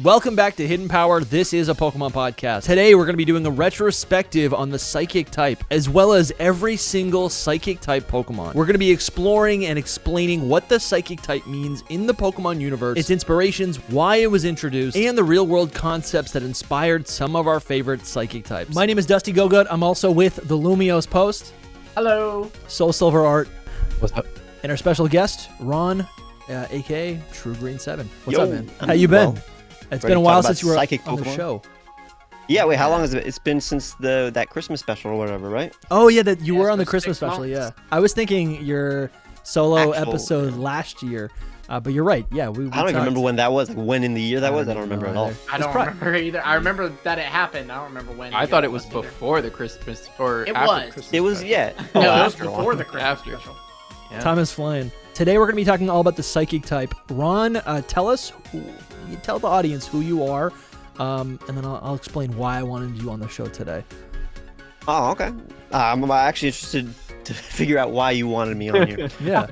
Welcome back to Hidden Power. This is a Pokemon podcast. Today we're going to be doing a retrospective on the Psychic type, as well as every single Psychic type Pokemon. We're going to be exploring and explaining what the Psychic type means in the Pokemon universe, its inspirations, why it was introduced, and the real-world concepts that inspired some of our favorite Psychic types. My name is DustyGogoat. I'm also with the LumiosePost. Hello. SoulSilverArt. What's up? And our special guest, Ron, aka TrueGreen7. What's Yo, up, man? How you been? Well, It's been a while since you were psychic on the Pokemon. show. Yeah, wait, how long has it? It's been since that Christmas special or whatever, right? Oh yeah, that you Yeah, were it's on the been Christmas 6 special. Yeah, months. I was thinking your solo Actual, episode last year, but you're right. Yeah, we I don't even remember when that was. Like when in the year that was. I don't remember at all. I don't remember either. I remember that it happened. I don't remember when. I thought it was before the Christmas or It after was. the Christmas. It was, special. yeah. No, it was after a before while. the Christmas After. special. Yeah. Time is flying. Today we're going to be talking all about the Psychic type. Ron, tell us, tell the audience who you are, and then I'll explain why I wanted you on the show today. Oh, okay. I'm actually interested to figure out why you wanted me on here. Yeah.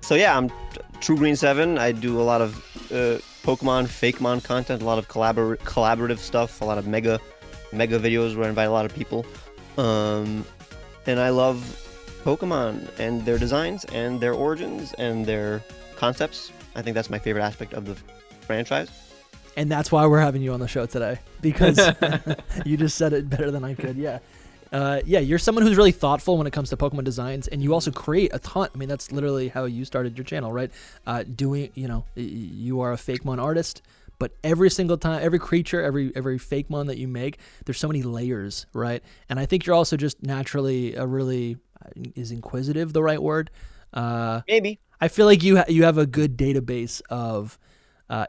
So yeah, I'm TrueGreen7. I do a lot of Pokemon, Fakemon content, a lot of collaborative stuff, a lot of mega videos where I invite a lot of people. And I love Pokemon and their designs and their origins and their concepts. I think that's my favorite aspect of the franchise. And that's why we're having you on the show today, because you just said it better than I could. Yeah. Yeah, you're someone who's really thoughtful when it comes to Pokemon designs, and you also create a ton. I mean, that's literally how you started your channel, right? You are a Fakemon artist, but every single time, every creature, every Fakemon that you make, there's so many layers, right? And I think you're also just naturally is inquisitive the right word? Maybe. I feel like you have a good database of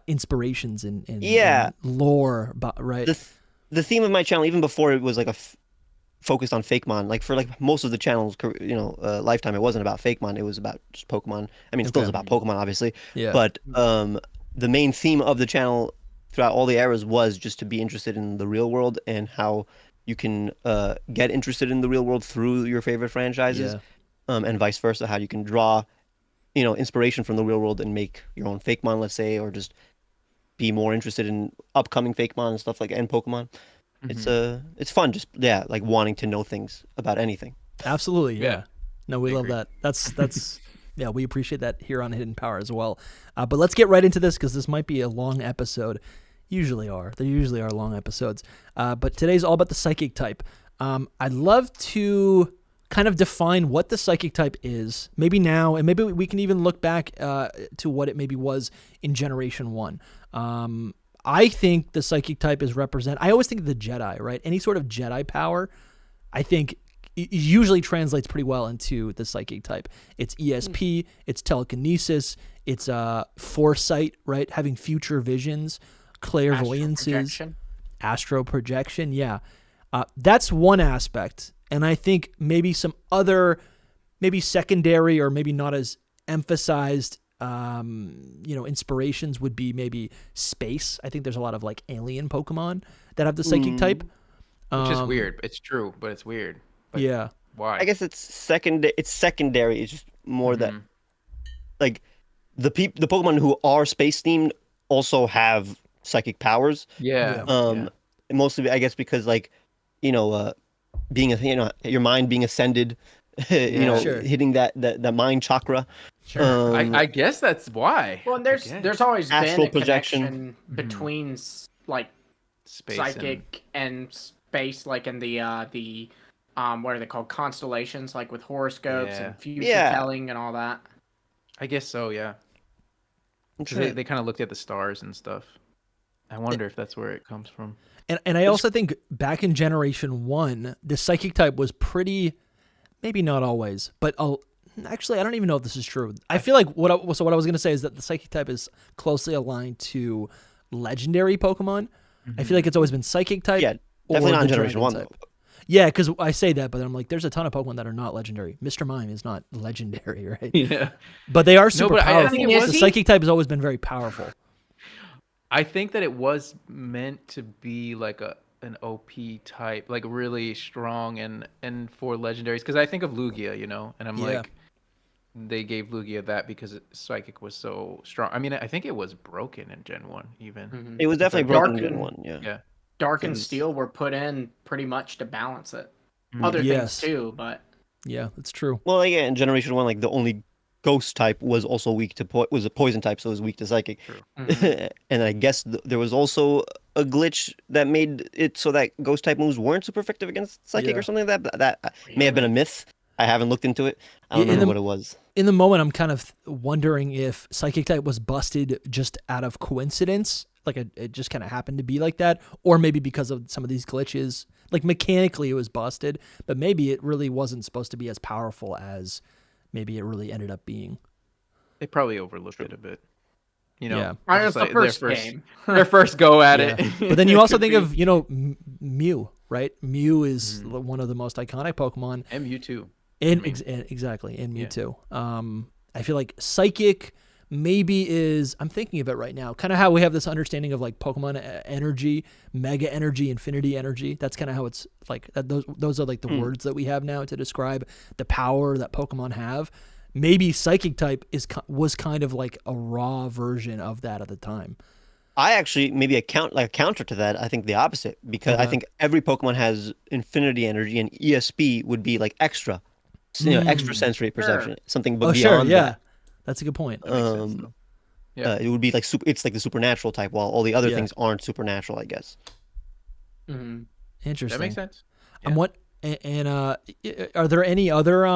inspirations and Yeah. and lore, right? The theme of my channel, even before it was like focused on Fakemon, like for like most of the channel's lifetime, it wasn't about Fakemon. It was about just Pokemon. I mean, it still is about Pokemon, obviously. Yeah. But the main theme of the channel throughout all the eras was just to be interested in the real world and how you can get interested in the real world through your favorite franchises, and vice versa. How you can draw, inspiration from the real world and make your own Fakemon, let's say, or just be more interested in upcoming Fakemon and stuff and Pokemon. It's fun, just like wanting to know things about anything. Absolutely, yeah. No, we love agree. that. That's yeah, we appreciate that here on Hidden Power as well. But let's get right into this because this might be a long episode. There usually are long episodes. But today's all about the Psychic type. I'd love to kind of define what the Psychic type is, maybe now, and maybe we can even look back to what it maybe was in Generation 1. I think the Psychic type is I always think of the Jedi, right? Any sort of Jedi power, I think it usually translates pretty well into the Psychic type. It's ESP, it's telekinesis, it's foresight, right? Having future visions, clairvoyances, astral projection. Yeah. That's one aspect. And I think maybe some other, maybe secondary or maybe not as emphasized inspirations would be maybe space. I think there's a lot of like alien Pokemon that have the Psychic type. Which is weird. It's true, but it's weird. But Yeah. why? I guess it's secondary. It's just more that like the Pokemon who are space themed also have psychic powers. Yeah. Mostly I guess because being your mind being ascended, Sure. hitting that mind chakra. Sure. I guess that's why. Well, and there's always been Astral a projection. connection between Space psychic and space, like in the what are they called, constellations, like with horoscopes and future telling and all that. I guess so. Yeah. 'Cause they kind of looked at the stars and stuff. I wonder if that's where it comes from. And I also think back in Generation 1, the Psychic type was pretty, maybe not always, but actually, I don't even know if this is true. I feel like what I was going to say is that the Psychic type is closely aligned to legendary Pokemon. I feel like it's always been Psychic type. Yeah, or definitely not the in Generation Dragon 1 type. though. Yeah, because I say that, but I'm like, there's a ton of Pokemon that are not legendary. Mr. Mime is not legendary, right? Yeah. But they are super but I powerful. think it The was- Psychic type has always been very powerful. I think that it was meant to be like an OP type, like really strong and for legendaries. Because I think of Lugia, and I'm Yeah. like, they gave Lugia that because Psychic was so strong. I mean, I think it was broken in Gen 1 even. It was definitely broken in Gen 1, yeah. Yeah. Dark and Steel were put in pretty much to balance it. Mhm. Other Yes. things too, but Yeah, that's true. Well, yeah, in Generation 1, like the only Ghost type was also weak to was a Poison type, so it was weak to Psychic. Mhm. And I guess there was also a glitch that made it so that Ghost type moves weren't super effective against Psychic Yeah. or something like that. But that may have been a myth. I haven't looked into it. I don't Yeah, in remember what it was. In the moment, I'm kind of wondering if Psychic type was busted just out of coincidence, like it just kind of happened to be like that, or maybe because of some of these glitches. Like mechanically, it was busted, but maybe it really wasn't supposed to be as powerful as maybe it really ended up being. They probably overlooked it a bit. You know, Yeah. I mean, just it's the like first game. their first go at Yeah. it. But then you also Could think be. of, Mew, right? Mew is one of the most iconic Pokemon. And Mewtwo. Exactly, in Yeah. Mewtwo. I feel like Psychic maybe is, I'm thinking of it right now, kind of how we have this understanding of like Pokemon energy, Mega Energy, Infinity Energy. That's kind of how it's like, those are like the words that we have now to describe the power that Pokemon have. Maybe Psychic type was kind of like a raw version of that at the time. I actually maybe a counter to that. I think the opposite, because I think every Pokemon has Infinity Energy, and ESP would be like extra, extra sensory perception, something but beyond that. That's a good point. That makes sense, though. Yeah. It would be like it's like the supernatural type, while all the other Yeah. things aren't supernatural, I guess. Mhm. Interesting. That makes sense. And are there any other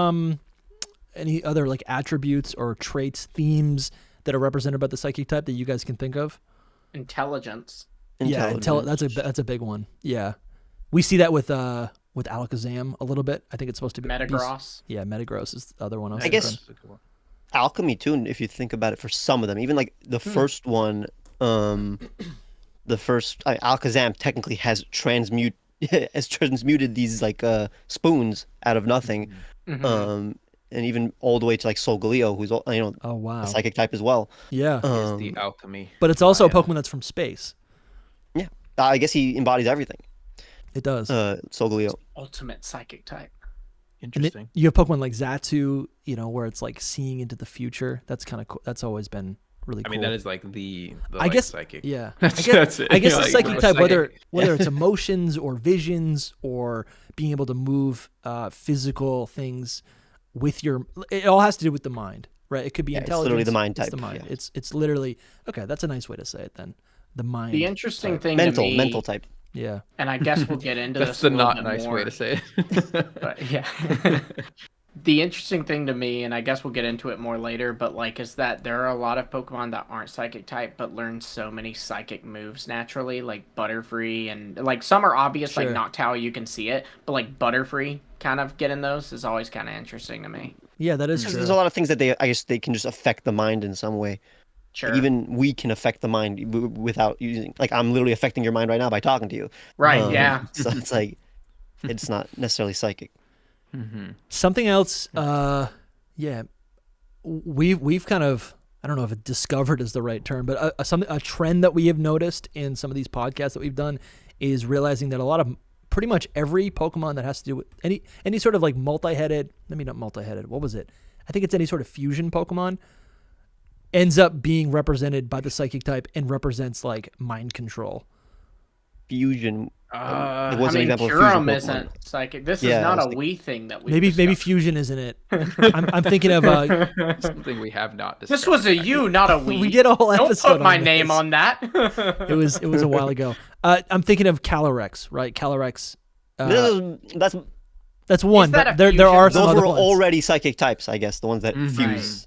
like attributes or traits, themes that are represented by the Psychic type that you guys can think of? Intelligence. Yeah, that's a big one. Yeah, we see that with Alakazam a little bit. I think it's supposed to be Metagross. Yeah, Metagross is the other one. I guess Alchemy too, if you think about it, for some of them, even like the first one, Alakazam technically has transmuted these like spoons out of nothing, and even all the way to like Solgaleo, who's oh wow, a Psychic type as well. Yeah, is the alchemy. But it's also a Pokemon that's from space. Yeah, I guess he embodies everything. It does. Solgaleo. Ultimate Psychic type. Interesting. You have Pokemon like Xatu, where it's like seeing into the future. That's kind of cool. That's always been really cool. I mean, that is like the I guess Psychic. Yeah. That's it. I guess the Like, Psychic type, Psychic. whether it's emotions or visions or being able to move physical things with it all has to do with the mind, right? It could be intelligence. It's literally the mind It's type. the mind. Yeah. It's literally okay. That's a nice way to say it then. The mind. The interesting type. thing to me, mental type. Yeah. and I guess we'll get into That's this the a little not bit nice more, way to say it. but yeah. The interesting thing to me, and I guess we'll get into it more later, but like, is that there are a lot of Pokemon that aren't Psychic type, but learn so many Psychic moves naturally, like Butterfree, and like some are obvious, Sure. like Noctowl, you can see it, but like Butterfree, kind of getting those is always kind of interesting to me. Yeah, that is Because true. there's a lot of things that I guess they can just affect the mind in some way. Sure. Even we can affect the mind without using, like, I'm literally affecting your mind right now by talking to you. Right, yeah. So it's like, it's not necessarily psychic. Something else, yeah, we've kind of, I don't know if discovered is the right term, but a trend that we have noticed in some of these podcasts that we've done is realizing that a lot of pretty much every Pokemon that has to do with any sort of like multi-headed, not multi-headed, what was it? I think it's any sort of fusion Pokemon ends up being represented by the Psychic type and represents like mind control. Fusion. I what's an mean, example of fusion Kyurem Pokemon? isn't Psychic. This Yeah, is not I was a thinking- we thing that we Maybe fusion isn't it. I'm thinking of Something we have not discussed. This was a you, not a we. we did a whole Don't episode. put my on name this. on that. It was a while ago. I'm thinking of Calyrex, right? Calyrex. That's one, that but a there are fusion? some Those other were ones. already psychic types, I guess, the ones that fuse.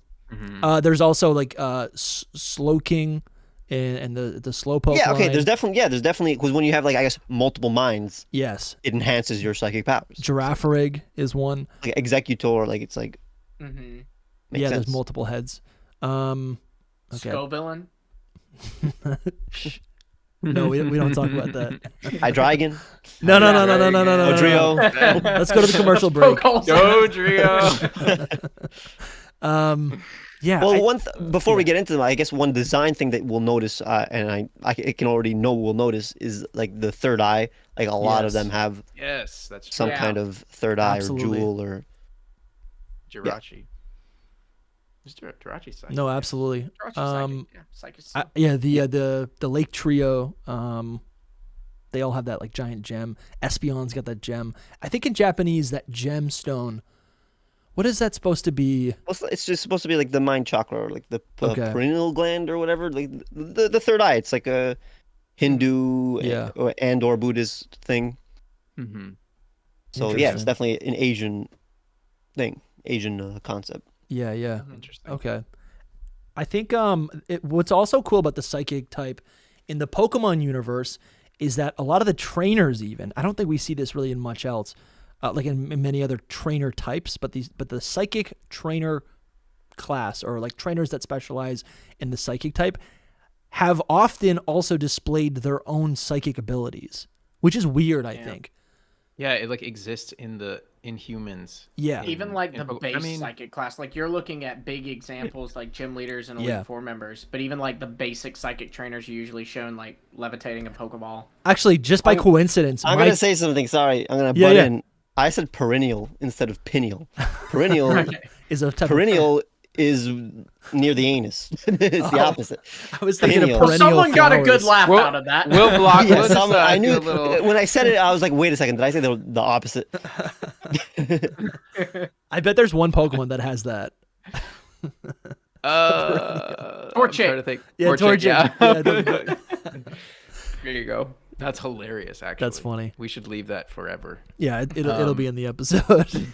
There's also like Slowking and the Slowpoke. Yeah, okay. line. There's definitely because when you have, like, I guess, multiple minds, Yes. it enhances your psychic powers. Girafarig is one. Like Executor, like it's like Mm-hmm. makes Yeah, sense. there's multiple heads. Okay. Scovillain. No, we don't talk about that. Hydreigon, No. Odrio. Let's go to the commercial break. Go Trio. Yeah. Well, before we get into them, I guess one design thing that we'll notice, and I can already know we'll notice, is like the third eye. Like a lot of Yes. them have Yes, that's true. some Yeah. kind of third eye Absolutely. or jewel or Jirachi. Is Jirachi psychic? No, absolutely. Jirachi psychic. The Lake Trio. They all have that like giant gem. Espeon's got that gem. I think in Japanese that gemstone. What is that supposed to be? Well, it's just supposed to be like the mind chakra, or like the Okay. pineal gland or whatever. Like the third eye. It's like a Hindu or Buddhist thing. Mm-hmm. So yeah, it's definitely an Asian thing, Asian concept. Yeah. Interesting. Okay. I think what's also cool about the psychic type in the Pokemon universe is that a lot of the trainers, even, I don't think we see this really in much else, like in many other trainer types, but the psychic trainer class, or like trainers that specialize in the psychic type, have often also displayed their own psychic abilities, which is weird, I think. Yeah, it like exists in humans. Yeah. Even like the base psychic class, like you're looking at big examples like gym leaders and Elite Four members, but even like the basic psychic trainers are usually shown like levitating a Pokeball. Actually, just by coincidence, I'm gonna say something. Sorry, I'm gonna butt in. I said perennial instead of pineal. Perennial is a type perennial is near the anus. It's the opposite. I was thinking of perennial. Someone got a good laugh out of that. We'll block. I knew when I said it. I was like, wait a second. Did I say the opposite? I bet there's one Pokemon that has that. Torchic. Yeah, Torchic. Yeah. There you go. That's hilarious. Actually, that's funny. We should leave that forever. Yeah, it'll be in the episode.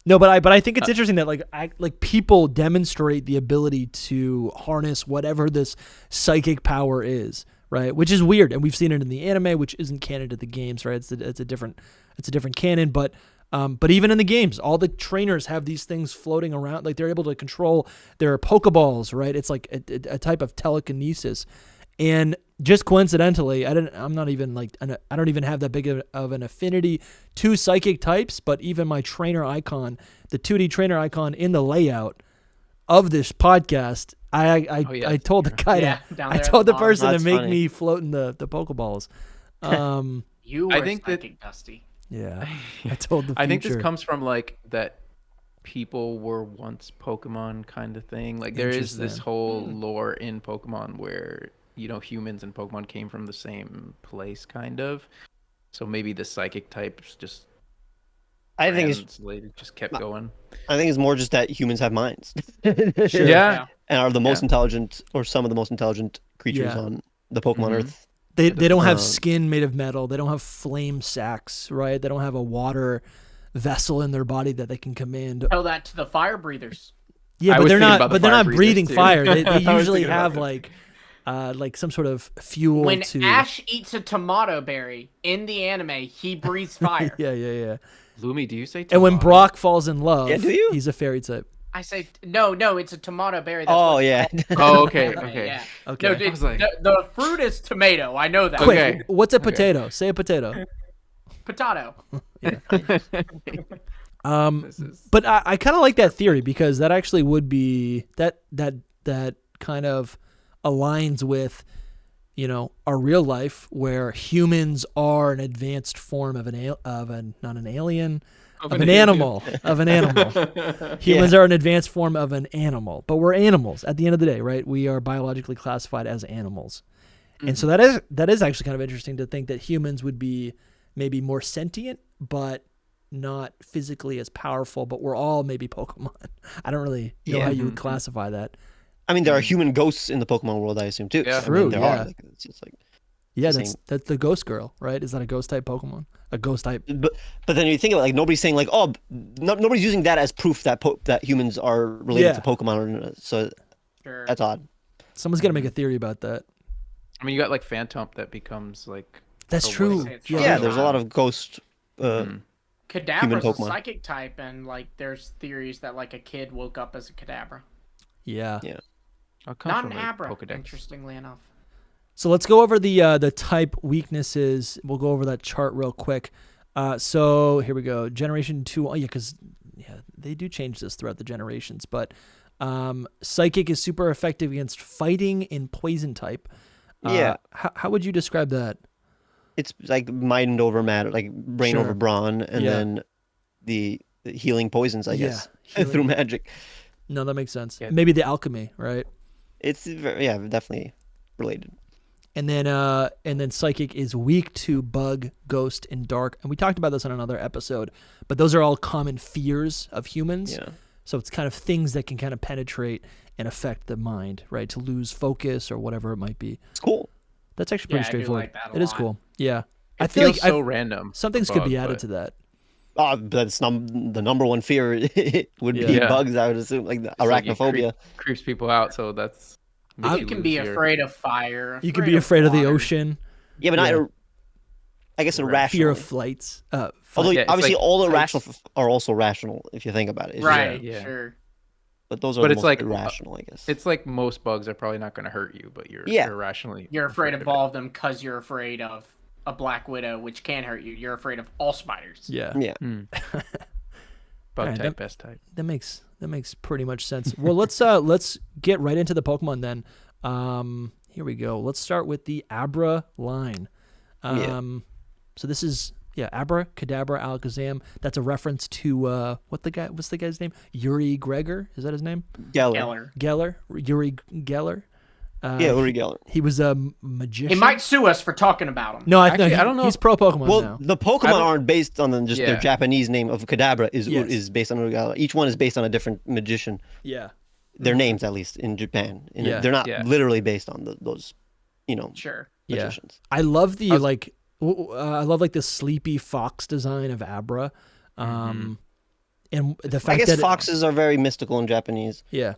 No, but I think it's interesting that like people demonstrate the ability to harness whatever this psychic power is, right? Which is weird, and we've seen it in the anime, which isn't canon to the games, right? It's a different canon, but even in the games, all the trainers have these things floating around, like they're able to control their Pokeballs, right? It's like a type of telekinesis, and just coincidentally, I don't even have that big of an affinity to psychic types, but even my trainer icon, the 2D trainer icon in the layout of this podcast, I told the guy I told the person to make me float in the Pokeballs. You were psychic, Dusty. Yeah, I told the future. I think this comes from like that people were once Pokemon kind of thing. Like there is this whole lore in Pokemon where humans and Pokemon came from the same place, kind of. So maybe the psychic types just kept going. I think it's more just that humans have minds. Sure. Yeah. And are the most intelligent, or some of the most intelligent creatures on the Pokemon Earth. They don't have skin made of metal. They don't have flame sacs, right? They don't have a water vessel in their body that they can command. Tell that to the fire breathers. Yeah, but they're not breathing fire. They usually have like some sort of fuel. When Ash eats a tomato berry in the anime, he breathes fire. Yeah. Lumi, do you say tomato? And when Brock falls in love, do you? He's a fairy type. I say no, it's a tomato berry. That's okay. Yeah. Okay. No, the fruit is tomato. I know that. Quick, Okay. what's a potato? Say a potato. Potato. But I kind of like that theory, because that actually would be that kind of aligns with our real life, where humans are an advanced form of an animal. Humans are an advanced form of an animal, but we're animals at the end of the day, right? We are biologically classified as animals. And so that is actually kind of interesting to think that humans would be maybe more sentient, but not physically as powerful, but we're all maybe Pokemon. I don't really know how you would classify that. I mean, there are human ghosts in the Pokemon world, I assume, too. Yeah, true. There are. It's just like, that's the ghost girl, right? Is that a ghost type Pokemon? A ghost type. But then you think about nobody's saying nobody's using that as proof that humans are related to Pokemon, so that's odd. Someone's gonna make a theory about that. I mean, you got like Phantom that becomes like. That's true. Yeah, there's a lot of ghost. Kadabra's a psychic type, and like there's theories that like a kid woke up as a Kadabra. Yeah. Not an Abra, interestingly enough. So let's go over the type weaknesses. We'll go over that chart real quick. So here we go. Generation 2. Oh, yeah, because they do change this throughout the generations. But Psychic is super effective against fighting in Poison type. How would you describe that? It's like mind over matter, like brain over brawn, and then the healing poisons, I guess, healing. through magic. No, that makes sense. Yeah. Maybe the alchemy, right? It's definitely related. And then psychic is weak to bug, ghost, and dark. And we talked about this on another episode, but those are all common fears of humans. Yeah. So it's kind of things that can kind of penetrate and affect the mind, right? To lose focus or whatever it might be. It's cool. That's actually pretty Yeah, I do straightforward. like that a It is lot. cool. Yeah. It I feel feels like so random. some things could be added to that. That's the number one fear would be Yeah. bugs, I would assume, like the It's like it arachnophobia. creeps people out, so that's. You can be afraid of fire. You can be afraid of the water. ocean. Yeah, but not, I guess, irrational. Fear of flights. Although Yeah, it's obviously like all heights. irrational are also rational if you think about it. It's just- Right, Yeah. sure. but those are But the it's most like irrational, I guess. It's like most bugs are probably not going to hurt you, but you're irrationally. You're afraid of it. all of them because you're afraid of a black widow, which can hurt you. You're afraid of all spiders. Yeah. Yeah. Bug Alright, type, best type. That makes pretty much sense. Well, let's get right into the Pokemon then. Here we go. Let's start with the Abra line. So this is Abra, Kadabra, Alakazam. That's a reference to what's the guy's name? Uri Gregor, is that his name? Geller. Uri Geller. Uri Geller. He was a magician. He might sue us for talking about him. No, Actually, I don't know He's if- pro Pokemon Well, now. the Pokemon aren't based on just their Yeah. Japanese name of Kadabra is Yes. based on Uri Geller. Each one is based on a different magician. Yeah. Their names, at least in Japan, they're not Yeah. literally based on those, Sure. magicians. I love the I love like the sleepy fox design of Abra. And the fact I guess that foxes are very mystical in Japanese. Yeah,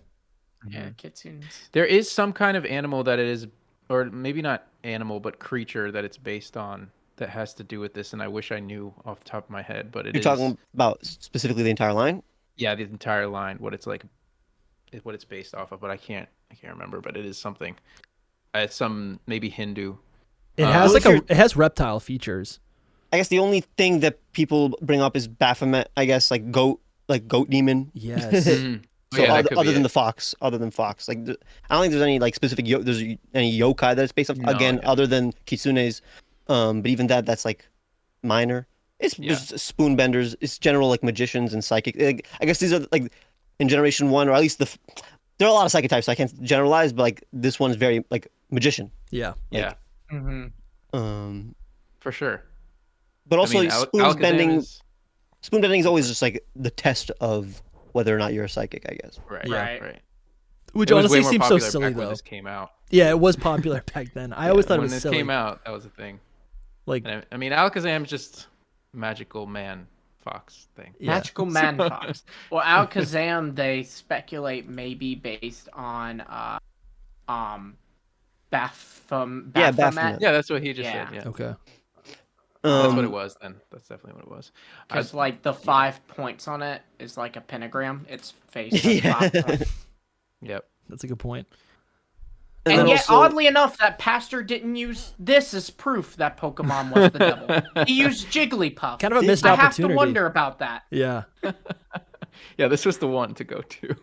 kitsunes. There is some kind of animal that it is, or maybe not animal, but creature that it's based on that has to do with this, and I wish I knew off the top of my head, but You're talking about specifically the entire line? Yeah, the entire line, what it's based off of, but I can't remember, but it is something. It's some maybe Hindu. it has it has reptile features. I guess the only thing that people bring up is Baphomet, I guess, like goat demon. Yes. So other than fox, like I don't think there's any like specific there's any yokai that it's based off. Other than kitsunes, but even that's like minor. It's just spoon benders. It's general like magicians and psychic. Like, I guess these are like in Generation 1, or at least there are a lot of psychic types. So I can't generalize, but like this one's very like magician. Yeah. Yeah. For sure. But also spoon bending. Is... Spoon bending is always just like the test of whether or not you're a psychic, I guess. Right. Which It was honestly way more seems so popular silly back when though. this came out. Yeah, it was popular back then. I always thought it when was it silly. came out, that was a thing. Like, And I mean, Alakazam's just magical man fox thing. yeah. Magical man fox. Well, Alakazam, they speculate may be based on Baphomet. Baphomet. Yeah, that's what he just Yeah. said. Yeah, Okay. that's what it was then. That's definitely what it was. Because like the 5 points on it is like a pentagram. Its face. Has Yeah. 5 points. Yep. That's a good point. And then yet, also- oddly enough, that pastor didn't use this as proof that Pokemon was the devil. He used Jigglypuff. Kind of a missed I have opportunity. to wonder about that. Yeah. Yeah, this was the one to go to.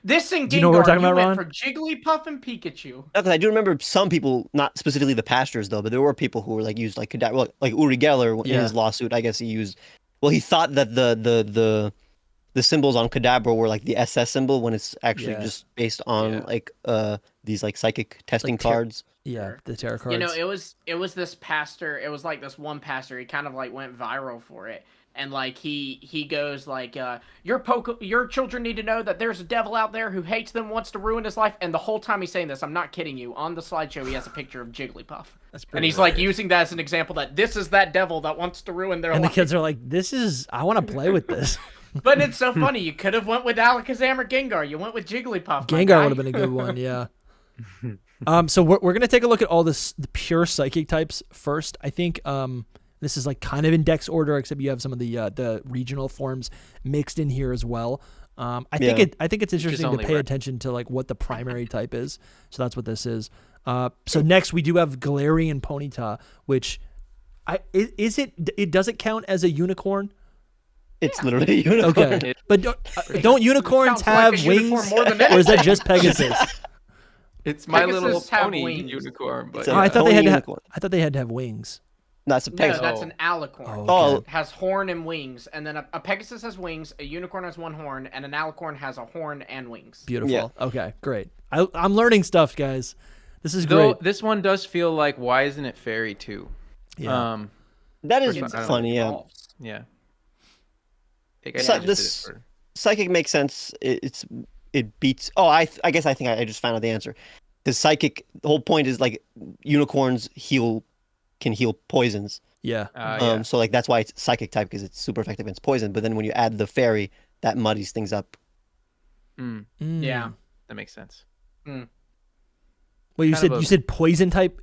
This and Do you know what we're Gengar, talking you about, went Ron? for Jigglypuff and Pikachu. Because I do remember some people, not specifically the pastors though, but there were people who were like used like Kadabra, like Uri Geller in his lawsuit. I guess he used. Well, he thought that the symbols on Kadabra were like the SS symbol when it's actually just based on like these like psychic testing cards. Yeah, the tarot cards. You know, it was this pastor. It was like this one pastor. He kind of like went viral for it. And like he goes like, your children need to know that there's a devil out there who hates them, wants to ruin his life. And the whole time he's saying this, I'm not kidding you. On the slideshow, he has a picture of Jigglypuff, and he's like using that as an example that this is that devil that wants to ruin their and life. the kids are like, I want to play with this. But it's so funny. You could have went with Alakazam or Gengar. You went with Jigglypuff. Gengar would have been a good one, yeah. So we're gonna take a look at all the pure psychic types first. I think this is like kind of in dex order, except you have some of the regional forms mixed in here as well. I think it's interesting to pay attention to like what the primary type is. So that's what this is. So next we do have Galarian Ponyta, which does it count as a unicorn? It's literally a unicorn. Okay, but don't unicorns Counts like have a unicorn wings, more than or is that anything. just Pegasus? It's My Pegasus Little have Pony wings. unicorn, but It's a Oh, I thought pony they had unicorn. to have wings. That's a No, Pegasus. that's an alicorn. Oh, It has horn and wings, and then a Pegasus has wings, a unicorn has one horn, and an alicorn has a horn and wings. Beautiful. Yeah. Okay, great. I'm learning stuff, guys. This is Though great. this one does feel like, why isn't it fairy too? Yeah. That is First one, I don't funny, yeah. Yeah. This psychic makes sense. It beats. Oh, I guess I think I just found out the answer. Because psychic, the whole point is like unicorns can heal poisons. Yeah. Yeah. So like that's why it's psychic type, because it's super effective against poison. But then when you add the fairy, that muddies things up. Yeah. That makes sense. Well, you Kind of you said poison type.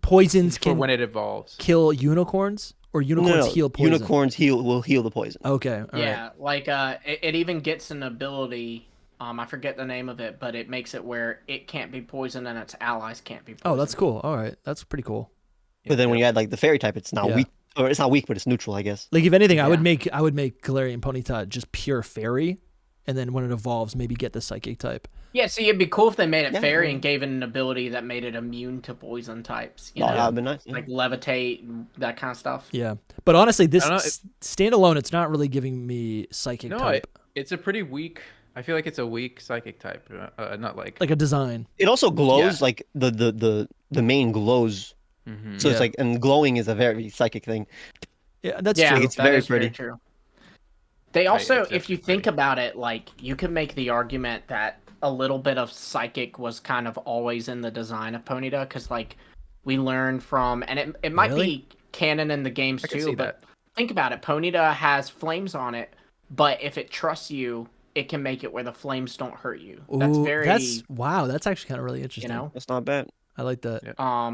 Poisons For can when it evolves. kill unicorns, or unicorns No, heal poison. Unicorns will heal the poison. Okay. All Yeah, right. like it even gets an ability. I forget the name of it, but it makes it where it can't be poisoned and its allies can't be poisoned. Oh, that's cool. All right, that's pretty cool. But then when you add like the fairy type, it's not Yeah. weak, or it's not weak, but it's neutral, I guess. Like if anything, I would Yeah. make Galarian Ponyta just pure fairy, and then when it evolves, maybe get the psychic type. Yeah, see, it'd be cool if they made it Yeah. fairy and gave it an ability that made it immune to poison types. You Oh, know, that would be nice. like levitate, and that kind of stuff. Yeah, but honestly, this I don't know, standalone, it's not really giving me psychic No, type, it's a pretty weak. I feel like it's a weak psychic type. Not like. like a design. It also glows, Yeah. like the main glows. Mhm. So Yeah. it's like, and glowing is a very psychic thing. Yeah, that's Yeah, true. It's that very is pretty. true. They also, it's if you definitely think pretty. about it, like you could make the argument that a little bit of psychic was kind of always in the design of Ponyta, because like we learned from, and it might Really? be canon in the games I can too, see but that. think about it. Ponyta has flames on it, but if it trusts you, it can make it where the flames don't hurt you. That's Ooh, very, wow. That's actually kind of really you interesting. know. That's not bad. I like that. Yeah.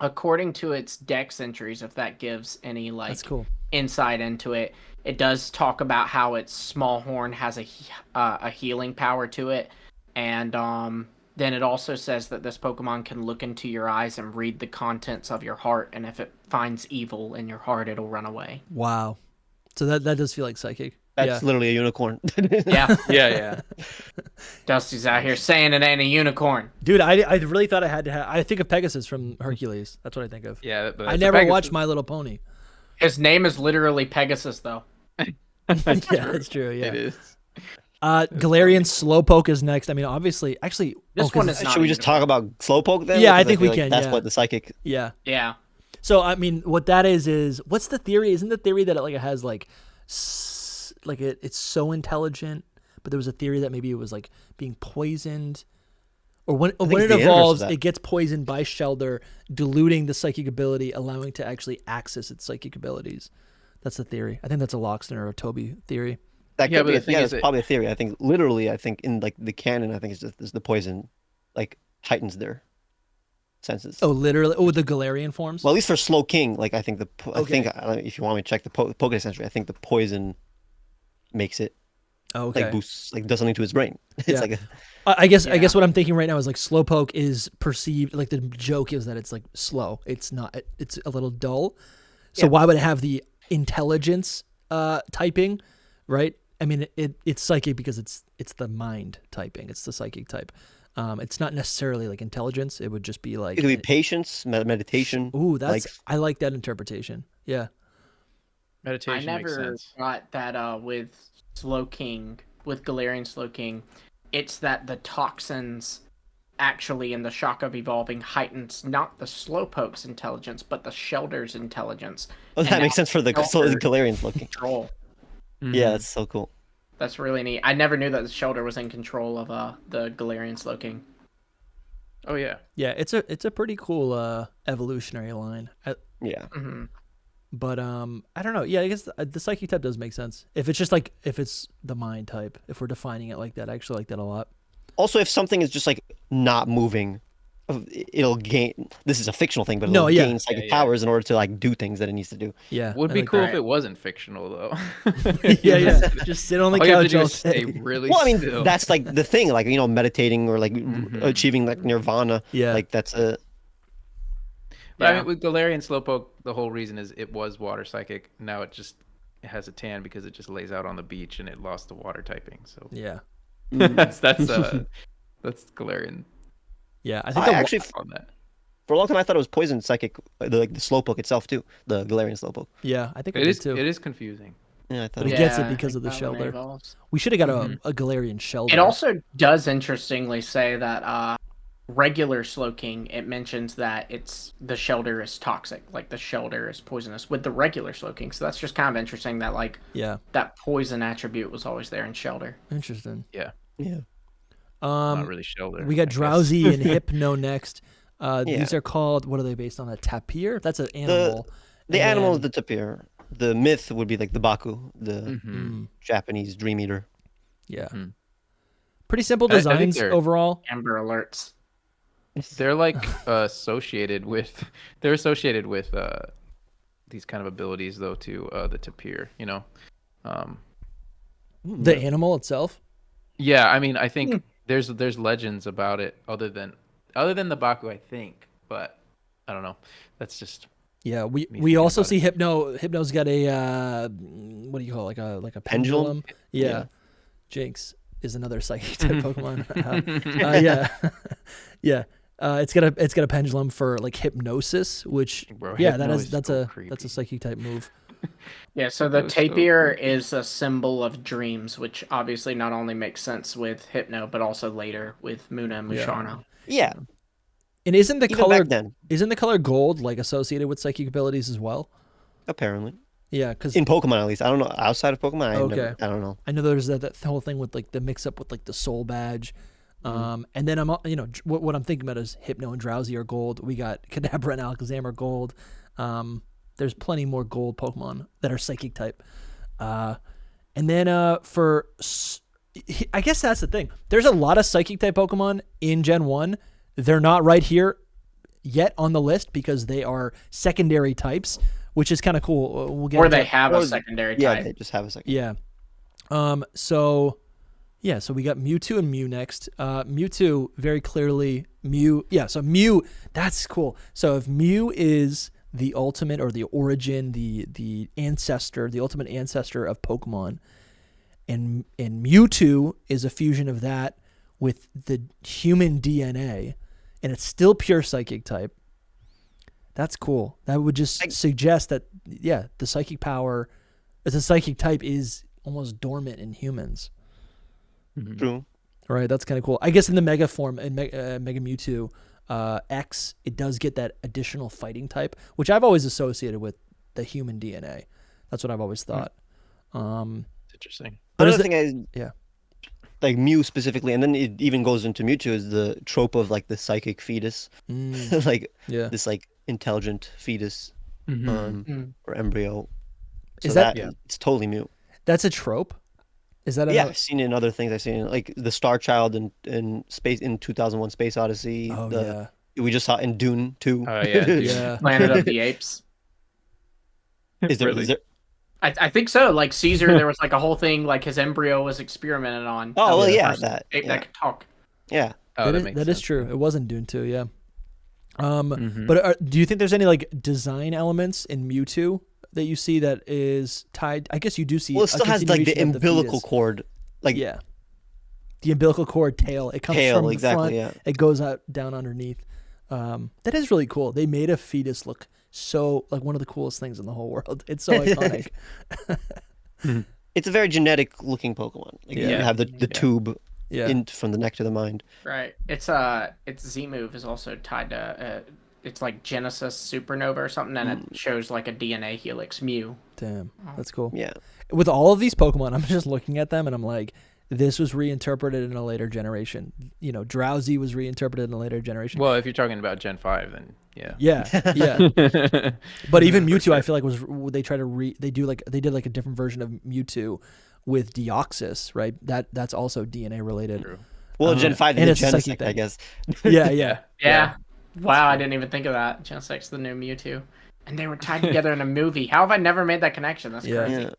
According to its dex entries, if that gives any like That's cool. insight into it, it does talk about how its small horn has a healing power to it, and then it also says that this Pokemon can look into your eyes and read the contents of your heart, and if it finds evil in your heart, it'll run away. Wow. So that does feel like psychic. That's literally a unicorn. Yeah, Yeah. Dusty's out here saying it ain't a unicorn. Dude, I really thought I had to have. I think of Pegasus from Hercules. That's what I think of. Yeah. But I that's a never Pegasus. watched My Little Pony. His name is literally Pegasus, though. Yeah, that's true. Yeah. It is. Galarian Slowpoke is next. I mean, obviously, actually, This 'cause one it's- is not Should we a just unicorn. talk about Slowpoke then? Yeah, I Because think we feel like can, That's yeah. what the psychic. Yeah. Yeah. So I mean, what that is what's the theory? Isn't the theory that it has like, it's so intelligent, but there was a theory that maybe it was like being poisoned, or when think it it's the inverse of evolves, that. it gets poisoned by Shelder, diluting the psychic ability, allowing it to actually access its psychic abilities. That's the theory. I think that's a Loxton or a Toby theory. That Yeah, could but be. the thing Yeah, is it's that- probably a theory. I think literally, I think in like the canon, I think it's just the poison, like heightens their senses. Oh, literally. Oh, the Galarian forms. Well, at least for Slow King, like I think I Okay. think if you want me to check the Pokédex entry, I think the poison makes it okay. like boosts, like does something to its brain. It's Yeah. like I guess Yeah. what I'm thinking right now is like Slowpoke is perceived, like the joke is that it's like slow. It's not. It's a little dull. So Yeah. why would it have the intelligence typing, right? I mean, it's psychic because it's the mind typing. It's the psychic type. It's not necessarily like intelligence. It would just be like it could be patience, meditation. Ooh, that's like, I like that interpretation. Yeah. Meditation I makes never sense. got that with Slowking, with Galarian Slowking. It's that the toxins actually in the shock of evolving heightens not the Slowpoke's intelligence, but the Shelder's intelligence. oh, And that now makes sense for the Shelter Galarians looking. Control. Yeah, that's so cool. That's really neat. I never knew that the Shelder was in control of the Galarian Slowking. Oh yeah. Yeah, it's a pretty cool evolutionary line. Yeah. Hmm. But I don't know. Yeah, I guess the psychic type does make sense. If it's just like if it's the mind type, if we're defining it like that, I actually like that a lot. Also, if something is just like not moving, it'll gain. This is a fictional thing, but it'll No, yeah. gain psychic Yeah, yeah. powers in order to like do things that it needs to do. Yeah, Would I be like cool that. if it wasn't fictional though. that. Yeah, just sit on the All you have to couch do all is stay day. really Well, I mean, still. that's like the thing, like meditating or like Mhm. achieving like nirvana. Yeah. Like that's a. But I Yeah. mean, with Galarian Slowpoke, the whole reason is it was water psychic. Now it has a tan because it just lays out on the beach and it lost the water typing. So Yeah, that's Galarian yeah. I think I the actually on that. For a long time, I thought it was poison psychic, the Slowpoke itself too, the Galarian Slowpoke. Yeah, I think It it is is too. It is confusing. Yeah, I thought. But it It gets it I because think of the that one shelter. evolves. We should have got a Galarian shelter. It also does interestingly say that regular Slowking, it mentions that the shelter is toxic, like the shelter is poisonous with the regular Slowking. So that's just kind of interesting that that poison attribute was always there in shelter. Interesting. Yeah. Yeah. Not really shelter. We got I guess. Drowsy and Hypno next. Yeah. These are called, what are they based on? A tapir? That's an animal. The And animal is then- the tapir. The myth would be like the Baku, the Japanese dream eater. Yeah. Mhm. Pretty simple I think designs they're- overall. Amber alerts. They're like associated with these kind of abilities though too. The tapir, you know. The animal itself. Yeah, I mean, I think there's legends about it other than the Baku, I think, but I don't know. That's just Yeah, we thinking also about see Hypno. Hypno's got a what do you call it? like a pendulum? Yeah. Yeah. Jinx is another psychic type Pokemon. Yeah, yeah. It's got a pendulum for like hypnosis, which Bro, yeah, Hypno is that's so a creepy. psychic type move. Yeah, so the That was so tapir is a symbol of dreams, which obviously not only makes sense with Hypno, but also later with Muna and Musharna. Yeah. And isn't the Even color back then, gold like associated with psychic abilities as well? apparently. Yeah, because In Pokemon, at least. I don't know. Outside of Pokemon, Okay. I don't know. I know there's that whole thing with like the mix up with like the soul badge. And then what I'm thinking about is Hypno and Drowsy are gold. We got Kadabra and Alakazam are gold. There's plenty more gold Pokemon that are psychic type. And then I guess that's the thing. There's a lot of psychic type Pokemon in Gen 1. They're not right here yet on the list because they are secondary types, which is kind of cool. We'll get Or into they it. have Or- a secondary Yeah, type. they just have a second. Yeah. So we got Mewtwo and Mew next. Mewtwo very clearly Mew. Yeah, so Mew, that's cool. So if Mew is the ultimate or the origin, the ancestor, the ultimate ancestor of Pokemon, and Mewtwo is a fusion of that with the human DNA, and it's still pure psychic type. That's cool. That would just suggest that the psychic power as a psychic type is almost dormant in humans. True. All right, that's kind of cool. I guess in the Mega form, in Mega Mewtwo X, it does get that additional fighting type, which I've always associated with the human DNA. That's what I've always thought. it's interesting. Another thing is, yeah. like Mew specifically, and then it even goes into Mewtwo, is the trope of like the psychic fetus, like Yeah. this like intelligent fetus or embryo. So Is that- it's totally Mew. That's a trope? Is that Yeah, I've seen it in other things. I've seen it, like the Star Child in Space in 2001: Space Odyssey. Oh, yeah. We just saw it in Dune too. Oh yeah, dude. Yeah. Planet of the Apes. Is there? Really? Is there? I think so. Like Caesar, there was like a whole thing like his embryo was experimented on. Oh, That was well, the yeah, first that- ape yeah. that could talk. Yeah. Oh, That makes is sense. true. It was in Dune 2, yeah. Mhm. But do you think there's any like design elements in Mewtwo that you see that is tied? I guess you do see. Well, it a still has like the continuation of umbilical fetus. cord, like Yeah. The umbilical cord tail. It comes tail, from the exactly. front. Yeah. It goes out down underneath. That is really cool. They made a fetus look so like one of the coolest things in the whole world. It's so iconic. It's a very genetic looking Pokemon. Like you Yeah. have the tube Yeah. from the neck to the mind. Right. Its Z move is also tied to it's like Genesis Supernova or something, and it shows like a DNA helix Mew. Damn. That's cool. Yeah. With all of these Pokemon, I'm just looking at them and I'm like, this was reinterpreted in a later generation. You know, Drowsy was reinterpreted in a later generation. Well, if you're talking about Gen 5, then yeah. Yeah, yeah. But even Mewtwo, I feel like they try to they did like a different version of Mewtwo with Deoxys, right? That's also DNA related. True. Well, Gen 5 and is it's a the psychic Genesect, I thing. guess. Yeah. Yeah. Wow, I didn't even think of that. Genesect's the new Mewtwo. And they were tied together in a movie. How have I never made that connection? That's Yeah. crazy. Yeah.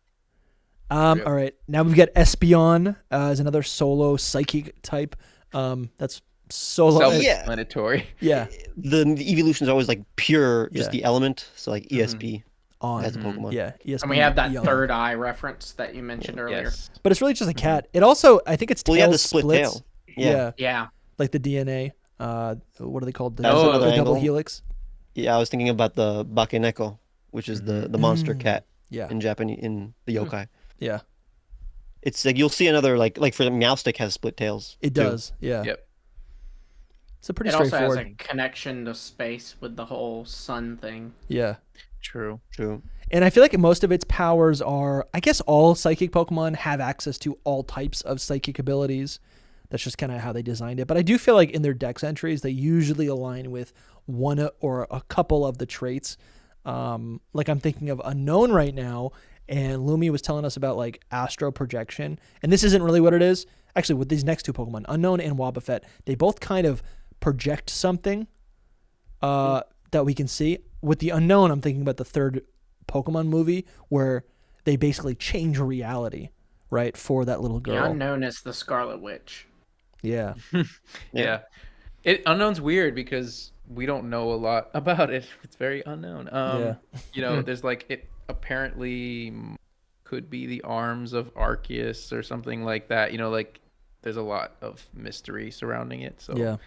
All right. Now we've got Espeon as another solo psychic type. That's solo. Self-explanatory. Yeah. The evolution is always like pure, just Yeah. the element. So like ESP On. as a Pokemon. Yeah. ESP And we have that Eon. third eye reference that you mentioned earlier. Yes. But it's really just a cat. It also, I think it's tail Well, you have the split splits. tail. Yeah. Yeah. Like the DNA. What are they called? That's The another double angle. helix. Yeah, I was thinking about the Bakeneko, which is the monster cat Yeah. in Japanese, in the yokai. Yeah. It's like you'll see another like for the Meowstick has split tails. It too. does. Yeah. Yep. It's a pretty It also has straightforward. a connection to space with the whole sun thing. Yeah. True. True. And I feel like most of its powers are, I guess all psychic Pokemon have access to all types of psychic abilities. That's just kind of how they designed it. But I do feel like in their dex entries, they usually align with one or a couple of the traits. Like I'm thinking of Unknown right now, and Lumi was telling us about like astral projection. And this isn't really what it is. Actually, with these next two Pokemon, Unknown and Wobbuffet, they both kind of project something that we can see. With the Unknown, I'm thinking about the third Pokemon movie where they basically change reality, right, for that little girl. The Unknown is the Scarlet Witch. Yeah. Yeah. Unknown's weird because we don't know a lot about it. It's very unknown. You know, there's like it apparently could be the arms of Arceus or something like that. You know, like there's a lot of mystery surrounding it. So Yeah.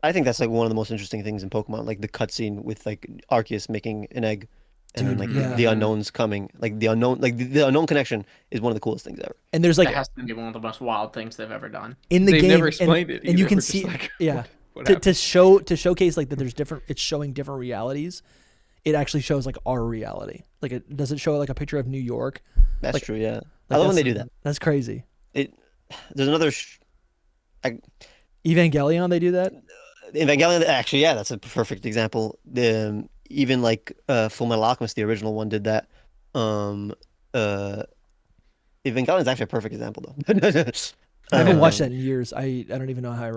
I think that's like one of the most interesting things in Pokemon, like the cutscene with like Arceus making an egg, and then like yeah. the unknowns coming, like the unknown, like the unknown connection is one of the coolest things ever. And there's That like has to be one of the most wild things they've ever done. in the They've game, never explained it and you either. can We're just see, like, yeah, what to happened? showcase like that there's different. It's showing different realities. It actually shows like our reality. Like it does it show like a picture of New York? That's Like- true. Yeah, Like, I love when they that's- do that. That's crazy. There's another Evangelion, they do that. Evangelion. Actually, yeah, that's a perfect example. Even like Full Metal Alchemist, the original one, did that. Evangelion is actually a perfect example, though. I haven't watched that in years. I don't even know how I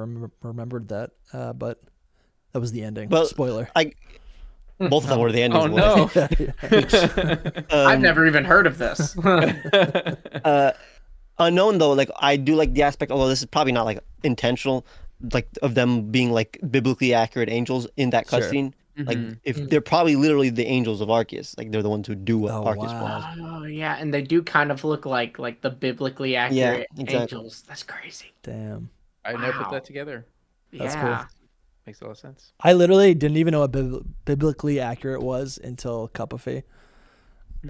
remembered that. But that was the ending. Well, Spoiler. Both of them were the endings. Oh no. I've never even heard of this. Unknown though, like I do like the aspect, although this is probably not like intentional, like of them being like biblically accurate angels in that Sure. cutscene. Like Mhm. if they're probably literally the angels of Arceus, like they're the ones who do what Oh, Arceus wow. wants. Oh yeah, and they do kind of look like the biblically accurate exactly. angels. That's crazy. Damn. I never put Wow. that together. That's yeah. cool. Makes a lot of sense. I literally didn't even know what biblically accurate was until Cup of Fee.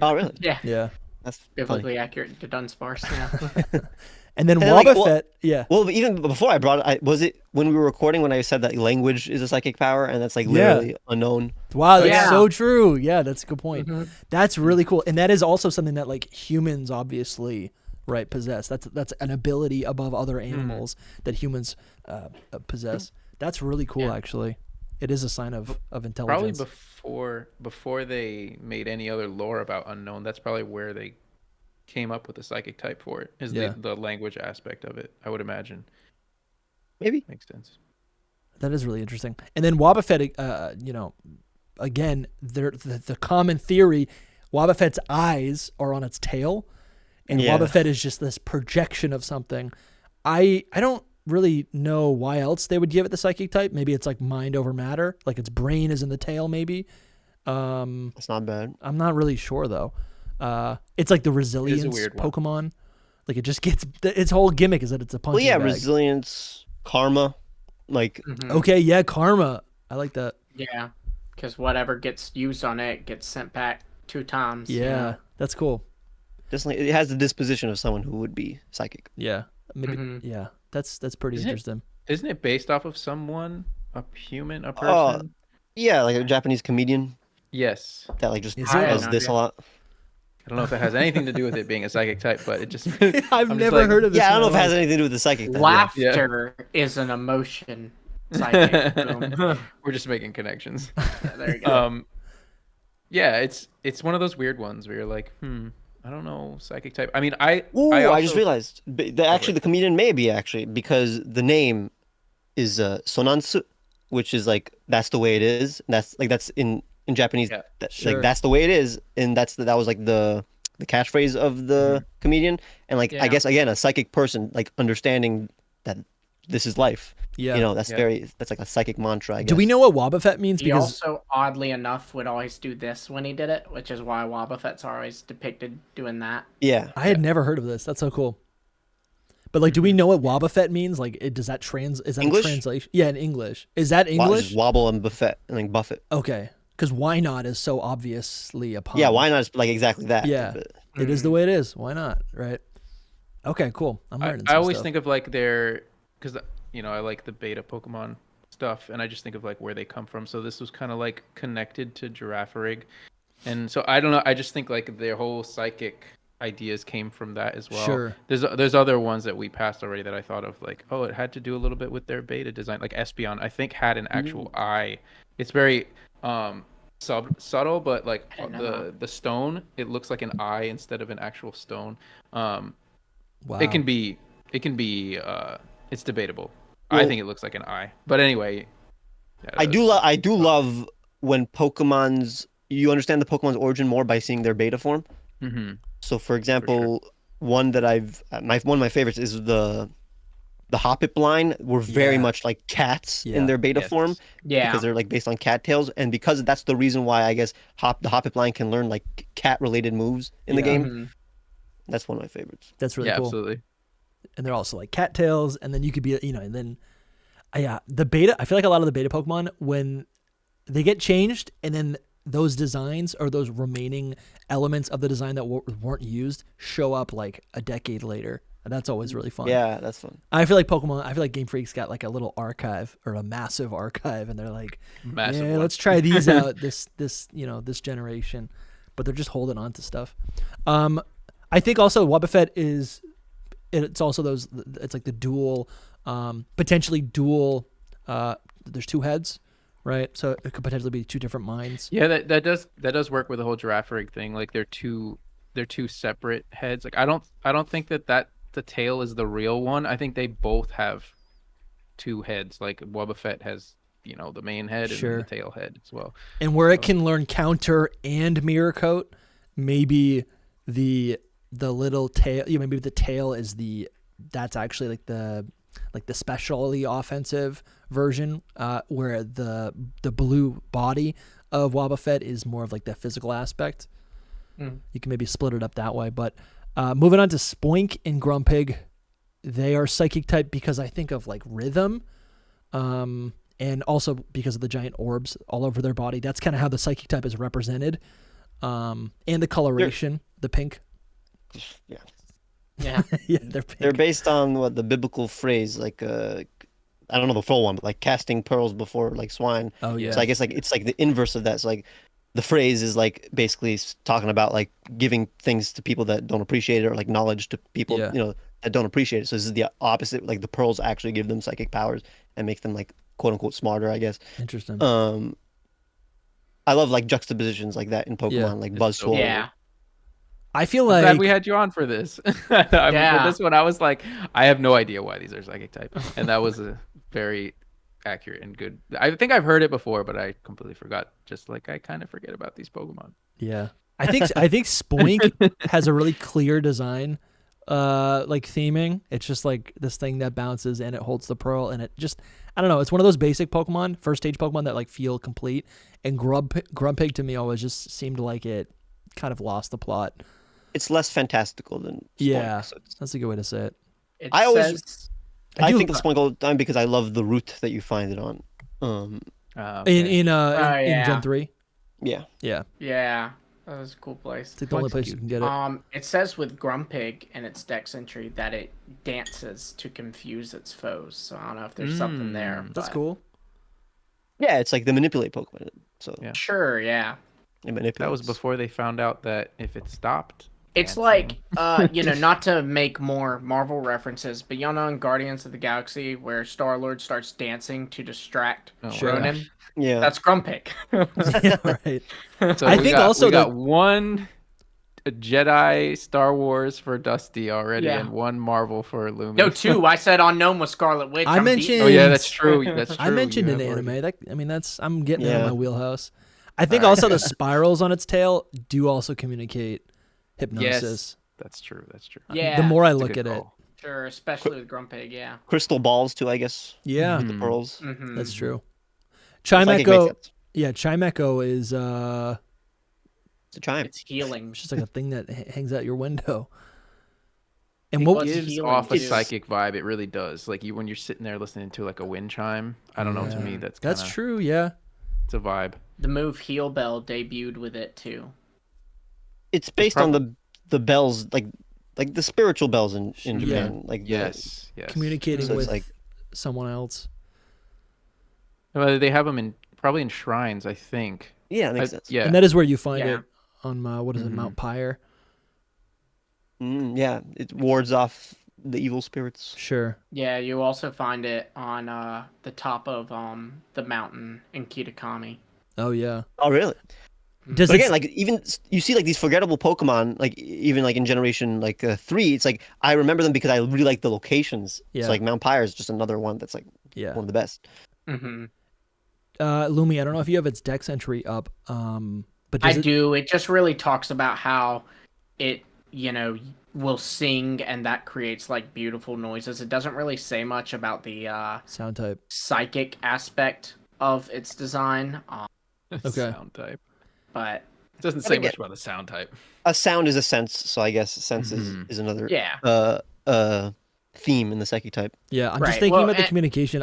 Oh really? Yeah. Yeah. That's funny. Biblically accurate to Dunsparce. Yeah. And then And like, Wobbuffet, yeah. Well, even before I brought it, was it when we were recording when I said that language is a psychic power and that's like Yeah. literally unknown? Wow, that's Yeah. so true. Yeah, that's a good point. Mhm. That's really cool. And that is also something that like humans obviously right possess. That's an ability above other animals that humans possess. That's really cool Yeah. actually. It is a sign of Probably intelligence. before they made any other lore about unknown, that's probably where they came up with the psychic type for it. Is Yeah. the language aspect of it, I would imagine. Maybe. Makes sense. That is really interesting. And then Wobbuffet, you know, again, the common theory, Wobbuffet's eyes are on its tail, and Yeah. Wobbuffet is just this projection of something. I don't really know why else they would give it the psychic type. Maybe it's like mind over matter, like its brain is in the tail. Maybe. That's not bad. I'm not really sure though. It's like the resilience weird one. Pokemon. Like it just gets its whole gimmick is that it's a punching Well, yeah, bag. resilience, karma, like Mhm. Okay, yeah, karma. I like that. Yeah. Because whatever gets used on it gets sent back 2 times. you Yeah, know? that's cool. just like it has the disposition of someone who would be psychic. Yeah, maybe. Mhm. Yeah, that's pretty Isn't it- interesting. Isn't it based off of someone, a human, a Oh, person? Yeah, like a Japanese comedian Yes. that like just Is it? does I this a don't know. lot. I don't know if it has anything to do with it being a psychic type, but it just. I've I'm just never like- heard of this. Yeah, I in don't know if my it has life. anything to do with the psychic. type, yeah. Laughter is an emotion. Psychic. Boom. We're just making connections. Yeah, there you go. Yeah, it's one of those weird ones where you're like, I don't know, psychic type. I mean, Ooh, I just also- realized. Actually, the comedian may be actually because the name is Sonansu, which is like that's the way it is. That's in Japanese. Yeah, sure. Like that's the way it is, and that was like the catchphrase of the comedian. And like I Yeah. guess again, a psychic person like understanding that this is life. Yeah. You know, that's Yeah. that's like a psychic mantra. I guess. Do we know what Wobbuffet means? He Because also, oddly enough, would always do this when he did it, which is why Wobbuffets are always depicted doing that. Yeah. I had never heard of this. That's so cool. But like, do we know what Wobbuffet means? Like, does that is that English? a translation? Yeah, in English. Is that Just English? wobble and buffet and like buffet. Okay, because why not is so obviously a pun. Yeah, why not? It's like exactly that. Yeah, But it is the way it is. Why not? Right. Okay, cool. I'm learning. I always think of like because I like the beta Pokemon stuff, and I just think of like where they come from. So this was kind of like connected to Girafarig, and so I don't know. I just think like their whole psychic ideas came from that as well. Sure. There's other ones that we passed already that I thought of, like, oh, it had to do a little bit with their beta design. Like Espeon, I think, had an actual eye. It's very subtle, but like the stone, it looks like an eye instead of an actual stone. Wow. It can be it's debatable. Well, I think it looks like an eye, but anyway. I do love when you understand the Pokemon's origin more by seeing their beta form. Mm-hmm. So, for example, one that one of my favorites is the Hoppip line were very much like cats in their beta form. Yeah. Because they're like based on cattails, and because that's the reason why I guess the Hoppip line can learn like cat-related moves in the game. Mm-hmm. That's one of my favorites. That's really cool. Absolutely. And they're also like cattails, and then you could be, and then, the beta. I feel like a lot of the beta Pokemon, when they get changed, and then those designs or those remaining elements of the design that weren't used show up like a decade later. And that's always really fun. Yeah, that's fun. I feel like Game Freak's got like a little archive or a massive archive, and they're like, let's try these out this generation. But they're just holding on to stuff. I think also Wobbuffet it's also it's like the dual, potentially dual, there's two heads, right? So it could potentially be two different minds. Yeah, that does work with the whole Girafarig thing. Like they're two separate heads. Like I don't think that the tail is the real one. I think they both have two heads. Like Wobbuffet has, the main head and then the tail head as well. And where it can learn counter and mirror coat, maybe the little tail, maybe the tail is that's actually like the specially offensive version, where the blue body of Wobbuffet is more of like the physical aspect. You can maybe split it up that way. But moving on to Spoink and Grumpig, they are psychic type because I think of like rhythm, and also because of the giant orbs all over their body. That's kind of how the psychic type is represented, and the coloration, the pink. Yeah. Yeah. Yeah, they're pink. They're based on the biblical phrase, like I don't know the full one, but like casting pearls before like swine. Oh yeah. So I guess like it's like the inverse of that. So like the phrase is like basically talking about like giving things to people that don't appreciate it, or like knowledge to people that don't appreciate it. So this is the opposite. Like the pearls actually give them psychic powers and make them like quote unquote smarter, I guess. Interesting. I love like juxtapositions like that in Pokemon, like Buzzwole. Yeah. I feel I'm like glad we had you on for this. For this one, I was like, I have no idea why these are psychic type, and that was a very accurate and good. I think I've heard it before, but I completely forgot. Just like I kind of forget about these Pokemon. Yeah, I think Spoink has a really clear design, like theming. It's just like this thing that bounces and it holds the pearl, and it just, I don't know. It's one of those basic Pokemon, first stage Pokemon that like feel complete. And Grumpig to me always just seemed like it kind of lost the plot. It's less fantastical than Spoink. Yeah, So that's a good way to say it. I think the Spoink all the time because I love the route that you find it on. In Gen 3. Yeah. Yeah, that was a cool place. It's like the only place you can get it. It says with Grumpig in its dex entry that it dances to confuse its foes. So I don't know if there's something there. That's cool. Yeah, it's like the manipulate Pokemon. So yeah. Sure, yeah. That was before they found out that if it stopped. It's like, not to make more Marvel references, but y'all know in Guardians of the Galaxy where Star-Lord starts dancing to distract Ronan? Yeah. That's Grumpig. Yeah, right. So I think also we got one Jedi Star Wars for Dusty already, and one Marvel for Lumiose. No, two. I said Unknown with Scarlet Witch. I mentioned. Oh yeah, that's true. That's true. I mentioned an anime. I'm getting out of my wheelhouse. I think also the spirals on its tail do also communicate hypnosis. Yes, that's true. Yeah. The more I look at it. Sure, especially with Grumpig, yeah. Crystal balls too, I guess. Yeah. With the pearls. Mm-hmm. That's true. Psychic makes Chimecho. sense. Yeah, Chimecho is It's a chime. It's healing. it's just like a thing that hangs out your window. And it what gives healing off a too. psychic vibe. It really does. Like when you're sitting there listening to like a wind chime. I don't know. To me, that's true. Yeah. It's a vibe. The move Heal Bell debuted with it too. It's based on the bells, like the spiritual bells in Japan. Yeah. Like Yes. Communicating So it's with like- someone else. Well, they have them probably in shrines, I think. Yeah, that makes sense. Yeah. And that is where you find Yeah. it on what is it, Mount Pyre? Yeah, it wards off the evil spirits. Sure. Yeah, you also find it on the top of the mountain in Kitakami. Oh yeah. Oh, really? Does But it again, like even you see like these forgettable Pokemon, like even like in Generation 3, it's like I remember them because I really like the locations. Yeah. So like Mount Pyre is just another one that's like yeah. one of the best. Mm-hmm. Lumi, I don't know if you have its dex entry up, but I do. It just really talks about how it, will sing and that creates like beautiful noises. It doesn't really say much about the sound type. psychic aspect of its design. Okay. Sound type. But It doesn't But say again- much about the sound type. A sound is a sense, so I guess sense is another yeah, theme in the psychic type. Yeah, I'm Right, just thinking well, about the and- communication.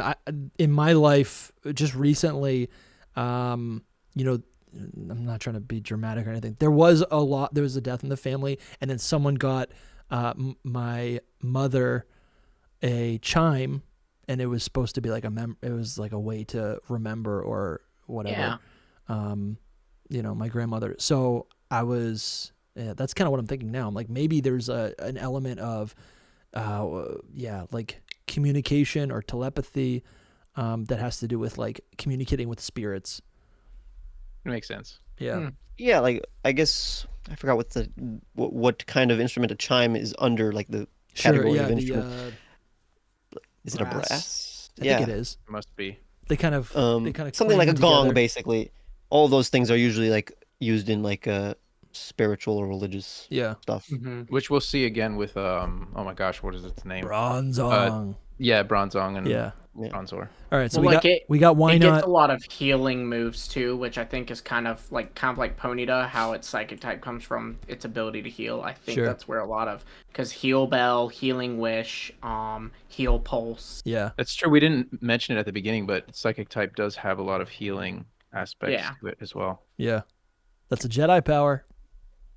In my life, just recently, I'm not trying to be dramatic or anything. There was a death in the family, and then someone got my mother a chime, and it was supposed to be like it was like a way to remember or whatever. Yeah. My grandmother. So I was, that's kind of what I'm thinking now. I'm like, maybe there's an element of, like communication or telepathy that has to do with like communicating with spirits. It makes sense. Yeah. Yeah, like I guess I forgot what kind of instrument a chime is under, like the Sure. category Yeah. of instrument. Is it a brass. brass? I think it is. It must be. They kind of Something like a clang gong, together. basically. All those things are usually like used in like spiritual or religious Yeah. stuff. Mm-hmm. Which we'll see again with oh my gosh, what is its name? Bronzong. Yeah, Bronzong and Yeah. Bronzor. All right. So Well, we got why it not? gets a lot of healing moves too, which I think is kind of like Ponyta, how its psychic type comes from its ability to heal. I think Sure. that's where a lot of, because Heal Bell, Healing Wish, Heal Pulse. Yeah. That's true. We didn't mention it at the beginning, but psychic type does have a lot of healing aspects to it as well. Yeah. That's a Jedi power.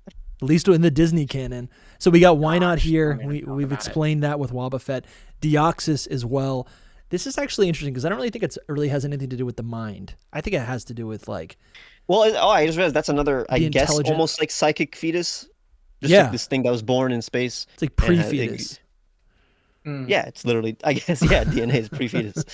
At least in the Disney canon. So we got why not Gosh, here. don't even talk We've about explained that with Wobbuffet. Deoxys as well. This is actually interesting because I don't really think it really has anything to do with the mind. I think it has to do with like. Well, I just realized that's another, I guess, intelligent- almost like psychic fetus. Just Yeah. like this thing that was born in space. It's like and pre-fetus. Yeah, it's literally, I guess, yeah, DNA is pre-fetus.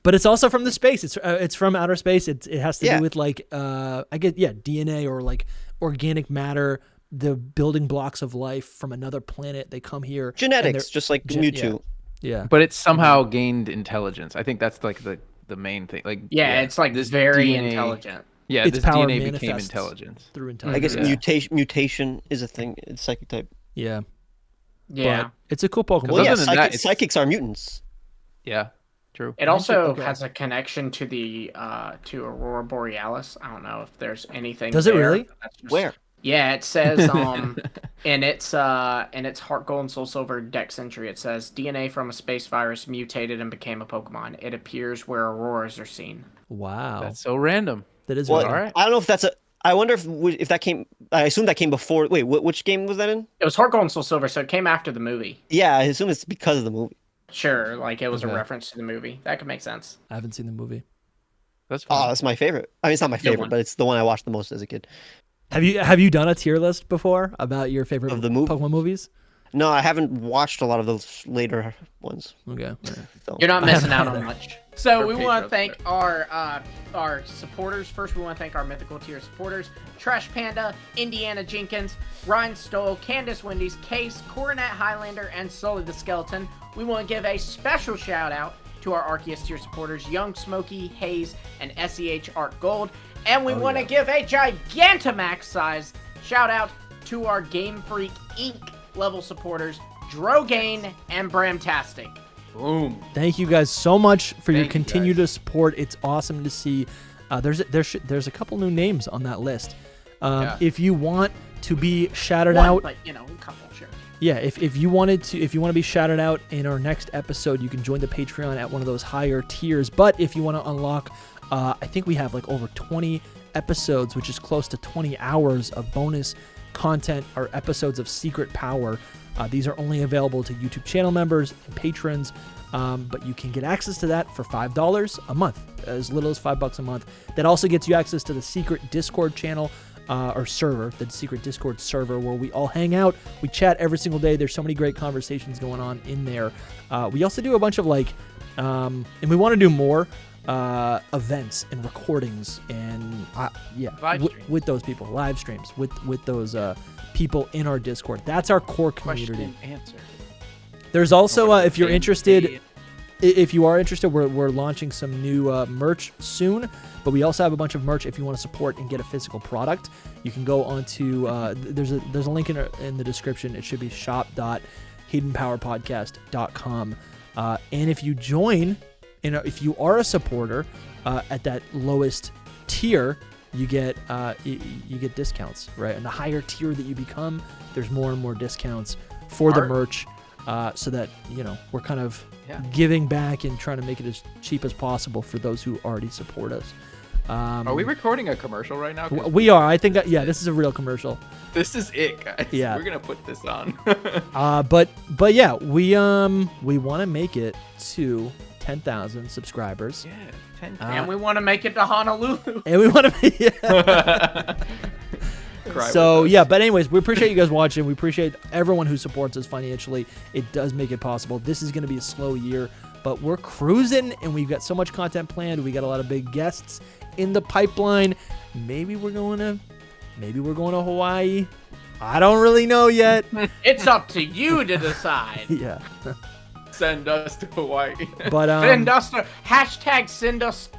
But it's also from the space. It's from outer space. It has to Yeah. do with like I guess DNA or like organic matter, the building blocks of life from another planet. They come here. and genetics, they're- just like Mewtwo. Yeah. But it's somehow gained intelligence. I think that's like the main thing. Like Yeah, it's like this very DNA intelligent. Yeah, Its this power DNA became manifests intelligence. through I intelligence. guess Yeah. mutation is a thing. It's psychic type. Yeah. Yeah. But it's a cool Pokemon. Well, yeah, other than that, it's- psychics are mutants. Yeah, true. It also Okay. has a connection to the to Aurora Borealis. I don't know if there's anything. Does it there. really? That's just- Where? Yeah, it says in its Heart Gold and Soul Silver Dex entry, it says DNA from a space virus mutated and became a Pokemon. It appears where auroras are seen. Wow. That's so random. That is Well, random. Alright. I don't know if that's a. I wonder if that came. I assume that came before. Wait, which game was that in? It was Heart Gold and Soul Silver, so it came after the movie. Yeah, I assume it's because of the movie. Sure, like it was Okay. a reference to the movie. That could make sense. I haven't seen the movie. That's Oh, fine. that's my favorite. I mean, it's not my Good favorite, one. but it's the one I watched the most as a kid. Have you done a tier list before about your favorite Of the movie? Pokemon movies? No, I haven't watched a lot of those later ones. Okay. So. You're not I missing out haven't on much. So Or we want to Patreons, thank our supporters. First, we want to thank our mythical tier supporters: Trash Panda, Indiana Jenkins, Ryan Stoll, Candace Wendy's, Case, Coronet Highlander, and Sully the Skeleton. We want to give a special shout out to our Arceus tier supporters: Young Smokey, Hayes, and SEH Art Gold. And we want to give a Gigantamax sized shout out to our Game Freak Inc. level supporters: Drogain and Bramtastic. Boom. Thank you guys so much for your Thank you, continued support. It's awesome to see. There's a couple new names on that list. If you want to be shouted One, out, but a couple, sure. yeah, if you want to be shouted out in our next episode, you can join the Patreon at one of those higher tiers. But if you want to unlock, I think we have like over 20 episodes, which is close to 20 hours of bonus content or episodes of Secret Power. These are only available to YouTube channel members and patrons, but you can get access to that for $5 a month, as little as $5 a month. That also gets you access to the secret Discord channel or server, the secret Discord server, where we all hang out. We chat every single day. There's so many great conversations going on in there. We also do a bunch of and we want to do more events and recordings and with those people, live streams with those people in our Discord. That's our core community. Question and answer. There's also if you're interested, if you are interested, we're launching some new merch soon, but we also have a bunch of merch if you want to support and get a physical product. You can go onto there's a link in the description. It should be shop.hiddenpowerpodcast.com, and if you join, if you are a supporter at that lowest tier, you get discounts, right? And the higher tier that you become, there's more and more discounts for the merch, so that we're kind of giving back and trying to make it as cheap as possible for those who already support us. Are we recording a commercial right now? We are. I think this is a real commercial. This is it, guys. Yeah, we're gonna put this on. but yeah, we want to make it to 10,000 subscribers. Yeah, 10,000. And we want to make it to Honolulu. And we want to So yeah, but anyways, we appreciate you guys watching. We appreciate everyone who supports us financially. It does make it possible. This is going to be a slow year, but we're cruising, and we've got so much content planned. We got a lot of big guests in the pipeline. Maybe we're going to Hawaii. I don't really know yet. It's up to you to decide. Yeah. Send us to Hawaii. But send us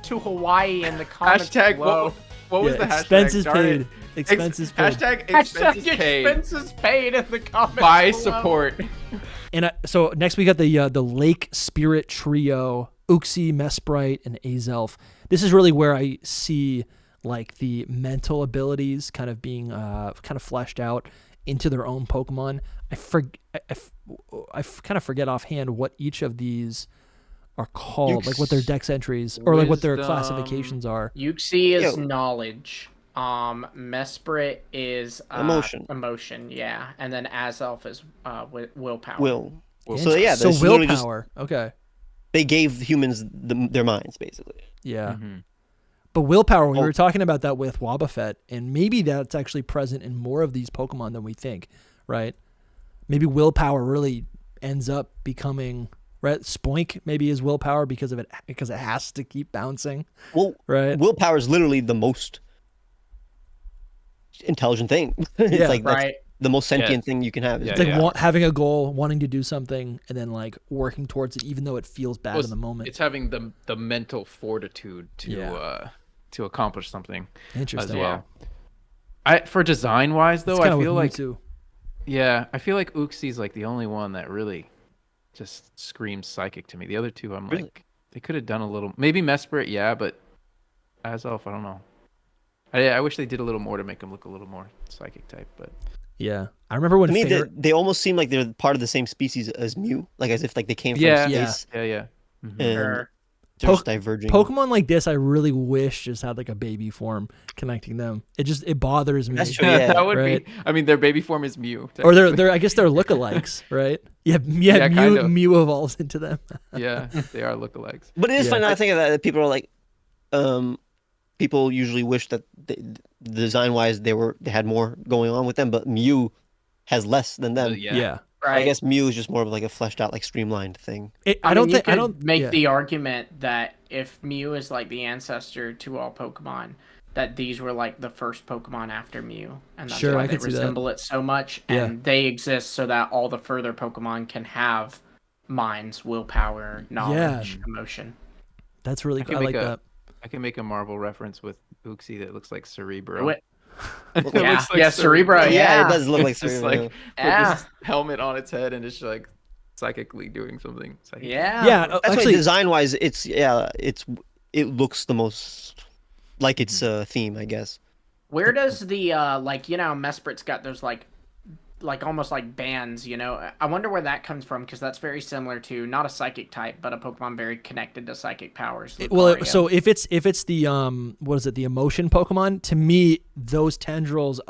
to Hawaii in the comments below. What was the hashtag? Expenses paid. Expenses paid. Hashtag expenses paid. Expenses paid in the comments Buy below. support. And so next we got the Lake Spirit Trio, Uxie, Mesprite, and Azelf. This is really where I see like the mental abilities kind of being kind of fleshed out into their own Pokemon. I kind of forget offhand what each of these are called, like what their dex entries or like what their classifications are. Uxie is knowledge. Mesprit is emotion, yeah, and then Azelf is willpower. So yeah, so willpower. Okay. They gave humans their minds basically. Yeah. Mm-hmm. But willpower, we were talking about that with Wobbuffet, and maybe that's actually present in more of these Pokemon than we think, right? Maybe willpower really ends up becoming Spoink maybe is willpower because it has to keep bouncing. Well, right. Willpower is literally the most intelligent thing. It's that's the most sentient thing you can have. It's like having a goal, wanting to do something, and then like working towards it, even though it feels bad in the moment. It's having the mental fortitude to accomplish something. Interesting. As well. For design wise though, I feel like I feel like Uxie's like the only one that really just screams psychic to me. The other two, I'm like, they could have done a little. Maybe Mesprit, but Azelf, I don't know. I wish they did a little more to make them look a little more psychic type, but yeah, I remember when to me they almost seem like they're part of the same species as Mew, like as if like they came from space. Yeah. Mm-hmm. And they're just diverging. Pokemon like this, I really wish just had like a baby form connecting them. It bothers me. That's true. Yeah, that would be. I mean, their baby form is Mew, or they're I guess they're lookalikes, right? Yeah, Mew evolves into them. Yeah, they are lookalikes. But it is funny now to think of that people are like, people usually wish that design-wise they had more going on with them, but Mew has less than them. Yeah. Right. I guess Mew is just more of like a fleshed out, like streamlined thing. I don't make the argument that if Mew is like the ancestor to all Pokemon, that these were like the first Pokemon after Mew, and that's why they resemble it so much, and they exist so that all the further Pokemon can have minds, willpower, knowledge, emotion. That's really cool. I like that. I can make a Marvel reference with Uxie that looks like Cerebro. Cerebro. Yeah, it does look like Cerebro. Like put this helmet on its head and it's like psychically doing something. Yeah. That's actually design-wise, it looks the most like its theme, I guess. Where does the like Mesprit's got those like almost like bands, I wonder where that comes from because that's very similar to not a psychic type, but a Pokemon very connected to psychic powers. Well, so if it's the what is it, the emotion Pokemon? To me, those tendrils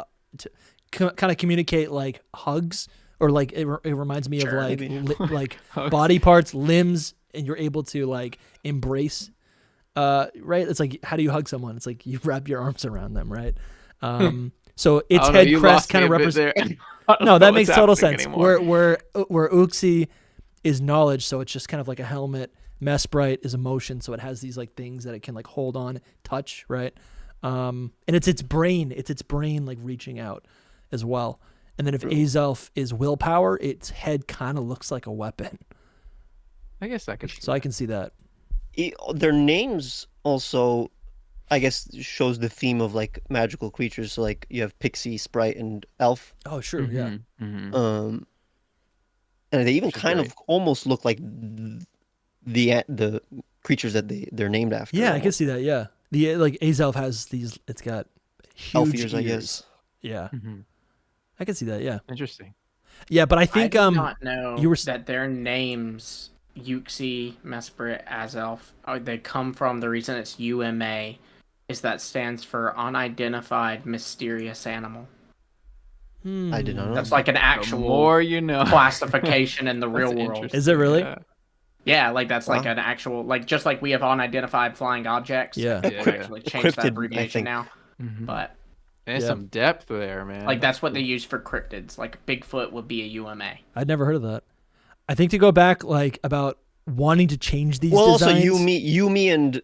kind of communicate like hugs, or like it reminds me of like like body parts, limbs, and you're able to like embrace. Right? It's like, how do you hug someone? It's like you wrap your arms around them, right? So its head crest kind of represents. No, that makes total sense. Where Uxie is knowledge, so it's just kind of like a helmet. Mesprite is emotion, so it has these like things that it can like hold on, touch, right? And it's its brain like reaching out as well. And then if Azelf is willpower, its head kind of looks like a weapon. I guess I could. So I can see that. Their names also, I guess, shows the theme of like magical creatures. So like you have Pixie, Sprite, and Elf. Oh, sure, yeah. And they even kind of almost look like the creatures that they're named after. Yeah, I can see that. Yeah, the like Azelf has these. It's got huge elf ears, I guess. Yeah, I can see that. Yeah, interesting. Yeah, but I think I did not know that their names Uxie, Mesprit, Azelf, they come from the reason it's UMA is that stands for unidentified mysterious animal. I did not know. That's like an actual classification in the real world. Is it really? Yeah, like that's like an actual, like just like we have unidentified flying objects. Yeah, they actually changed that abbreviation now. But there's some depth there, man. Like that's what they use for cryptids. Like Bigfoot would be a UMA. I'd never heard of that. I think to go back like about wanting to change these designs. Also Yumi and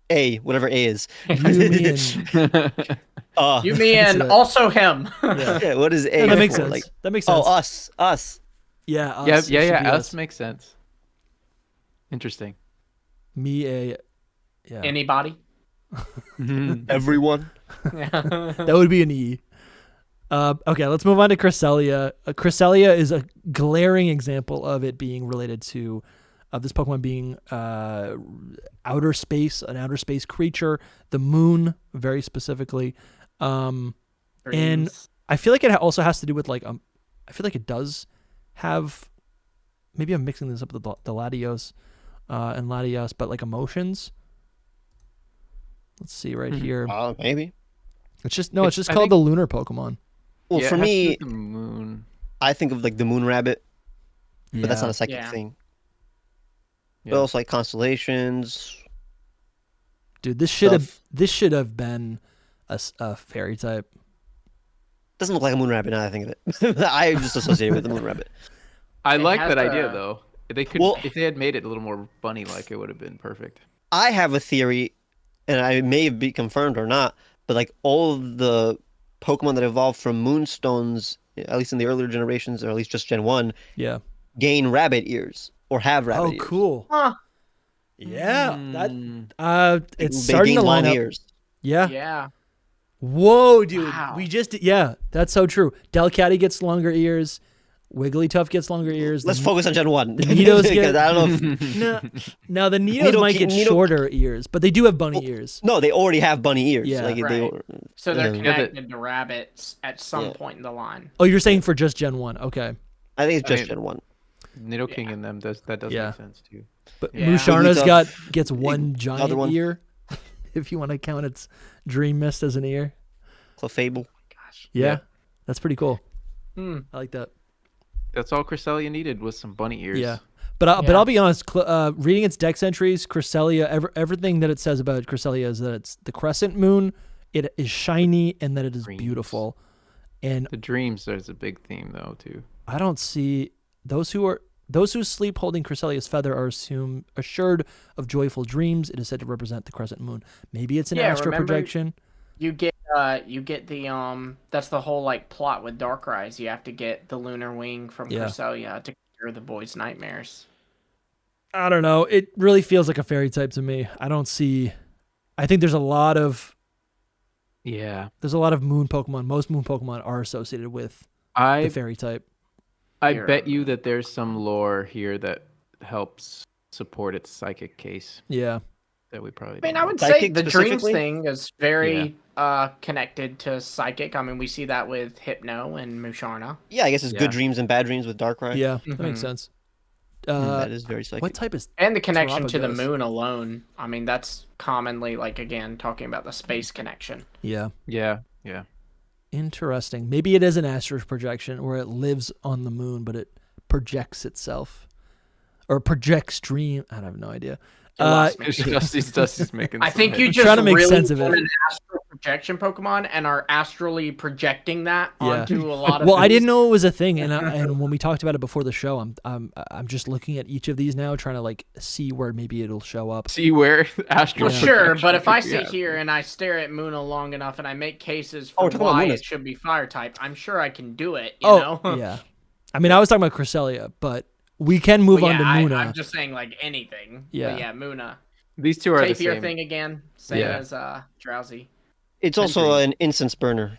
A, whatever A is. Yumi and also him. Yeah, what is A? Yeah, that makes sense. Like, that makes sense. Oh, us. Yeah, us. Yeah. Us makes sense. Interesting. Me, A. Yeah. Anybody? Everyone. That would be an E. Okay, let's move on to Cresselia. Cresselia is a glaring example of it being related to this Pokemon being an outer space creature, the moon, very specifically. And I feel like it also has to do with like I feel like it does have, maybe I'm mixing this up with the Latios and Latios, but like emotions. Let's see right here. Maybe. It's just called the lunar Pokemon. Well, for me, the moon. I think of like the moon rabbit, but that's not a psychic thing. Yeah. But also like constellations. Dude, this should have been a fairy type. Doesn't look like a moon rabbit now that I think of it. I just associate it with the moon rabbit. I like that idea though. If they had made it a little more bunny-like, it would have been perfect. I have a theory, and I may be confirmed or not, but like all of the Pokemon that evolved from Moonstones, at least in the earlier generations, or at least just Gen 1, gain rabbit ears or have rabbit ears. Oh, cool. Huh. Yeah, it's starting to line up. Ears. Yeah. Yeah. Whoa, dude. Wow. That's so true. Delcatty gets longer ears. Wigglytuff gets longer ears. Let's focus on Gen 1. The Nidos get... I don't know if... No, the Nidos might get shorter ears, but they do have bunny ears. No, they already have bunny ears. Yeah. So they're connected to rabbits at some point in the line. Oh, you're saying for just Gen 1. Okay. I think it's just Gen 1. Nidoking in them does make sense too. But Musharna's gets one giant ear, if you want to count its Dream Mist as an ear. Clefable. Gosh. Yeah, that's pretty cool. I like that. That's all Cresselia needed was some bunny ears. Yeah, but I'll be honest. Reading its dex entries, Cresselia, everything that it says about Cresselia is that it's the crescent moon. It is shiny and that it is beautiful. And the dreams, there's a big theme though too. I don't see those who sleep holding Cresselia's feather are assured of joyful dreams. It is said to represent the crescent moon. Maybe it's an astral projection. You get the that's the whole like plot with Darkrai. You have to get the lunar wing from Cresselia to cure the boy's nightmares. I don't know. It really feels like a fairy type to me. I think there's a lot of moon Pokemon. Most moon Pokemon are associated with the fairy type. I bet you that there's some lore here that helps support its psychic case. Yeah. that we probably. I mean, don't I would know. say Psychic the dreams specifically? thing is very connected to psychic. I mean, we see that with Hypno and Musharna. Yeah, I guess it's Yeah. good dreams and bad dreams with Darkrai. Yeah, that Mhm. makes sense. That is very psychic. What type is And the connection to the Terabagos? moon alone. I mean, that's commonly, like, again, talking about the space connection. Yeah, Yeah. interesting. Maybe it is an astral projection where it lives on the moon, but it projects itself or projects dream. I have no idea. You lost me. Dusty's making. I think you I'm just trying to make really sense of want it. an astral projection Pokemon and are astrally projecting that Yeah. onto a lot of. Well, I these. didn't know it was a thing, and when we talked about it before the show, I'm just looking at each of these now, trying to like see where maybe it'll show up. See where astral. Well, sure, but if I projection- sit here and I stare at Muna long enough and I make cases Oh, for we're talking about why Munas. it should be fire type, I'm sure I can do it. You know? yeah. I mean, I was talking about Cresselia, but we can move Well, on to yeah, Muna. I'm just saying like anything. Yeah. But yeah, Muna. These two are the Tapir same. thing again, same Yeah. as Drowsy. It's also an incense burner.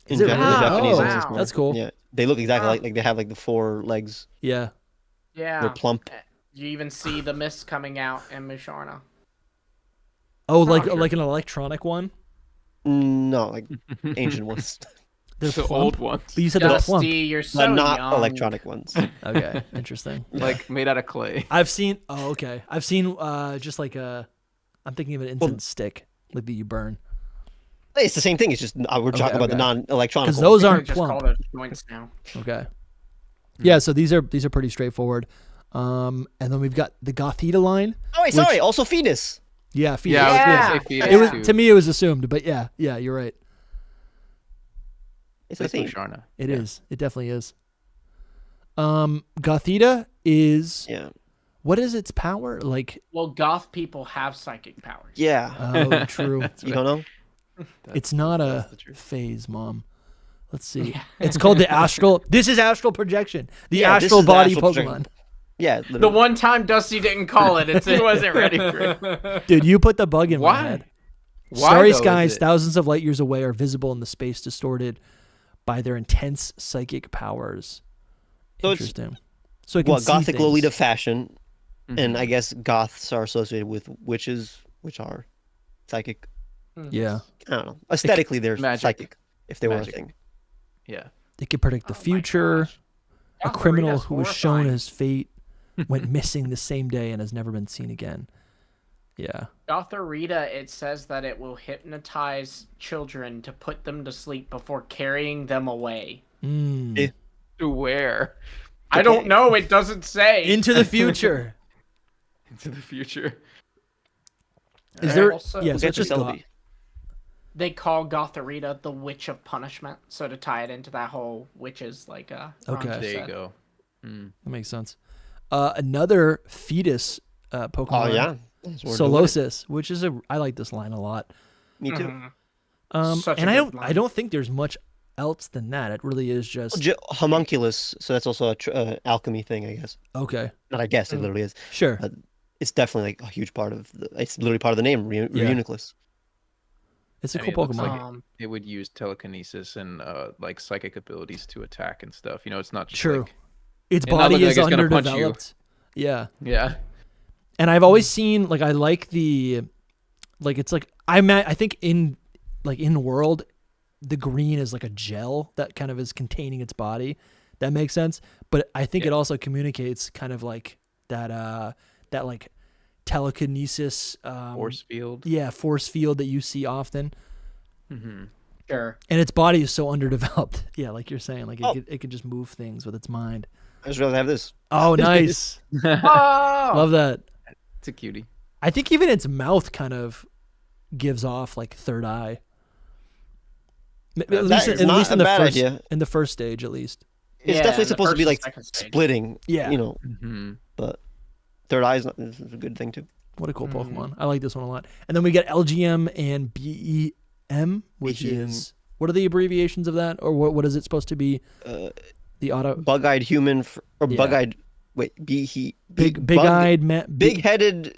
Is it the really? Japanese Oh, incense wow. burner. That's cool. Yeah, they look exactly Huh. like they have like the 4 legs. Yeah. Yeah. They're plump. You even see the mist coming out in Musharna. Oh, like sure. like an electronic one. No, like ancient ones, They're The plump. old ones, But you said they're Dusty, plump. you're so but not young. electronic ones. Okay, interesting. like made out of clay. I've seen. Oh, okay. I've seen just like a. I'm thinking of an incense stick, like that you burn. It's the same thing. It's just we're talking about the okay. non-electronic. Because ones. those They aren't just plump. call those joints now. Okay. Yeah, so these are pretty straightforward. And then we've got the Gothita line. Oh wait, sorry. Also fetus. Yeah, fetus. Yeah, I was Yeah. gonna say fetus It was too. to me it was assumed, but yeah, you're right. It's the That's same. Musharna. It is. It definitely is. Gothita is Yeah. what is its power? Like Well, goth people have psychic powers. Yeah. oh true. You don't know? It's not that's a the truth. phase, Mom. Let's see. It's called the astral. This is astral projection. The Yeah, this astral is the body astral Pokemon. projection. Yeah. The Literally. one time Dusty didn't call it, he wasn't ready for it. Dude, you put the bug in my Why? head. Why, Starry though, is skies it? thousands of light years away are visible in the space distorted by their intense psychic powers. So it's- Interesting. So it can What see gothic things. Lolita fashion, Mhm. and I guess goths are associated with witches, which are psychic. Yeah. I don't know. Aesthetically, they're Magic. psychic if they were a Magic. thing. Yeah. They can predict the Oh my future. gosh. A Gothorita's criminal who was shown horrifying. his fate went missing the same day and has never been seen again. Yeah. Gothorita, it says that it will hypnotize children to put them to sleep before carrying them away. Mm. Eh. To where? I don't know. It doesn't say. Into the future. Into the future. Is there? Also- Yeah, We'll so get it's to just Celebi. goth. They call Gothorita the Witch of Punishment, so to tie it into that whole witches like Ron Okay. just There you said. go. Mm. That makes sense. Another fetus Pokemon. Oh yeah. That's what we're doing. Solosis, which is I like this line a lot. Me too. Mhm. Such a And good I line. don't think there's much else than that. It really is just Homunculus. So that's also a alchemy thing, I guess. okay. Not I guess it literally is. Sure. It's definitely like a huge part of. It's literally part of the name. Reuniclus. It's a I cool mean, it looks Pokemon. like it would use telekinesis and like psychic abilities to attack and stuff. You know, it's not just True. like Its and not body look like is it's gonna punch you. underdeveloped. Yeah. yeah. And I've always seen like I like the like it's like I think in world the green is like a gel that kind of is containing its body. That makes sense. But I think it also communicates kind of like that like telekinesis Force field. Yeah, force field that you see often. Mm-hmm. Sure. And its body is so underdeveloped. Yeah, like you're saying, like Oh. it could just move things with its mind. I just realized I have this. Oh, nice. Oh, Love that. It's a cutie. I think even its mouth kind of gives off like third eye. At That is at not least in a the bad first idea. in the first stage, at least. It's Yeah, definitely in the supposed to be first and like second stage. splitting. Yeah. You know, Mm-hmm. but third eye is a good thing too. What a cool Pokemon. I like this one a lot. And then we get LGM and BEM, which BEM. is what are the abbreviations of that, or what is it supposed to be? The auto Bug-eyed human or Yeah. bug-eyed. Wait, big-eyed big-headed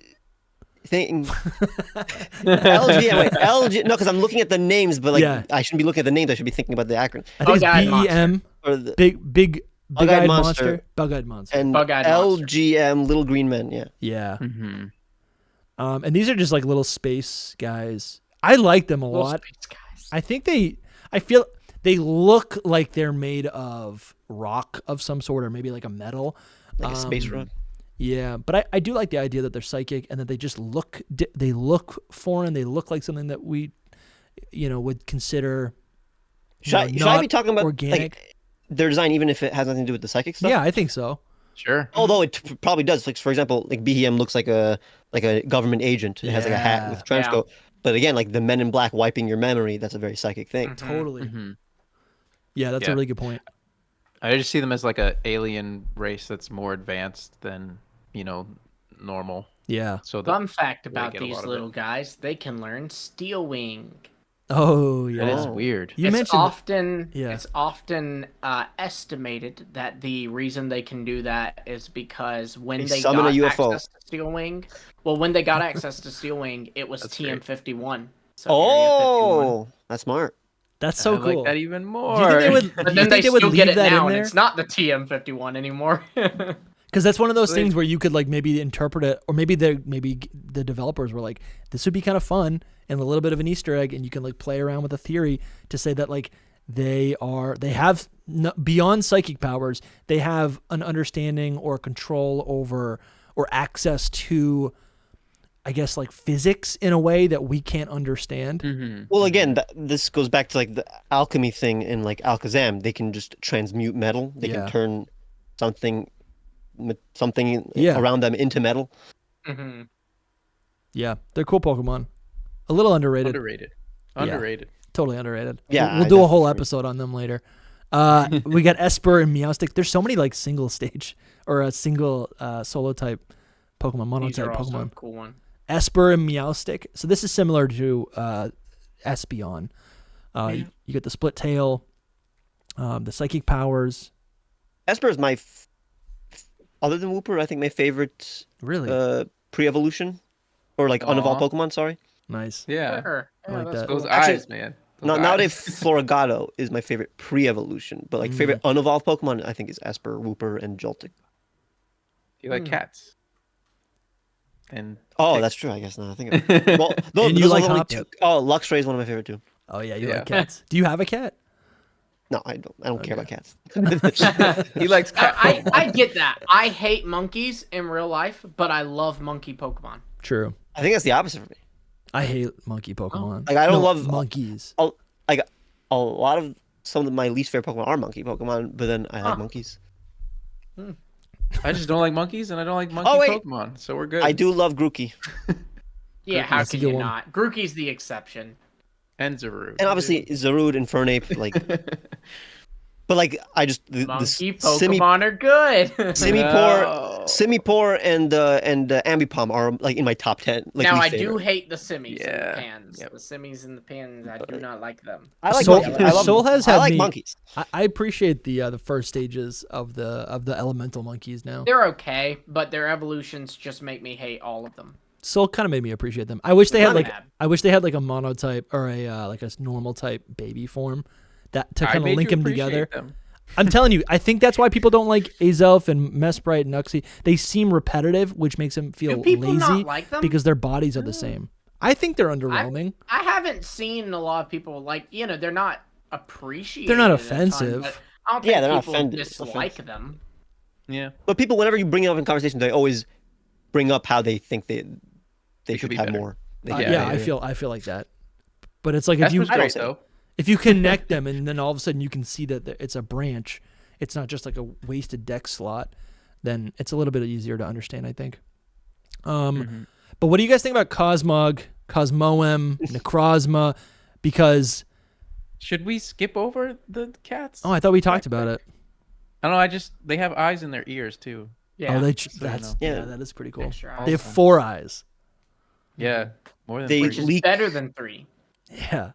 thing. LG. Wait, LG. No, because I'm looking at the names, but like Yeah. I shouldn't be looking at the names. I should be thinking about the acronym. I think Bug-eyed it's BEM, Or the, big-eyed Bug-eyed monster. monster. Bug-eyed monster. and Bug-eyed monster. LGM, little green men. Yeah. Yeah. Mm-hmm. And these are just like little space guys. I like them a Little lot. space guys. I feel they look like they're made of rock of some sort, or maybe like a metal. Like a space rock. Yeah, but I do like the idea that they're psychic and that they just look foreign. They look like something that we, would consider. Should I be talking about organic? Like, their design, even if it has nothing to do with the psychic stuff? Yeah, I think so. Sure. Although it probably does. Like, for example, like BHM looks like a government agent. It has like a hat with a trench coat. But again, like the Men in Black wiping your memory, that's a very psychic thing. Mhm. Totally. Mm-hmm. Yeah, that's a really good point. I just see them as like a alien race that's more advanced than normal. Yeah. So Fun fact about get a these lot of little guys, they can learn Steel Wing. Oh, yeah. that is weird. You it's mentioned often estimated that the reason they can do that is because when They they summon got a UFO. access to Steel Wing, when they got access to Steel Wing, it was That's TM-51. So Area 51. That's smart. That's so I cool. like that even more. Do you think they would? But do you then they think they would still leave get it that now, in and there? it's not the TM-51 anymore. Because that's one of those They- things where you could like maybe interpret it, or maybe the developers were like, this would be kind of fun and a little bit of an Easter egg, and you can like play around with a theory to say that like they have beyond psychic powers, they have an understanding or control over or access to, I guess, like physics in a way that we can't understand. Mhm. Well, again, this goes back to like the alchemy thing in like Alakazam. They can just transmute metal. They Yeah. can turn something Yeah. around them into metal. hmm Yeah, they're cool Pokemon. A little underrated. Underrated. Totally underrated. Yeah, we'll do a whole definitely. episode on them later. We got Esper and Meowstic. There's so many like single stage or a single solo type Pokemon, mono These type are also a Pokemon. cool one. Esper and Meowstic. So this is similar to Espeon. You get the split tail, the psychic powers. Esper is my, other than Wooper, I think my favorite Really pre-evolution, or like unevolved Pokemon. Sorry. nice. Yeah. Sure. I like that's that. cool. Those Actually, eyes, man. Those No, eyes. nowadays Floragato is my favorite pre-evolution, but like favorite unevolved Pokemon, I think is Esper, Wooper, and Joltik. You like cats. And Oh, that's true. I guess now I think. Of it. Well, those, And you those like are only Hoppip. two. Oh, Luxray is one of my favorite too. Oh yeah, you Yeah. like cats. Do you have a cat? No, I don't. I don't care about cats. he likes cat. I get that. I hate monkeys in real life, but I love monkey Pokemon. True. I think that's the opposite for me. I hate monkey Pokemon. Like I don't No, love monkeys. like a lot of some of my least favorite Pokemon are monkey Pokemon, but then I like monkeys. I just don't like monkeys, and I don't like monkey wait. Pokemon, so we're good. I do love Grookey, Yeah, how That's a can good you one. not? Grookey's the exception. And Zarude. and obviously Zarude and Fernape. Like, but like I just the Monkey Simi Pokemon are good. Simipour and Ambipom are like in my top 10. Like now I least do favorite. hate the Simmies and Yeah. the Pans. Yep. The Simmies and the Pans, I do not like them. I like Soul- monkeys. I love Soul has I had like me- monkeys. I appreciate the first stages of the elemental monkeys now. They're okay, but their evolutions just make me hate all of them. Soul kind of made me appreciate them. I wish they had Not like bad. a monotype or a like a normal type baby form that to I kind of made link you them together. appreciate them. I'm telling you, I think that's why people don't like Azelf and Mesprit and Uxie. They seem repetitive, which makes them feel Do people lazy not like them? because their bodies are the same. I think they're underwhelming. I haven't seen a lot of people like, they're not appreciated. They're not a ton, offensive. but I don't Yeah, think they're not people offended- dislike offensive. them. Yeah. But people, whenever you bring it up in conversation, they always bring up how they think they could should be have better. more. Yeah, I feel like that. But it's like if That's you what's great, though. if you connect them and then all of a sudden you can see that it's a branch, it's not just like a wasted deck slot, then it's a little bit easier to understand, I think. But what do you guys think about Cosmog, Cosmoem, Necrozma? Because Should we skip over the cats? I thought we talked about it. I don't know. they have eyes in their ears too. Yeah. Oh, you that's know. Yeah. that is pretty cool. Extra They have eyes. 4 eyes. Yeah, more than They three. Which is leak- better than 3. Yeah,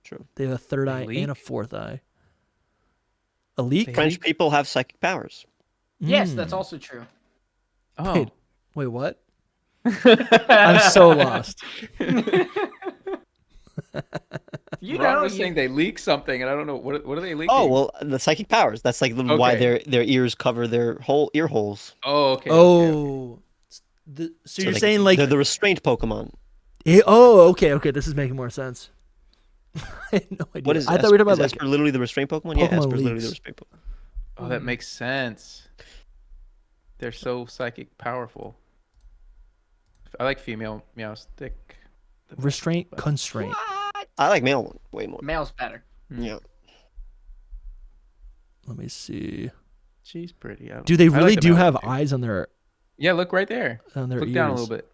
True. they have a third eye leak? and a fourth eye. A leak? French people have psychic powers. Yes, that's Mm. also true. Oh, Wait, what? I'm so lost. You Ron know, was saying they leak something, and I don't know what are they leaking. Oh well, the psychic powers. That's like why Okay. their ears cover their whole ear holes. Oh, okay. okay, okay. Oh, So you're saying like they're the restraint Pokemon. Okay. This is making more sense. I had no idea. What is? I thought we were talking about is Esper literally the restraint Pokemon? Yeah, Pokemon Esper is literally Leagues. the restraint Pokemon. Oh, that makes sense. They're so psychic powerful. I like female Meowstic. restraint, constraint. I like male one way more. Male's better. Yeah. Let me see. She's pretty. Do they I really like the do male have one, too. eyes on their Yeah, look right there. ears? Look down a little bit.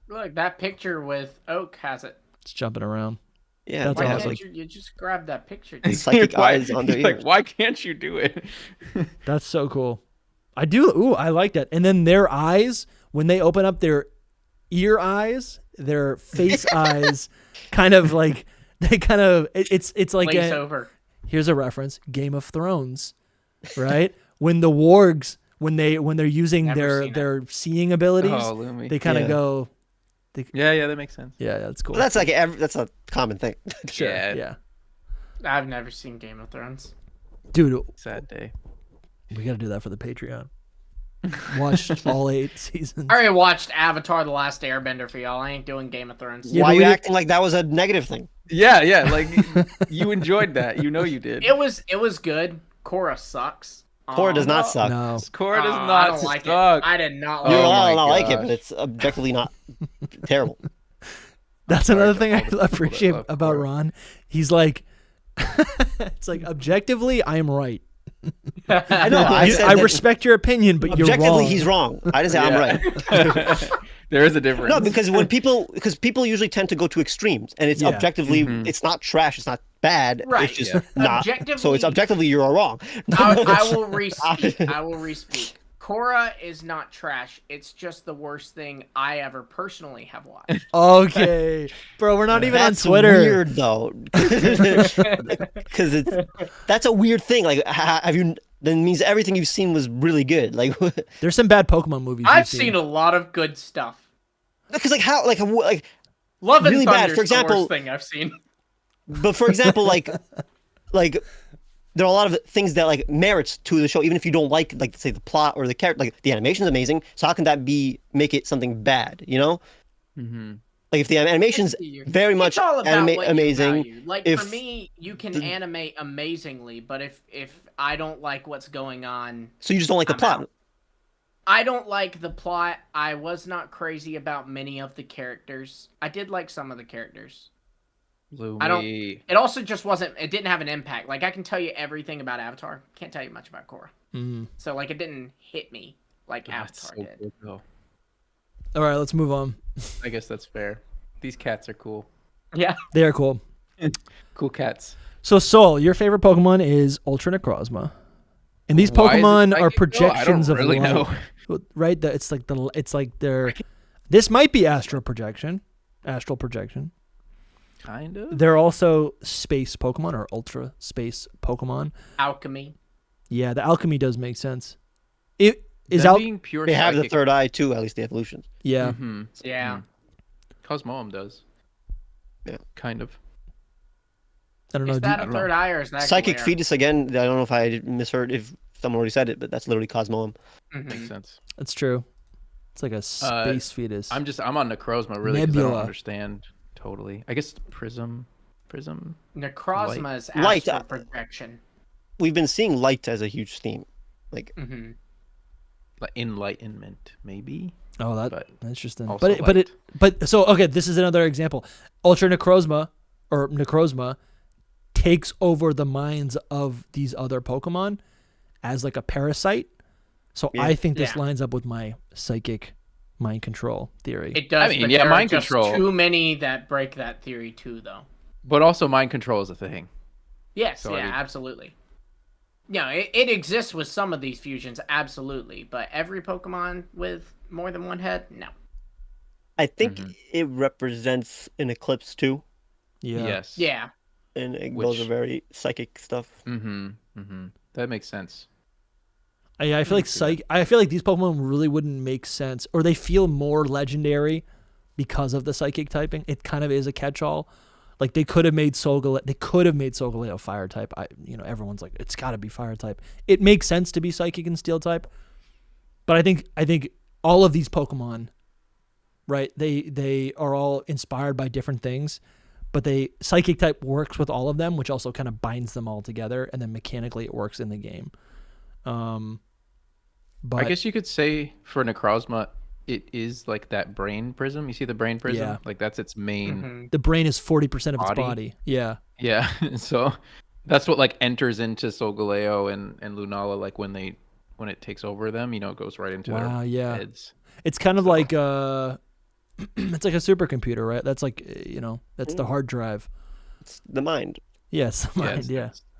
Look, that picture with Oak has it. It's jumping around. Yeah. That's Why it awesome. has, can't like, you just grab that picture? psychic Why- eyes on their he's like, ears. why can't you do it? That's so cool. I do. Ooh, I like that. And then their eyes, when they open up their ear eyes, their face eyes, kind of like it's like Glaze over. here's a reference: Game of Thrones, right? When the wargs, when they're using Never seen their seeing abilities, Oh, Lumi. they kind of Yeah. go. Yeah, that makes sense. Yeah, that's cool. Well, that's like that's a common thing. Sure. Yeah. Yeah, I've never seen Game of Thrones. dude, Sad day. we got to do that for the Patreon. Watch all 8 seasons. I already watched Avatar: The Last Airbender for y'all. I ain't doing Game of Thrones. Yeah, Why but are you we- acting like that was a negative thing? Yeah, like you enjoyed that. You know you did. It was good. Korra sucks. Korra does not no. suck. No, Korra does I not don't like suck. it. I did not You're like Oh allowed my to not like it, gosh. but it's objectively not terrible. that's sorry another to thing all I the people that appreciate love about Korra. Ron. He's like, it's like objectively, I am right. it. I know. I said I that respect your opinion, but you're objectively wrong. he's wrong. I didn't say I'm right. There is a difference. No, because people usually tend to go to extremes, and it's Yeah. objectively Mhm. it's not trash, it's not bad, Right, it's just yeah. not. So Objectively- it's objectively you're wrong. I will respeak. I will respeak. Korra is not trash. It's just the worst thing I ever personally have watched. Okay, bro, we're not even That's on Twitter. weird though, because that's a weird thing. Like, have you? That means everything you've seen was really good. Like, There's some bad Pokemon movies. I've you've seen a lot of good stuff. because like how like Love and Really bad. Thunder For is the example- worst thing I've seen. But for example, like there are a lot of things that like merits to the show, even if you don't like say the plot or the character. Like the animation is amazing, so how can that make it something bad? You know, Mm-hmm. like if the animation's very much It's all about what you amazing. value. Like if for me, you can the- animate amazingly, but if I don't like what's going on, So you just don't like the I'm plot. out. I don't like the plot. I was not crazy about many of the characters. I did like some of the characters. Lumi. I don't- It also just wasn't. It didn't have an impact. Like I can tell you everything about Avatar. Can't tell you much about Korra. Mm. So like it didn't hit me like That's Avatar so did. good, though. All right, let's move on. I guess that's fair. These cats are cool. Yeah. They are cool. Cool cats. So, Soul, your favorite Pokemon is Ultra Necrozma, and these Why is it Pokemon are psychic, though? projections I don't really of know. light. Right? It's like they're. This might be astral projection. Kind of. They're also space Pokemon or ultra space Pokemon. Alchemy. Yeah, the alchemy does make sense. It is Them out. being pure They have the psychic. third eye too, at least the evolutions. Yeah, Mhm. Yeah. Cosmoem does. Yeah. Kind of. I don't know. Is do- that I a don't know. third eye or is that Psychic glare? fetus again. I don't know if I misheard if someone already said it, but that's literally Cosmoem. Mhm. Makes sense. That's true. It's like a space fetus. I'm on Necrozma really because I Nebula. don't understand totally. I guess Prism. Necrozma is Light. astral projection. We've been seeing light as a huge theme. Like Mm-hmm. Like enlightenment, maybe. Oh, But that's interesting. also But so okay, this is another example. Ultra Necrozma or Necrozma takes over the minds of these other Pokemon as like a parasite. So Yeah. I think this Yeah. lines up with my psychic mind control theory. It does. I mean, but yeah, there mind are just control. Too many that break that theory too, though. But also mind control is a thing. Yes, So, I yeah, mean- absolutely. No, it exists with some of these fusions, absolutely. But every Pokemon with more than one head, no. I think Mhm. it represents an eclipse too, Yeah. Yes. Yeah, and those Which- are very psychic stuff. Mm-hmm. Mm-hmm. That makes sense. I feel like I feel like these Pokemon really wouldn't make sense, or they feel more legendary because of the psychic typing. It kind of is a catch-all. Like they could have made Solgaleo. They could have made Solgaleo a fire type. Everyone's like, it's got to be fire type. It makes sense to be psychic and steel type, but I think all of these Pokemon right? They are all inspired by different things, but psychic type works with all of them, which also kind of binds them all together, and then mechanically it works in the game. But I guess you could say for Necrozma, it is like that brain prism. You see the brain prism? Yeah. Like that's its main. The brain is 40% of its Body? body. Yeah. Yeah. So that's what like enters into Solgaleo and Lunala, like when it takes over them, it goes right into their heads. It's kind of like it's like a supercomputer, right? That's like that's the hard drive. It's the mind. Yes, the mind.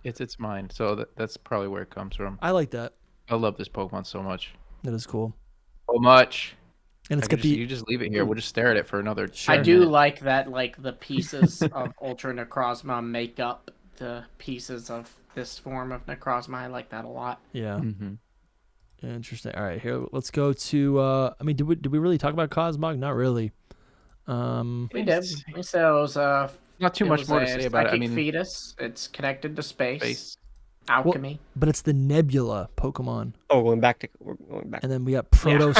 It's its mind. So that's probably where it comes from. I like that. I love this Pokemon so much. That is cool. So much. And it's you just leave it here. We'll just stare at it for another. I do like that, like the pieces of Ultra Necrozma make up the pieces of this form of Necrozma. I like that a lot. Yeah. Interesting. All right, here let's go to. Did we really talk about Cosmog? Not really. We did. We said it was not too much more to say about it. Fetus. It's connected to space. Alchemy. Well, but it's the Nebula Pokemon. Oh, we're going back. And then we got Proto.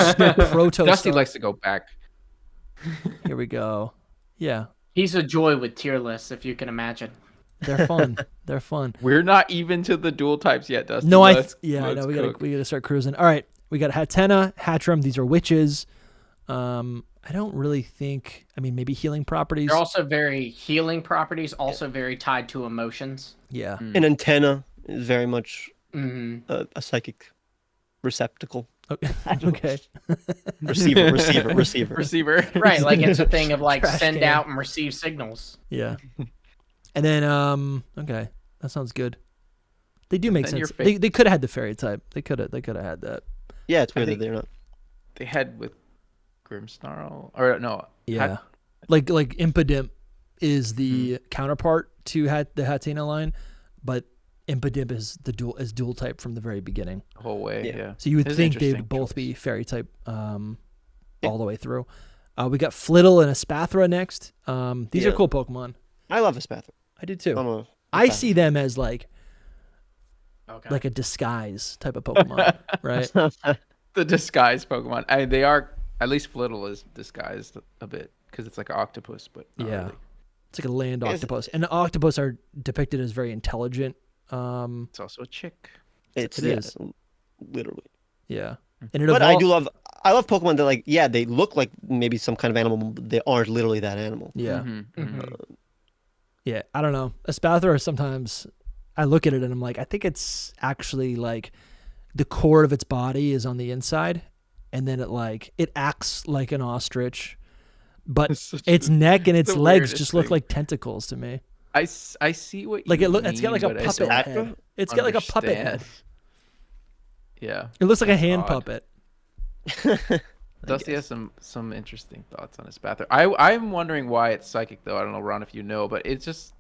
Dusty likes to go back. Here we go. Yeah. He's a joy with tier lists, if you can imagine. They're fun. They're fun. We're not even to the dual types yet, Dusty. No, I know we gotta start cruising. All right, we got Hatena, Hatchram. These are witches. I don't really think. Maybe healing properties. They're also very healing properties. Also very tied to emotions. Yeah. An antenna is very much a psychic receptacle. Okay. Receiver. Right, like it's a thing of like Trash send can. out and receive signals. Yeah. And then okay, that sounds good. They do make sense. They could have had the fairy type. They could have had that. Yeah, it's weird that they're not. They had with Grimmsnarl or no. Yeah. Like Impidimp is the counterpart to the Hatena line, but Impidimp is dual type from the very beginning. The whole way, yeah. So you would think they would both be fairy type all the way through. We got Flittle and Espathra next. These are cool Pokemon. I love Espathra. I do too. I see them as like a disguise type of Pokemon, right? The disguise Pokemon. They are, at least Flittle is disguised a bit because it's like an octopus, but not really. It's like a land octopus, and the octopus are depicted as very intelligent. It's also a chick. It is literally. Yeah, but I love Pokemon that they look like maybe some kind of animal, but they aren't literally that animal. Yeah. Yeah, I don't know. Espathra, sometimes I look at it and I'm like, I think it's actually like the core of its body is on the inside, and then it acts like an ostrich, but its neck and its legs just look like tentacles to me. I see what you mean. It's got like a puppet head. It's got like a puppet head. Yeah. It looks like a hand puppet. Dusty has some interesting thoughts on Espathra. I'm wondering why it's psychic though. I don't know, Ron, if you know, but it's just.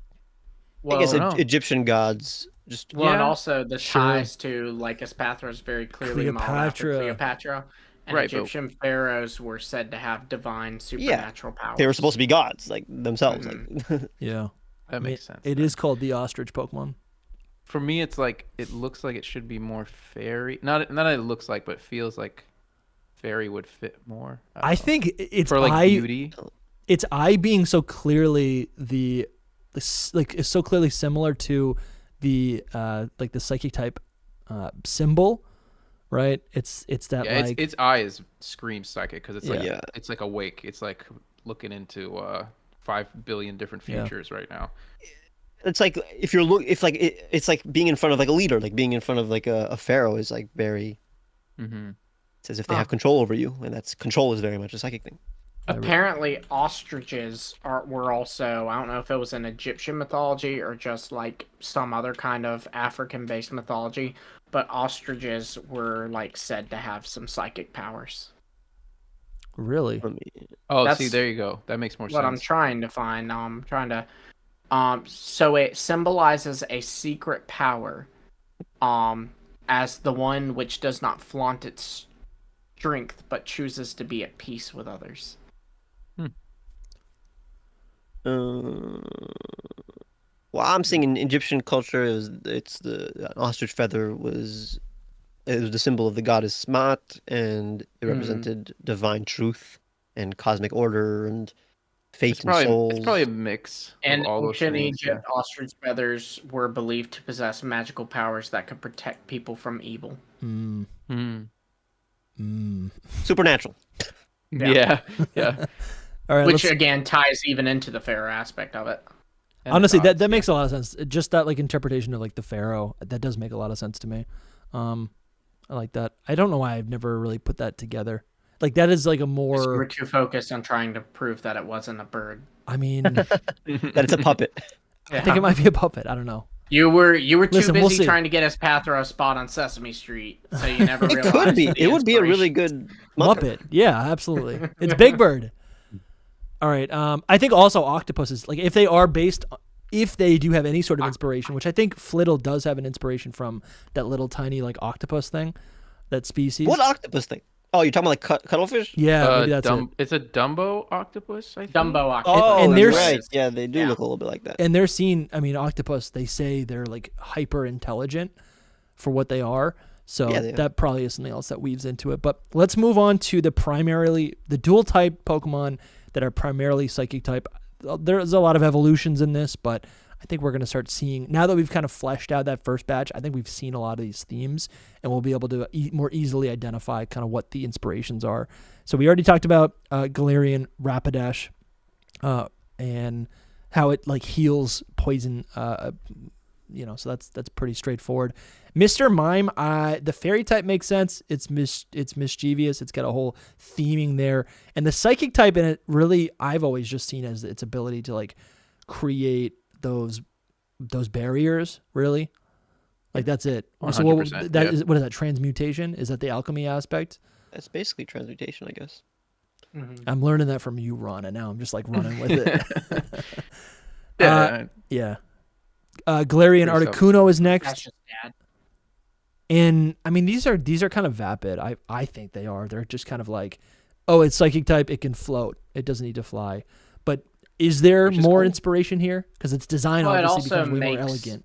I guess Egyptian gods just. Well, and also the ties to Espathra is very clearly modeled after Cleopatra. And Egyptian pharaohs were said to have divine supernatural powers. They were supposed to be gods themselves. Yeah, that makes sense. It is called the ostrich Pokemon. For me, it's it looks like it should be more fairy. Not that it looks like, but feels like fairy would fit more. I think it's for beauty. Its eye being so clearly is so clearly similar to the the psychic type symbol, right? It's that its eye screams psychic because it's it's like awake. It's like looking into 5 billion different futures right now. It's like it's like being in front of a leader, like being in front of a pharaoh is very. It's as if they have control over you, and control is very much a psychic thing. Apparently, ostriches were also, I don't know if it was in Egyptian mythology or just some other kind of African-based mythology, but ostriches were said to have some psychic powers. Really? See, there you go. That makes more sense. What I'm trying to find now. I'm trying to. So it symbolizes a secret power, as the one which does not flaunt its strength but chooses to be at peace with others. Well, I'm seeing in Egyptian culture, it's the ostrich feather was the symbol of the goddess Smat, and it represented divine truth and cosmic order and fate It's and souls. probably a mix And of all those ancient things. Egypt, ostrich feathers were believed to possess magical powers that could protect people from evil. Supernatural. Yeah. All right, Which again ties even into the pharaoh aspect of it. And honestly, gods, that makes a lot of sense. Just that like interpretation of like the pharaoh, that does make a lot of sense to me. I like that. I don't know why I've never really put that together. Like that is like a more. You were too focused on trying to prove that it wasn't a bird. I mean, That it's a puppet. I think it might be a puppet. I don't know. You were too Listen, we'll busy see. trying to get his path or a spot on Sesame Street, so you never It realized. could be. the It would be a really inspiration. good Muppet. Yeah, absolutely. It's Big Bird. All right. I think also octopuses, like if they do have any sort of inspiration, which I think Flittle does have an inspiration from that little tiny like octopus thing, that species. What octopus thing? Oh, you're talking about like cuttlefish? Yeah, maybe that's it. It's a Dumbo octopus, I think. Dumbo octopus. Oh, And and there's- right. Yeah, they do look a little bit like that. And they're seen. I mean, octopus. They say they're like hyper intelligent for what they are. So Yeah, they are. that probably is something else that weaves into it. But let's move on to the dual type Pokemon that are primarily psychic type. There's a lot of evolutions in this, but I think we're going to start seeing, now that we've kind of fleshed out that first batch, I think we've seen a lot of these themes, and we'll be able to more easily identify kind of what the inspirations are. So we already talked about Galarian Rapidash and how it like heals poison, so that's pretty straightforward. Mr. Mime, the fairy type makes sense. It's mischievous. It's got a whole theming there. And the psychic type in it, really, I've always just seen as its ability to like create those barriers, really. Like that's it. So what 100%, what is that, transmutation? Is that the alchemy aspect? That's basically transmutation, I guess. I'm learning that from you, Ron, and now I'm just like running with it. Yeah. Galarian Pretty Articuno is next. That's just bad. And I mean, these are kind of vapid. I think they are. They're just kind of like, oh, it's psychic type. It can float. It doesn't need to fly. But is there more inspiration here? Because its design obviously becomes way more elegant.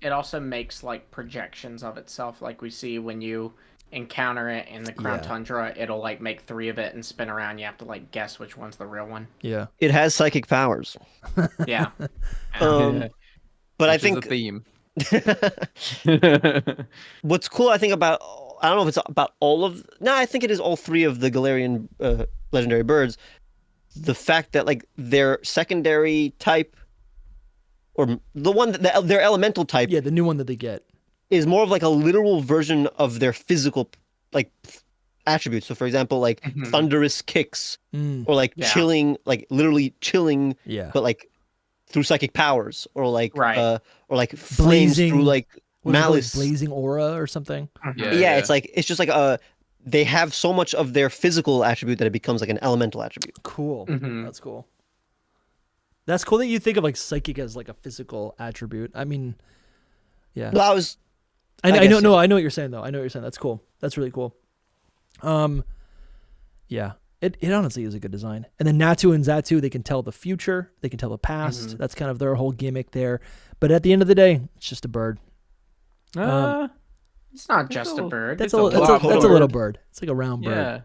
It also makes like projections of itself, like we see when you encounter it in the Crown Tundra. It'll like make 3 of it and spin around. You have to like guess which one's the real one. Yeah. It has psychic powers. Yeah. But I Which is think a theme. what's cool, I think, about, I don't know if it's about all of, no, I think it is all 3 of the Galarian legendary birds. The fact that like their secondary type, or the one that their elemental type, Yeah, the new one that they get. is more of like a literal version of their physical like attributes. So for example, like thunderous kicks, or like chilling, like literally chilling, Yeah. but like through psychic powers, or like Right. or like flames Blazing- through like What is it, like, malice. blazing aura or something. Yeah, it's like, it's just like they have so much of their physical attribute that it becomes like an elemental attribute. Cool. Mhm. That's cool. That's cool that you think of like psychic as like a physical attribute. I mean, yeah. Well, I guess know. so. No, I know what you're saying though. I know what you're saying. That's cool. That's really cool. Yeah. It honestly is a good design. And then Natu and Zatu, they can tell the future. They can tell the past. That's kind of their whole gimmick there. But at the end of the day, it's just a bird. It's not just a bird. That's It's a a that's blob a little bird. bird. It's like a round bird. Yeah.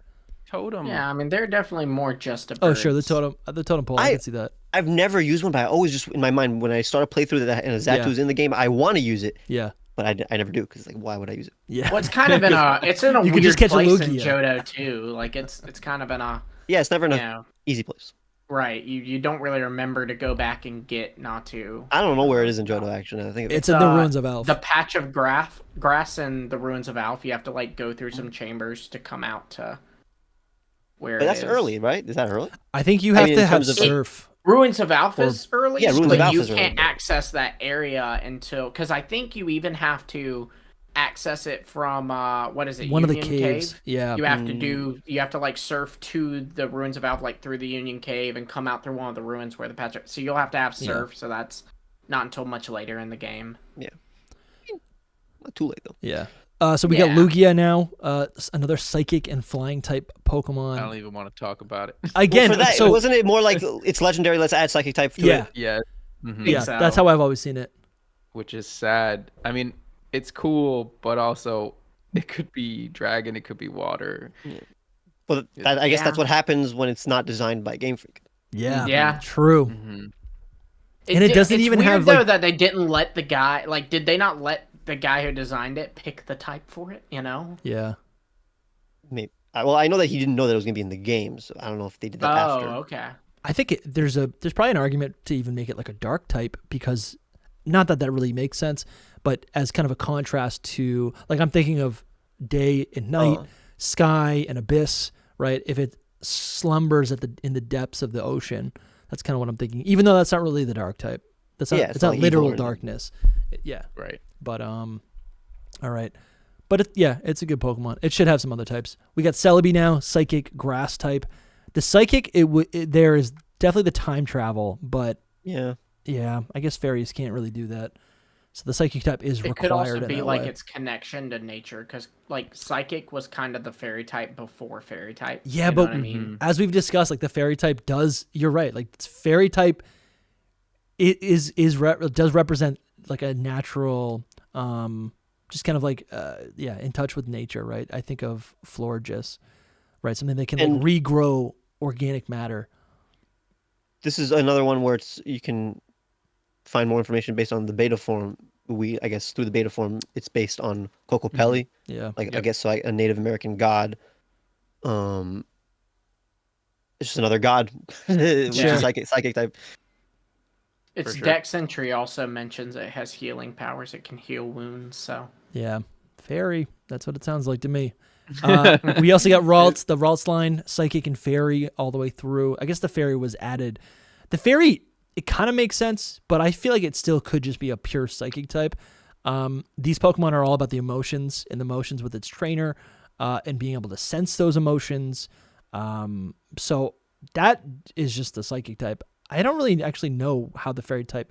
Totem. Yeah, I mean they're definitely more just a bird. Oh, sure. The totem pole. I can see that. I've never used one, but I always just, in my mind, when I start a playthrough that and a Zatu's in the game, I want to use it, Yeah. but I never do, because like, why would I use it? Yeah. Well, it's kind of in a You could weird just catch a place in Lugia. Johto too. Like it's kind of in a Yeah, it's never in you an know easy place. right. You don't really remember to go back and get Natu. I don't know where it is in Johto, actually. I think It's in the ruins of Alph. The patch of grass in the ruins of Alph. You have to like go through some chambers to come out to where. but it that's is. early, right? Is that early? I think you have mean, to in have terms of- surf. Ruins of Alph is early. Yeah, Ruins but of Alph you is early. can't access that area until, because I think you even have to access it from what is it? One of the Union caves. Cave? Yeah. You have to like surf to the ruins of Alph, like through the Union Cave, and come out through one of the ruins where the patch. So you'll have to have surf. So that's not until much later in the game. Not too late though. Yeah. So we got Yeah. Lugia now, another psychic and flying type Pokemon. I don't even want to talk about it. Again, For that, so wasn't it more like it's legendary? Let's add psychic type to yeah, it. Yeah. yeah, so. that's how I've always seen it. Which is sad. I mean, it's cool, but also it could be dragon, it could be water. But I guess that's what happens when it's not designed by Game Freak. Yeah. Yeah. True. Mm-hmm. And it doesn't even weird, have though, like that they didn't let the guy did they not let the guy who designed it pick the type for it? You know? Yeah. Maybe. Well, I know that he didn't know that it was gonna be in the game, so I don't know if they did that after. Oh, okay. I think there's probably an argument to even make it like a dark type, because not that really makes sense, but as kind of a contrast to, like, I'm thinking of day and night, sky and abyss, right? If it slumbers in the depths of the ocean, that's kind of what I'm thinking. Even though that's not really the dark type. That's not, it's not literal darkness. Yeah. Right. But all right. But it's a good Pokemon. It should have some other types. We got Celebi now, psychic, grass type. The psychic, there is definitely the time travel, but yeah, I guess fairies can't really do that. So the psychic type is required. It could also be like its connection to nature, because like psychic was kind of the fairy type before fairy type. Yeah, but I mean? As we've discussed, like the fairy type does. You're right. Like it's fairy type, it does represent like a natural, just kind of like in touch with nature, right? I think of Florges, right? Something that can like regrow organic matter. This is another one where you can find more information based on the beta form. I guess through the beta form, it's based on Kokopelli. Yeah. I guess so, like a Native American god. It's just another god, which is psychic type. Its dex entry also mentions it has healing powers. It can heal wounds. So yeah, fairy. That's what it sounds like to me. We also got Ralts, the Ralts line, psychic and fairy all the way through. I guess the fairy was added. The fairy, it kind of makes sense, but I feel like it still could just be a pure psychic type. These Pokemon are all about the emotions and the emotions with its trainer, and being able to sense those emotions. So that is just the psychic type. I don't really actually know how the fairy type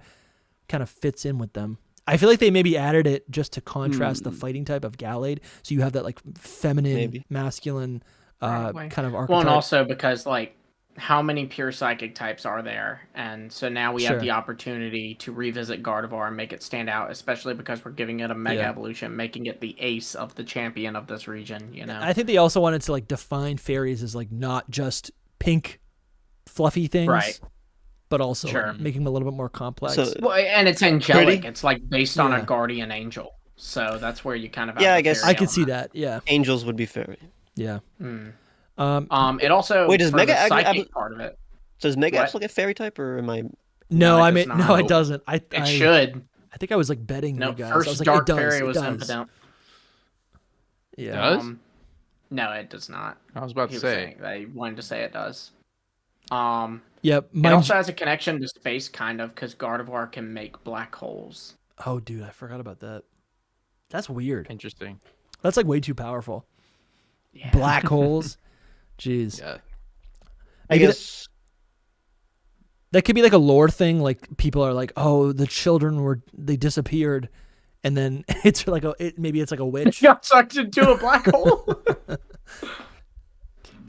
kind of fits in with them. I feel like they maybe added it just to contrast the fighting type of Gallade. So you have that like feminine, masculine kind of archetype. Well, and also because like how many pure psychic types are there? And so now we have the opportunity to revisit Gardevoir and make it stand out, especially because we're giving it a mega evolution, making it the ace of the champion of this region, you know? I think they also wanted to like define fairies as like not just pink fluffy things. Right. But also like, making them a little bit more complex. So, and it's angelic. It's like based on a guardian angel. So that's where you kind of I guess I could see that. Yeah, angels would be fairy. Yeah. It also does Mega the psychic part of it. Does Mega actually get fairy type, or am I? No, it doesn't. It should. I think I was like betting you guys. First I was like, dark it does, fairy it was does. Impidimp. Yeah. Does? No, it does not. I was about to say. They wanted to say it does. Yep. It also has a connection to space, kind of, because Gardevoir can make black holes. Oh, dude, I forgot about that. That's weird. Interesting. That's like way too powerful. Yeah. Black holes. Jeez. Yeah. I guess that could be like a lore thing. Like people are like, "Oh, the children they disappeared," and then it's like maybe it's like a witch got sucked into a black hole.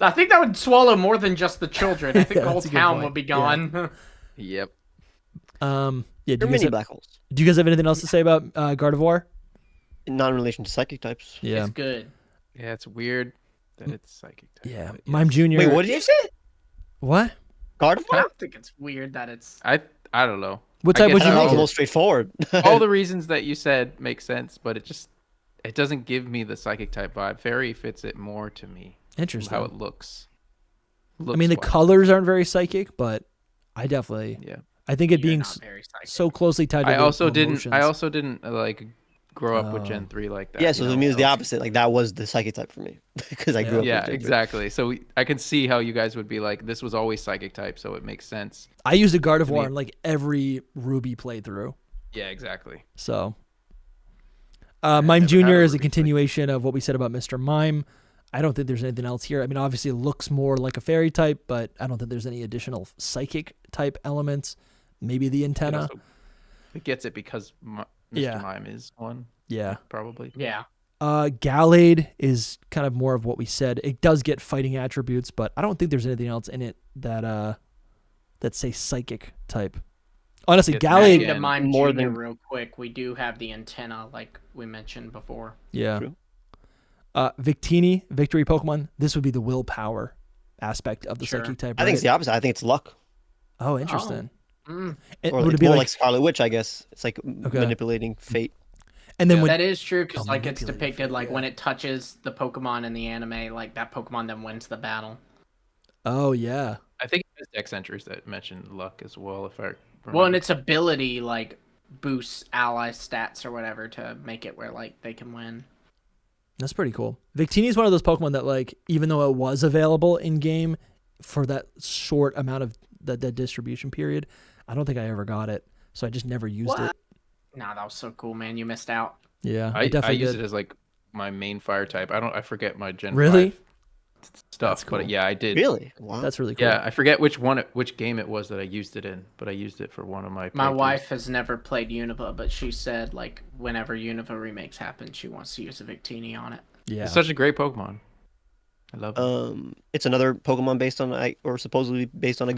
I think that would swallow more than just the children. I think the whole town would be gone. Yep. Yeah. There are many black holes. Do you guys have anything else to say about Gardevoir? Not in relation to psychic types. Yeah. It's good. Yeah, it's weird that it's psychic type. Yeah. Mime Jr. Wait, what is it? What? Gardevoir? I don't think it's weird that it's. I don't know. What type would you make it? It's most straightforward. All the reasons that you said make sense, but it doesn't give me the psychic type vibe. Fairy fits it more to me. Interesting. How it looks. I mean, the colors aren't very psychic, but I definitely. Yeah. I think it being so closely tied to I also emotions. didn't like grow up with Gen 3 like that. Yeah, so it means the opposite. Like that was the psychic type for me because I grew up. Yeah, with Gen 3. exactly. So I can see how you guys would be like, this was always psychic type, so it makes sense. I used a Gardevoir in like every Ruby playthrough. Yeah, exactly. So, Mime Jr. is a continuation of what we said about Mr. Mime. I don't think there's anything else here. I mean, obviously it looks more like a fairy type, but I don't think there's any additional psychic type elements. Maybe the antenna. It gets it because Mr. Mime is one. Yeah. Probably. Yeah. Gallade is kind of more of what we said. It does get fighting attributes, but I don't think there's anything else in it that say psychic type. Honestly, Gallade to Mime more than real quick. We do have the antenna, like we mentioned before. Yeah. True. Victini, victory Pokemon. This would be the willpower aspect of the Sure. psychic type. I think it's the opposite. I think it's luck. Oh, interesting. Mm. It, Or would it's it be more like, like Scarlet Witch, I guess. It's like Okay. manipulating fate. and then Yeah. would, That is true because Oh, like it's manipulative depicted fate, like yeah. when it touches the Pokemon in the anime, like that Pokemon then wins the battle. oh yeah, I think it was Dex entries that mentioned luck as well, if I remember. Well, and its ability like boosts ally stats or whatever to make it where like they can win. that's pretty cool. Victini is one of those Pokemon that like, even though it was available in game for that short amount of that distribution period, I don't think I ever got it, so I just never used it. Nah, that was so cool, man. You missed out. Yeah, I definitely use did. it as like my main fire type. I forget my Gen Really? 5 stuff, That's cool. but yeah, I did. Really? Wow. That's really cool. Yeah, I forget which game it was that I used it in, but I used it for one of my. My playthroughs. wife has never played Unova, but she said like whenever Unova remakes happen, she wants to use a Victini on it. Yeah. It's such a great Pokemon. I love it. It's another Pokemon based on or supposedly based on a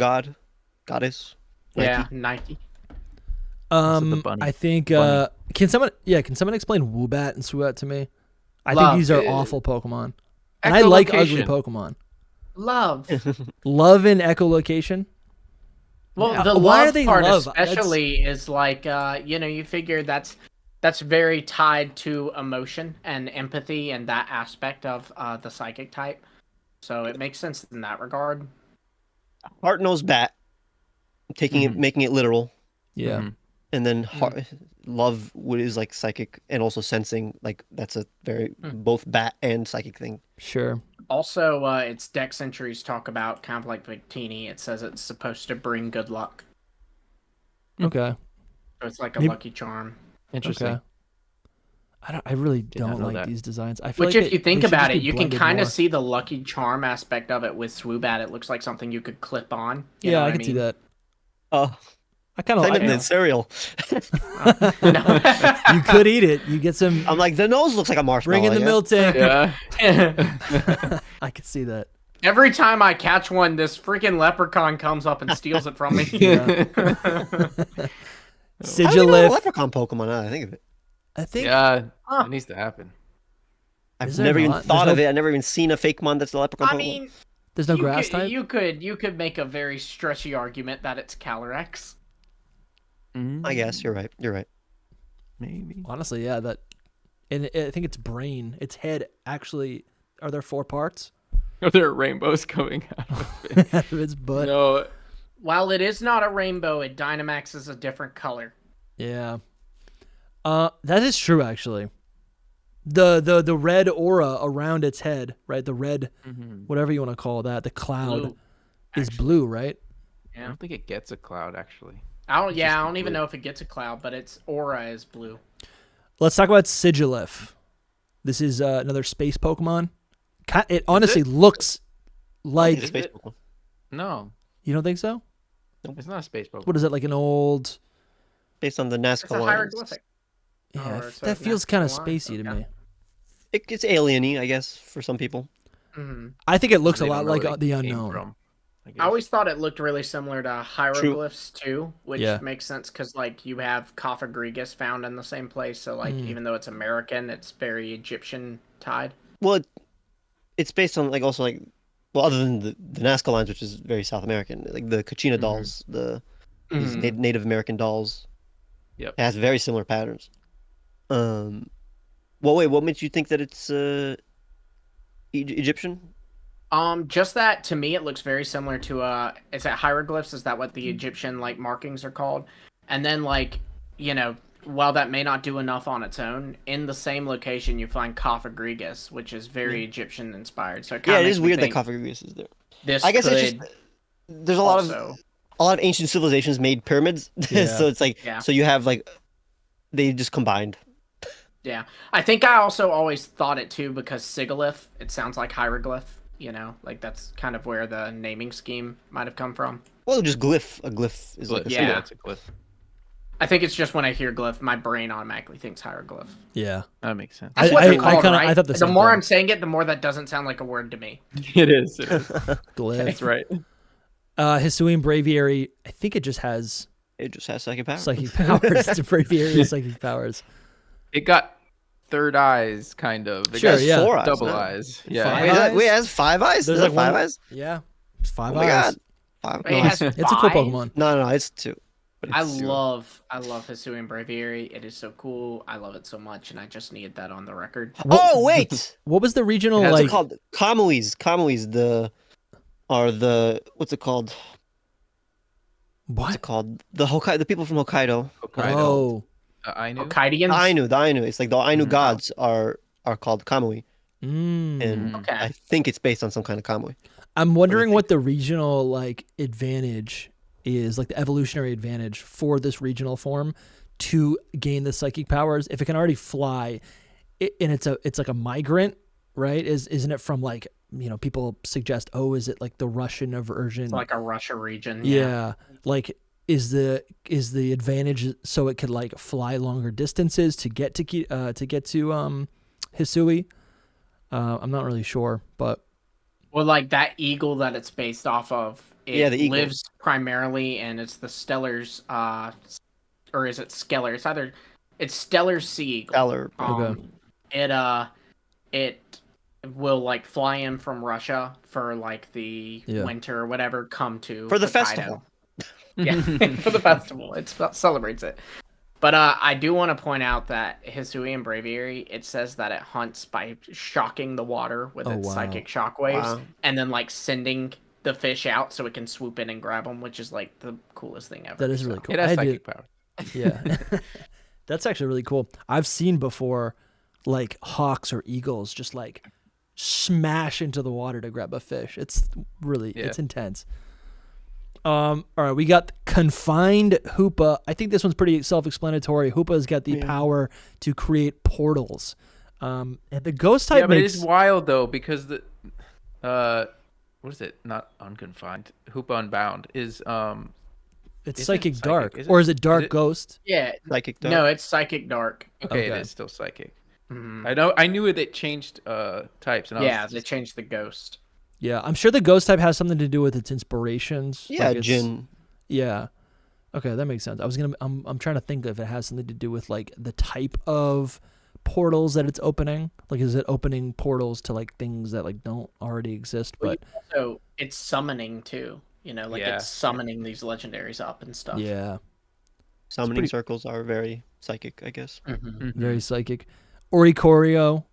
goddess. Yeah, Nike. the bunny. I think Bunny. can someone explain Woobat and Swoobat to me? I Love. think these are awful Pokemon. And I like ugly Echolocation. Pokemon. Love. Love and echolocation. Well, Yeah. the Why are love they part love? especially is like you figure that's very tied to emotion and empathy and that aspect of the psychic type. So it makes sense in that regard. Heart knows bat, making it literal, Yeah. Mhm. and then love is like psychic and also sensing. Like that's a very both bat and psychic thing. Sure. Also, its Dex entries talk about kind of like Victini. It says it's supposed to bring good luck. Okay. So it's like a Maybe- lucky charm. Interesting. Okay. I really not don't know like that. these designs. I feel Which, like if you think they should about just it, be you can blended kind more. of see the lucky charm aspect of it with Swoobat. It looks like something you could clip on. You Yeah, know I what can see mean? that. Oh, I kind of same like with it. the cereal. No. You could eat it. You get some. I'm like the nose looks like a marshmallow. Bring in the yeah? milk tank. Yeah. I could see that. Every time I catch one, this freaking leprechaun comes up and steals it from me. How do we know a Sigilif. leprechaun Pokemon? Now that I think of it. I think. Yeah, Huh. it needs to happen. I've Is there never even not? thought There's of no- it. I've never even seen a fake mon that's a leprechaun I Pokemon. mean, There's no grass type. you could make a very stretchy argument that it's Calyrex. I guess you're right. You're right. Maybe. Honestly, yeah. That. And I think its brain, its head. Actually, are there 4 parts? Are there rainbows coming out of it? Out of its butt. No. While it is not a rainbow, it Dynamax is a different color. Yeah. That is true actually. The red aura around its head, right? The red, whatever you want to call that, the cloud Blue, is actually. blue, right? I don't think it gets a cloud, actually. I don't just even blue. know if it gets a cloud, but its aura is blue. Let's talk about Sigilif. This is another space Pokemon. It honestly looks like. It's a space Pokemon. No, You don't think so? it's not a space Pokemon. What is it, like an old? Based on the It's a Nazca lines. hieroglyphic. Yeah, Or so that it's feels kind of Nazca spacey to lines, me. It's alien-y, I guess, for some people. Mm-hmm. I think it looks a They lot don't know like where the they came unknown. from, I guess. I always thought it looked really similar to hieroglyphs too, which Yeah. makes sense because like you have Cophagrigus found in the same place. So like even though it's American, it's very Egyptian tied. Well, it's based on other than the Nazca lines, which is very South American, like the Kachina dolls, these Native American dolls. Yep. It has very similar patterns. Well, wait, what makes you think that it's Egyptian? Just that to me, it looks very similar to is that hieroglyphs? Is that what the Egyptian like markings are called? And then while that may not do enough on its own, in the same location you find Cophagrigus, which is very Egyptian inspired. So it Yeah, it makes is me weird that think Cophagrigus is there. this I guess could it's just there's a lot of ancient civilizations made pyramids, Yeah. so it's like Yeah. so you have they just combined. Yeah, I think I also always thought it too because Sigilif, it sounds like hieroglyph. Like that's kind of where the naming scheme might have come from. Well, just glyph. A glyph is like a Glyph. Yeah. Yeah, it's a glyph. I think it's just when I hear glyph, my brain automatically thinks hieroglyph. Yeah. That makes sense. That's I- what I- they're I called, kinda- right? I thought the the same more thing. I'm saying it, the more that doesn't sound like a word to me. It is. Glyph. That's right. Hisuian Braviary. I think it just has It just has psychic power. psychic powers. It's a Braviary with psychic powers. It got third eyes, kind of. It Sure, got yeah. 4 eyes. double no. eyes. Five Yeah. eyes? Wait, it has 5 eyes? There's There's like 5 one. eyes? Yeah, it's 5 Oh my eyes. god. 5. Wait, No, it has It's a cool 5? Pokemon. no, it's 2. But I it's 2. love Hisui Braviary. It is so cool. I love it so much, and I just needed that on the record. Oh, wait! What was the regional What's like? it called? Kamuis. Kamuis, are the, what's it called? What's What? it called? The people from Hokkaido. Hokkaido. Oh, Ainu. Hokkaidians? The Ainu. It's like the Ainu Mhm. gods are called Kamui. mm. And Okay. I think it's based on some kind of Kamui. I'm wondering what the regional like advantage is, like the evolutionary advantage for this regional form to gain the psychic powers. If it can already fly, and it's like a migrant, right? Isn't it from like, you know, people suggest, oh, is it like the Russian version? It's like a Russia region. Yeah. Like is the advantage so it could like fly longer distances to get to Hisui? I'm not really sure, but Well, like that eagle that it's based off of, it Yeah, the eagle. lives primarily, and it's the Stellar's, or is it Skeller? It's Stellar's sea eagle. Stellar. Okay. It will like fly in from Russia for like the winter or whatever, come to For the Hokkaido. festival. Yeah, for the festival. It celebrates it. But I do want to point out that Hisui and Braviary, it says that it hunts by shocking the water with its wow. psychic shockwaves, Wow. and then like sending the fish out so it can swoop in and grab them, which is like the coolest thing ever. that is really cool. It has I psychic did- power. Yeah. That's actually really cool. I've seen before like hawks or eagles just like smash into the water to grab a fish. It's really it's intense. All right, we got confined Hoopa. I think this one's pretty self-explanatory. Hoopa's got the power to create portals. And the ghost type Yeah, but makes it's wild though because the what is it? Not unconfined. Hoopa Unbound is it's isn't psychic psychic, dark, is it? or is it dark Is it? ghost? Yeah. Psychic dark. No, it's psychic dark. okay. Okay. It is still psychic. Mhm. I knew it changed types and I Yeah, was they changed the ghost. Yeah, I'm sure the ghost type has something to do with its inspirations. Yeah, like it's- Jin. Yeah. Okay, that makes sense. I'm trying to think if it has something to do with like the type of portals that it's opening. Like is it opening portals to like things that like don't already exist? Well, But So it's summoning too. You know, like Yeah. it's summoning these legendaries up and stuff. yeah, Summoning pretty- circles are very psychic, I guess. Mhm. very psychic. Oricorio.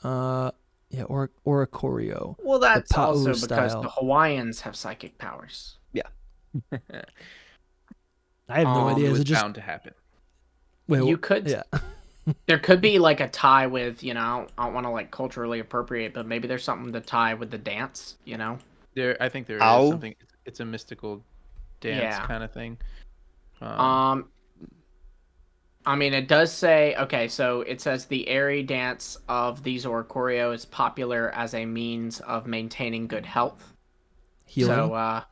Yeah, Oricorio. Well, that's Pa'u also because style. the Hawaiians have psychic powers. I have no idea. It Is was it just bound to happen. wait, You could, Yeah. there could be like a tie with, you know, I don't want to like culturally appropriate, but maybe there's something to tie with the dance, you know? I think there is Ow. something. It's a mystical dance Yeah. kind of thing. I mean, it does say, okay, so it says the airy dance of these Oricorio is popular as a means of maintaining good health. Healing. So,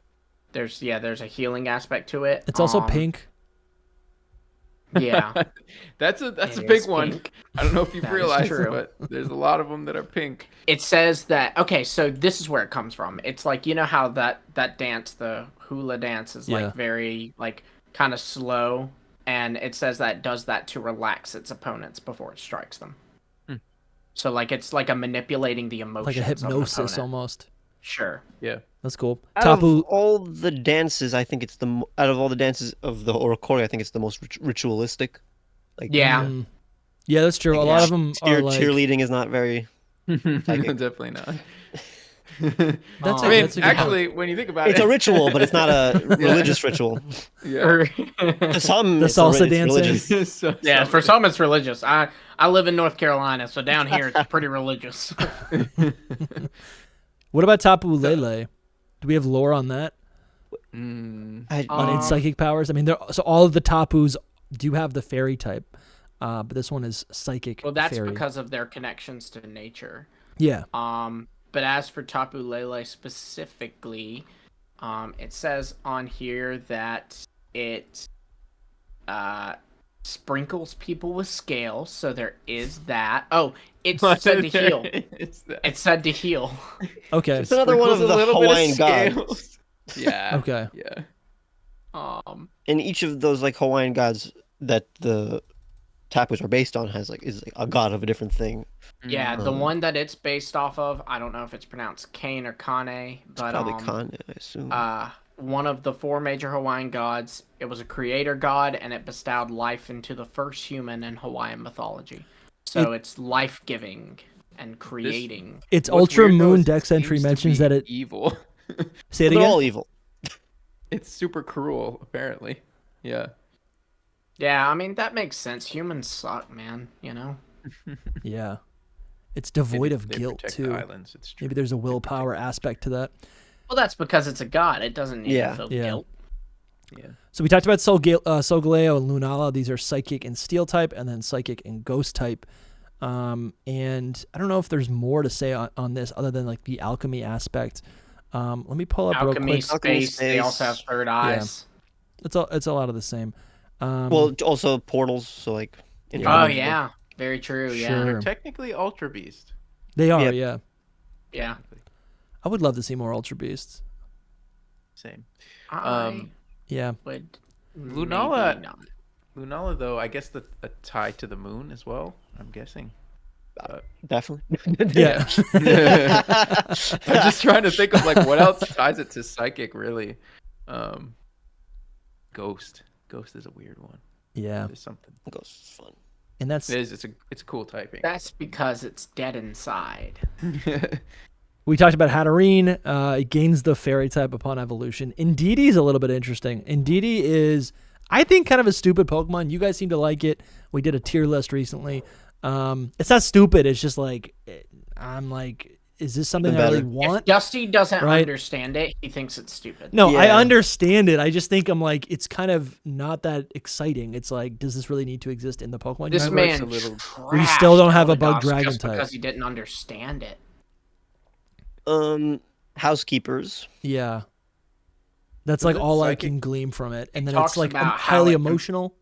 there's a healing aspect to it. It's also pink. Yeah. That's a It big is one. pink. I don't know if you've That is realized, true. but there's a lot of them that are pink. It says that, okay, so this is where it comes from. It's like, you know how that dance, the hula dance, is Yeah. like very like kind of slow, and it says that it does that to relax its opponents before it strikes them. So like it's like a manipulating the emotions, Like a of an hypnosis opponent. almost. Sure. Yeah. That's cool. Out Tapu. of all the dances, I think it's out of all the dances of the Oricori, I think it's the most ritualistic. Like, Yeah. Yeah, that's true. A lot of them are like. cheerleading is not very. Definitely not. That's I mean, that's a good actually, when you think about It's it, a ritual, but it's not a religious ritual. yeah. To some, The it's salsa it's dancing. religious. So- Yeah, so- for some it's religious. I live in North Carolina, so down here it's pretty religious. What about Tapu Lele? Do we have lore on that? Mm, On its psychic powers? I mean, so all of the Tapus do have the fairy type, but this one is psychic. Well, that's fairy. because of their connections to nature. Yeah. But as for Tapu Lele specifically, it says on here that it sprinkles people with scales, so there is that. Oh, it's said to heal. It's that. It's said to heal. Okay. It's another one of Sprinkles a the little bit of Hawaiian gods. scales. Yeah. Okay. Yeah. And each of those like Hawaiian gods that the tapas are based on is like a god of a different thing. Yeah, the one that it's based off of, I don't know if it's pronounced Kane or Kane, but Probably Kane, I assume. one of the 4 major Hawaiian gods. It was a creator god, and it bestowed life into the first human in Hawaiian mythology. So it's life-giving and creating. Its Ultra Moon Dex entry seems to mentions be that it... evil. Say it They're again? all evil. It's super cruel, apparently. Yeah. Yeah, I mean, that makes sense. Humans suck, man, you know? Yeah. It's devoid of They guilt, protect too. the islands. It's true. Maybe there's a willpower aspect to that. Well, that's because it's a god. It doesn't need to feel guilt. Yeah. So we talked about Solgaleo and Lunala. These are psychic and steel type, and then psychic and ghost type. And I don't know if there's more to say on this other than like the alchemy aspect. Let me pull up real quick. Space. They also have third eyes. Yeah. It's a lot of the same. Well, also portals. So like. Oh yeah, very true. Yeah, Sure. They're technically Ultra Beast. They are. Yep. Yeah. Yeah. I would love to see more Ultra Beasts. Same. I Yeah. would. Lunala- maybe not. Lunala, though, I guess a tie to the moon as well. I'm guessing. Definitely. Yeah. I'm just trying to think of like what else ties it to psychic, really. Ghost is a weird one. Yeah. There's something. Ghost is fun. And that's It's a cool typing. That's because it's dead inside. we talked about Hatterene. It gains the fairy type upon evolution. Indeedee is a little bit interesting. Indeedee is, I think, kind of a stupid Pokemon. You guys seem to like it. We did a tier list recently. It's not stupid. It's just like, I'm like, is this something I really want? If Dusty doesn't Right? understand it, he thinks it's stupid. No, I Yeah. understand it. I just think I'm like, it's kind of not that exciting. It's like, does this really need to exist in the Pokemon This universe? man a little- We still don't have a trashed bug Eldegoss dragon just type. because he didn't understand it. Housekeepers. Yeah. That's Was like it all I psychic? can glean from it. And It then talks it's like about how highly it can- emotional.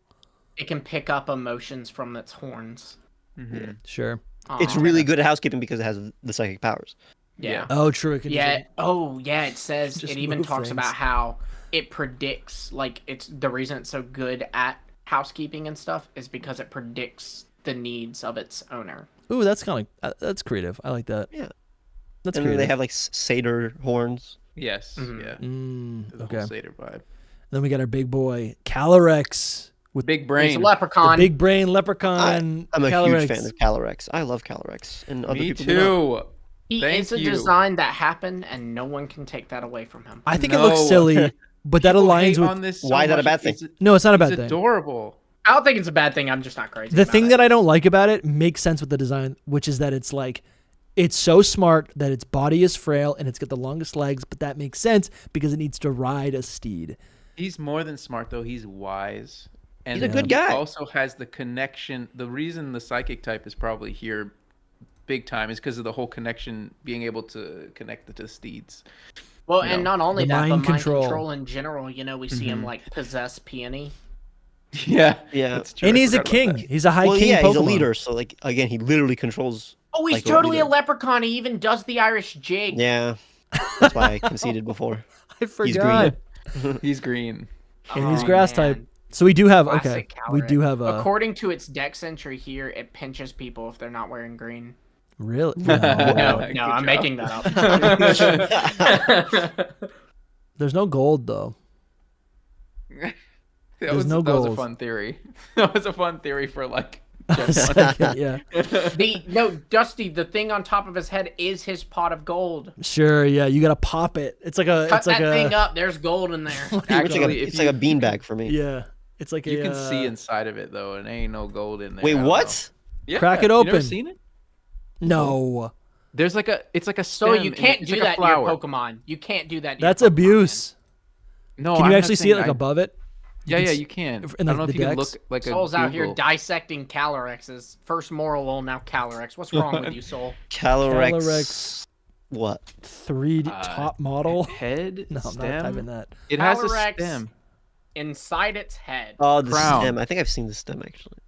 It can pick up emotions from its horns. Mhm. Sure. It's Aw. really good at housekeeping because it has the psychic powers. Yeah. Oh, true. It can Yeah. just, Oh, yeah. It says Just it even move talks things. about how it predicts. Like it's the reason it's so good at housekeeping and stuff is because it predicts the needs of its owner. ooh, that's kind of that's creative. I like that. Yeah. That's And then creative. they have like satyr horns. Yes. Mhm. Yeah. The Okay. whole Satyr vibe. Then we got our big boy Calyrex with Big He's a brain. the leprechaun. big brain leprechaun. I'm a Calyrex. huge fan of Calyrex. I love Calyrex, and other Me people do not. too. He Thank is a you. design that happened, and no one can take that away from him. I think it looks No. silly, but that People aligns hate with. on this so Why is that a much. bad thing? No, it's not a bad It's thing. adorable. I don't think it's a bad thing. I'm just not crazy. The about thing it. that I don't like about it makes sense with the design, which is that it's like, it's so smart that its body is frail and it's got the longest legs, but that makes sense because it needs to ride a steed. He's more than smart though. He's wise. And He's a good he guy. also has the connection. The reason the psychic type is probably here big time is because of the whole connection, being able to connect it to steeds. Well, you and know, not only the that, but mind mind control. control in general. You know, we see him like possess Peony. Yeah. Yeah. That's true. And I he's a forgot about king. that. He's a high Well, king yeah, Pokemon. he's a leader. So like again, he literally controls. Oh, he's Like a totally a leader. leprechaun. He even does the Irish jig. Yeah. That's why I conceded before. I He's forgot. He's green. And he's Oh, grass man. type. So we do have, Classic okay, we Calyrex. do have a, According to its dex entry here, it pinches people if they're not wearing green. really? No, Good I'm job. making that up. There's no gold though. That was no that was a goals. fun theory. That was a fun theory for like Gen 1. Second, yeah. Dusty, the thing on top of his head is his pot of gold. Sure, yeah. You gotta pop it. It's like a, Cut it's like that thing a, up. There's gold in there. Actually, It's like a beanbag for me. yeah. It's like you a, can see inside of it though, and ain't no gold in there. Wait, I don't what? know. Yeah, Crack it you never open. seen it? No, There's like a, it's like a So stem. you and can't it's do like a that to your flower. Pokemon. You can't do that. To that's your Pokemon, abuse. No, Can I'm you not actually see it saying like above it? Yeah, can yeah, s- you can. in, I like, don't know the if you can decks? look like a Soul's out here Google. dissecting Calyrexes. First moral, now Calyrex. What's wrong with you, Soul? Calyrex. Calyrex. What? 3D top model. head. No, I'm stem. not typing that. It has a Calyrex. stem. Inside its head. Oh, the Crown. stem. I think I've seen the stem actually.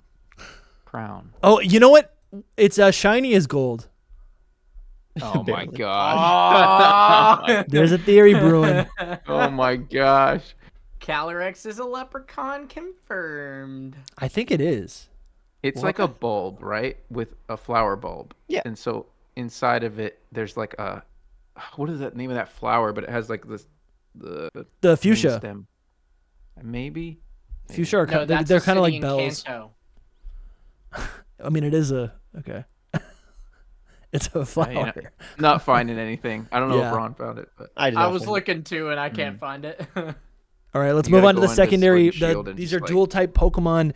Crown. Oh, you know what? It's shiny as gold. Oh my Barely. gosh. There's a theory brewing. Oh my gosh. Calyrex is a leprechaun confirmed. I think it is. It's like a bulb, right, with a flower bulb. Yeah. And so inside of it, there's like a what is that name of that flower? But it has like this The main fuchsia. stem. Maybe. Fuchsia are No, that's they're a kind of city like in bells. Kanto. I mean, it is a okay. It's a flower. Not finding anything. I don't know Yeah. if Ron found it, but I was looking too, and I can't find it. All right, let's You move gotta on to go the into secondary. Sword and Shield and These just, are like- dual type Pokemon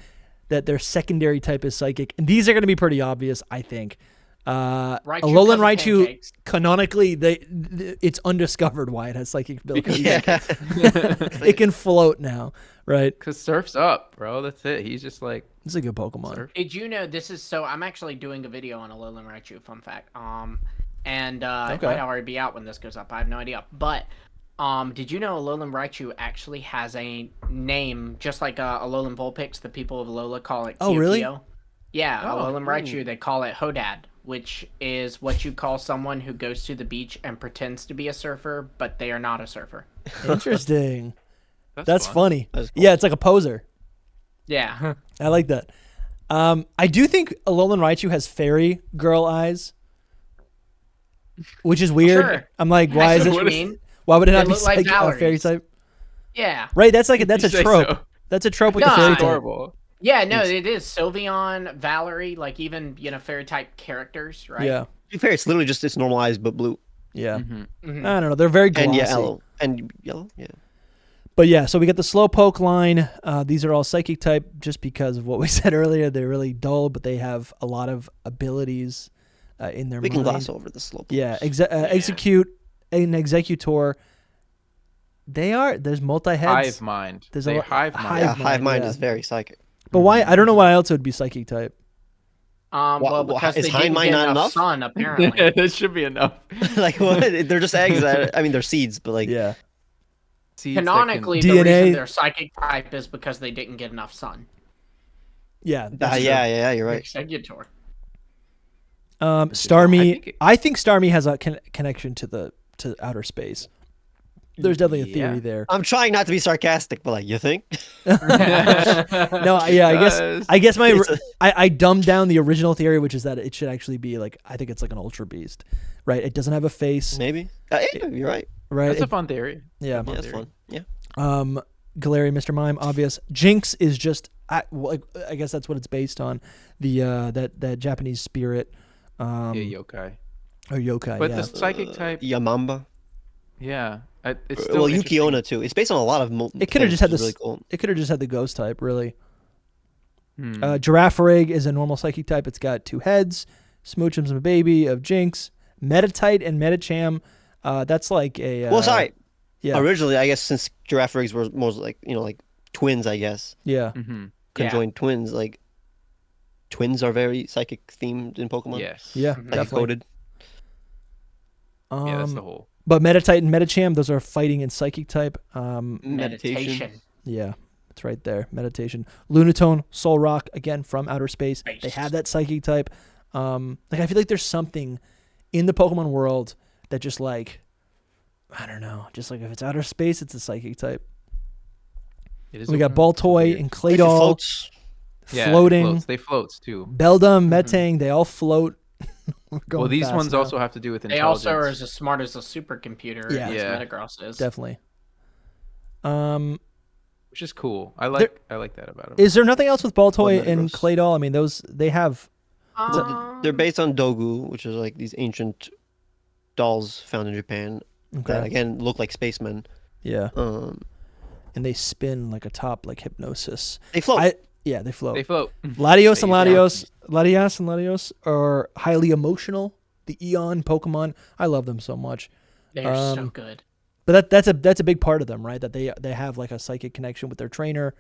that their secondary type is psychic, and these are going to be pretty obvious, I think. Raichu, Alolan 'cause of Raichu, pancakes. canonically, it's undiscovered why it has psychic abilities. Yeah. It can float now, right? because Surf's up, bro. That's it. He's just like It's a good Pokemon. Surf. Did you know this is so? I'm actually doing a video on Alolan Raichu. Fun fact. And it might already be out when this goes up. I have no idea. But did you know Alolan Raichu actually has a name, just like Alolan Vulpix? The people of Alola call it. Oh, really? Kyokyo. Yeah, Oh, Alolan Raichu. They call it Hodad, which is what you call someone who goes to the beach and pretends to be a surfer, but they are not a surfer. Interesting. That's fun. funny. That's cool. Yeah, it's like a poser. Yeah. I like that. I do think Alolan Raichu has fairy girl eyes, which is weird. Sure. I'm like, I why see is what it? you mean. Why would it not They be look like fairy Valerie's. type? Yeah. Right. That's a You say trope. so. That's a trope with No, the fairy I- type. Adorable. Yeah, no, it is. Sylveon, Valerie, like even, fairy type characters, right? Yeah. To be fair, it's literally just its normal eyes, but blue Yeah. Mhm. I don't know. They're very glossy. and yellow and yellow. Yeah. But yeah, so we got the Slowpoke line. These are all psychic type just because of what we said earlier. They're really dull, but they have a lot of abilities in their We mind. can gloss over the slope. Yeah, execute an executor. There's multi-heads. Hive mind. There's They a hive hive mind. Yeah, mind, hive mind yeah. is very psychic. But why? I don't know why else it would be psychic type. Well, because is they Hive didn't Mind get not enough enough? sun, apparently. That should be enough. Like what? They're just eggs. I mean, they're seeds, but like Yeah. Seeds that can- Canonically, the DNA. reason they're psychic type is because they didn't get enough sun. Yeah. that's true. yeah, you're right. Executor. Starmie. I think Starmie has a connection to outer space. There's definitely a theory Yeah. there. I'm trying not to be sarcastic, but like, you think? No, yeah, I guess It's a- I dumbed down the original theory, which is that it should actually be like, I think it's like an ultra beast, right? It doesn't have a face, Maybe. Yeah, you're right. right? That's a fun theory. Yeah. Yeah, that's fun. Yeah. Galarian, Mr. Mime, obvious. Jinx is just, I guess that's what it's based on. The that Japanese spirit, Yeah, yokai. or yokai. But yeah. the psychic type, Yamamba. yeah, it's still Well, interesting. Yukiona too. It's based on a lot of. It could have just had this. this. Really cool. It could have just had the ghost type, really. Hmm. Girafarig is a normal psychic type. It's got 2 heads. Smoochum's a baby of Jinx. Metatite and Metacham. That's like a. Well, sorry. Yeah. Originally, I guess since Giraffarigs were more like like twins, I guess Yeah. Mhm. conjoined twins. Like twins are very psychic themed in Pokemon. Yes. Yeah. Mhm. Definitely. Coded. Yeah, that's the whole. But Metatite and Metacham, those are fighting and psychic type. Meditation. Yeah, it's right there. Meditation. Lunatone, Solrock, again from outer space. Space. They have that psychic type. Like I feel like there's something in the Pokemon world that just like, I don't know, just like if it's outer space, it's a psychic type. It is We a- got it's a Baltoy weird- and If it Claydol, floats, Yeah, it floating. floats. They floats too. Beldum, Mhm. Metang, they all float. We're going Well, these fast ones now. also have to do with They intelligence. also are as smart as a supercomputer, Yeah. as Yeah. Metagross is. Definitely. Which is cool. I like that about them. Is there nothing else with Baltoy Well, and Metagross. Claydol? I mean, they have. they're based on Dogu, which is like these ancient dolls found in Japan that Okay. again look like spacemen. Yeah, Um, and they spin like a top, like hypnosis. they float. Yeah, they float. They float. Latios and They- Latios are highly emotional. The Eon Pokemon, I love them so much. They're so Um, good. But that's a big part of them, right? That they have like a psychic connection with their trainer.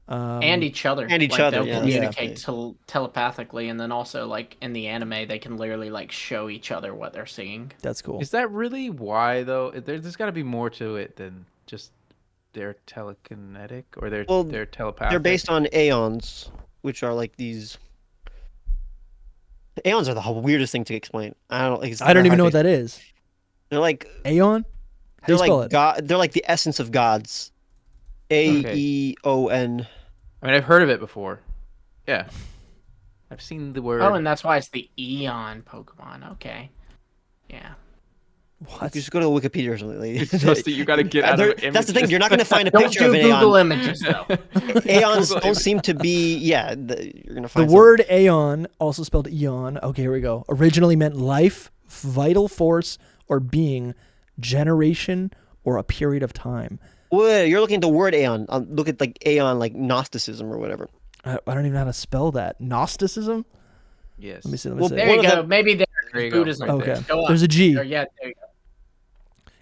And each other. and each Like, other, They'll yeah, communicate telepathically, and then also, like, in the anime, they can literally, like, show each other what they're seeing. That's cool. Is that really why though? There's got to be more to it than just they're telekinetic or they're telepathic. They're based on Aeons, which are like these. Aeons are the weirdest thing to explain. I don't even know what that is. They're like Aeon? How do you they're spell like it? God. They're like the essence of gods. Aeon. I mean, I've heard of it before. Yeah. I've seen the word. Oh, and that's why it's the Eon Pokemon. Okay. Yeah. What? You should go to Wikipedia or something. Like, Dusty, you gotta get out of images. That's the thing. You're not going to find a Don't picture do of an Google Aeon. images though. Aeons Google don't seem to be. Yeah, you're going to find The word Aeon, also spelled Eon. Okay, here we go. Originally meant life, vital force, or being, generation, or a period of time. Well, you're looking at the word Aeon. Look at like Aeon, like Gnosticism or whatever. I don't even know how to spell that. Gnosticism? Yes. Let me see. Well, There you One of go. Maybe There you there's go. Buddhism. Right Okay. there. Go on. There's a G. Yeah, there you go.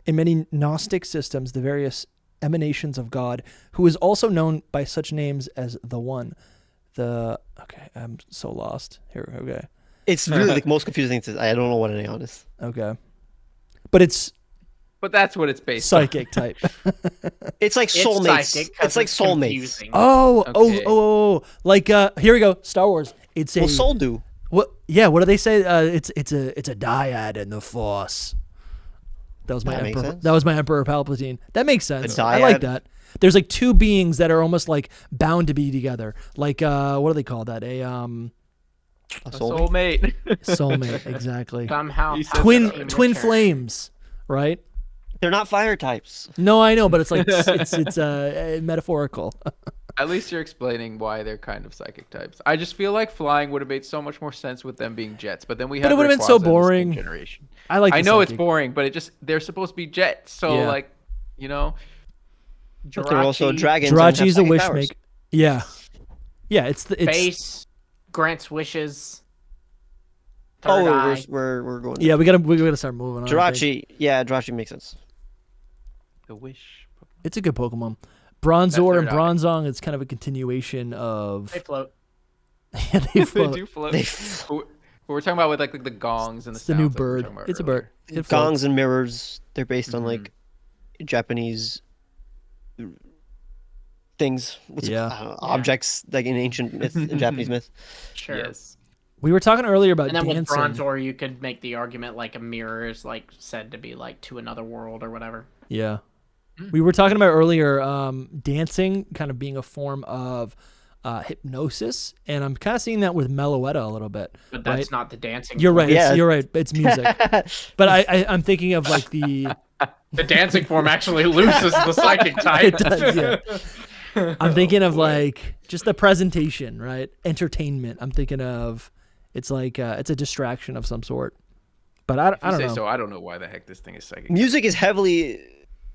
In many Gnostic systems, the various emanations of God, who is also known by such names as the One. Okay, I'm so lost. Here, okay. It's really the most confusing thing. I don't know what an Aeon is. Okay. But it's But that's what it's based psychic type. It's like It's soulmates. psychic 'cause It's like soulmates. confusing. Okay. Like here we go. Star Wars. It's a Well, soul do. what? Yeah. What do they say? It's a dyad in the Force. That was my That makes emperor. sense. That was my Emperor Palpatine. That makes sense. A I like dyad? that. There's like two beings that are almost like bound to be together. Like what do they call that? A A A soulmate. soulmate. soulmate. Exactly. Somehow. You said Twin that. twin flames. Right. They're not fire types. No, I know, but it's like it's metaphorical. At least you're explaining why they're kind of psychic types. I just feel like flying would have made so much more sense with them being jets, but then we have. it would have been so Rayquaza in the same boring. Generation. I like. I the know it's psychic. boring, but they're supposed to be jets, so Yeah. like, you know. But they're also Jirachi, dragons. and have Jirachi's a psychic wish powers. maker. Yeah. Yeah. It's Base grants wishes. Third Oh, eye. we're going. Yeah, we gotta start moving on. I think. Jirachi. Yeah, Jirachi makes sense. The wish. It's a good Pokemon. Bronzor and third eye. Bronzong. It's kind of a continuation of. They float. Yeah, they They float. do float. They Who we're talking about with like the gongs and the It's the new sounds that we were bird. talking about It's a earlier. bird. It floats. Gongs and mirrors. They're based on Mhm. like Japanese things. What's it Yeah. called? I don't know, objects like in ancient myth, in Japanese myth. Sure. Yes. We were talking earlier about And then with dancing. Bronzor, you could make the argument like a mirror is like said to be like to another world or whatever. Yeah. We were talking about earlier dancing kind of being a form of hypnosis, and I'm kind of seeing that with Meloetta a little bit. But that's right? not the dancing. You're right. form. Yeah. You're right. It's music. But I'm thinking of like the. The dancing form actually loses the psychic type. It does, yeah. I'm thinking of like just the presentation, right? Entertainment. I'm thinking of it's like it's a distraction of some sort. But I If you don't say know. so, I don't know why the heck this thing is psychic. Music is heavily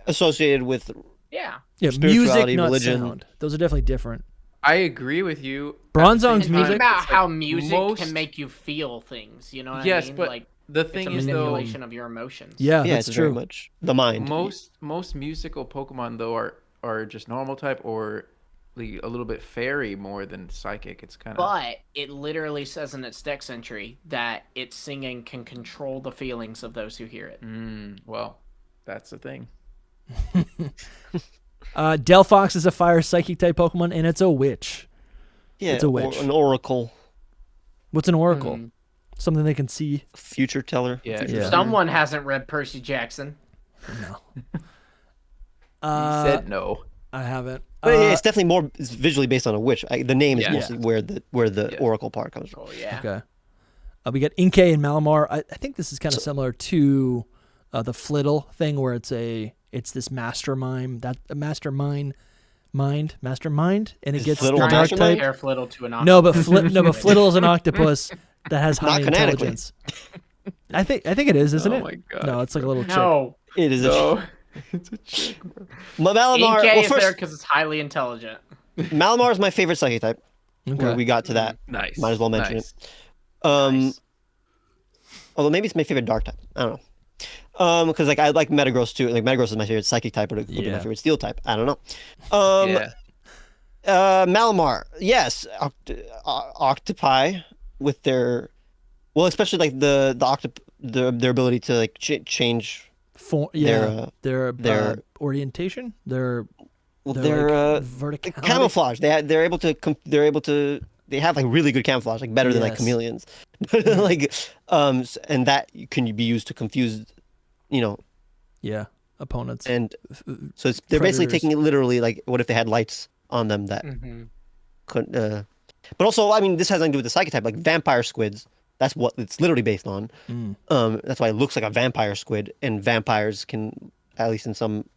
associated with Yeah. Yeah, music, spirituality, not religion. sound. Those are definitely different. I agree with you. Bronzong's And music. think about It's how like music most- can make you feel things. You know what Yes, I mean? but like the it's a thing is though, manipulation of your emotions. Yeah, yeah, that's it's very true. much the mind. most musical Pokemon though are just normal type or a little bit fairy more than psychic. It's kind of But it literally says in its dex entry that its singing can control the feelings of those who hear it. well, that's the thing. Delphox is a fire psychic type Pokemon, and it's a witch. Yeah, it's a witch. an oracle, What's an oracle? Mm. Something they can see. future teller. Yeah. Future Yeah. seer. Someone hasn't read Percy Jackson. No. He said no. I haven't. But yeah, it's definitely more it's visually based on a witch. The name is Yeah. mostly where the Yeah. oracle part comes from. Oh yeah. Okay. We got Inkay and Malamar. I think this is kind of similar to the Flittle thing, where it's this mastermind, mastermind, and it Is gets Flittle the a dark mastermind? type. Hair Flittle to an No, but Flittle is an octopus that has high Not canonically. intelligence. I think it is, isn't Oh it? my God. No, it's like a little chick. No. It is a No, it's a chick. Bro. Malamar. Inkay Well, is there first, because it's highly intelligent. Malamar is my favorite psychic type. Okay. Where we got to that, Nice. might as well mention nice. it. Nice. Although maybe it's my favorite dark type. I don't know. Because like I like Metagross too. Like Metagross is my favorite psychic type, but it could be Yeah. my favorite steel type. I don't know. Yeah. Malamar, yes, octopi with their, well, especially like the their ability to like change Their orientation, their well, their their verticality. camouflage. They're able to they have like really good camouflage, like better than like Yes. chameleons. Like and that can be used to confuse, Yeah, opponents. and so they're basically Predators. taking it literally. Like, what if they had lights on them that Mm-hmm. could But also, I mean, this has nothing to do with the psychic type. Like vampire squids, that's what it's literally based on. That's why it looks like a vampire squid, and vampires can, at least in some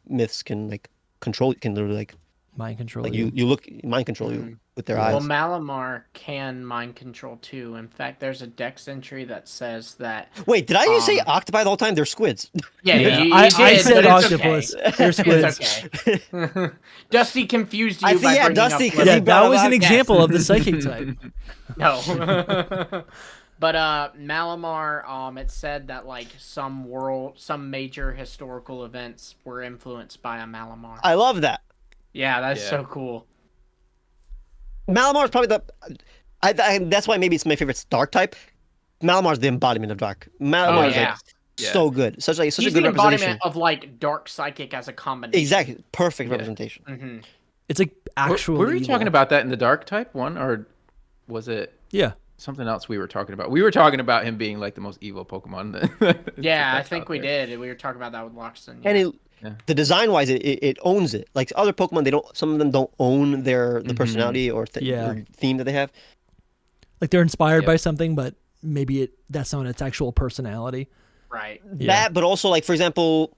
myths, can like control. Can literally like mind control. Like you look mind control you with their eyes. Well, Malamar can mind control too. In fact, there's a dex entry that says that. Wait, did I even say octopi the whole time? They're squids. Yeah, you I did, said but it's octopus. okay. They're squids. It's okay. Dusty confused you I think, by yeah, bringing Dusty, up 'cause Yeah, he Flip. that brought was up an yes. example of the psychic type. No. But Malamar, it said that like some major historical events were influenced by a Malamar. I love that. Yeah, that's so cool. Malamar is probably that's why maybe it's my favorite dark type. Malamar is the embodiment of dark. Malamar is like so good, such a He's good the representation. embodiment of like dark psychic as a combination. Exactly, perfect representation. Mm-hmm. It's like actual. Were we evil. talking about that in the dark type one, or was it something else we were talking about? We were talking about him being like the most evil Pokemon. Yeah, I think we did. We were talking about that with Loxton. Yeah. And the design wise, it owns it. Like other Pokemon, they don't. Some of them don't own the personality or theme that they have. Like they're inspired by something, but maybe that's not its actual personality. Right. That, but also like for example,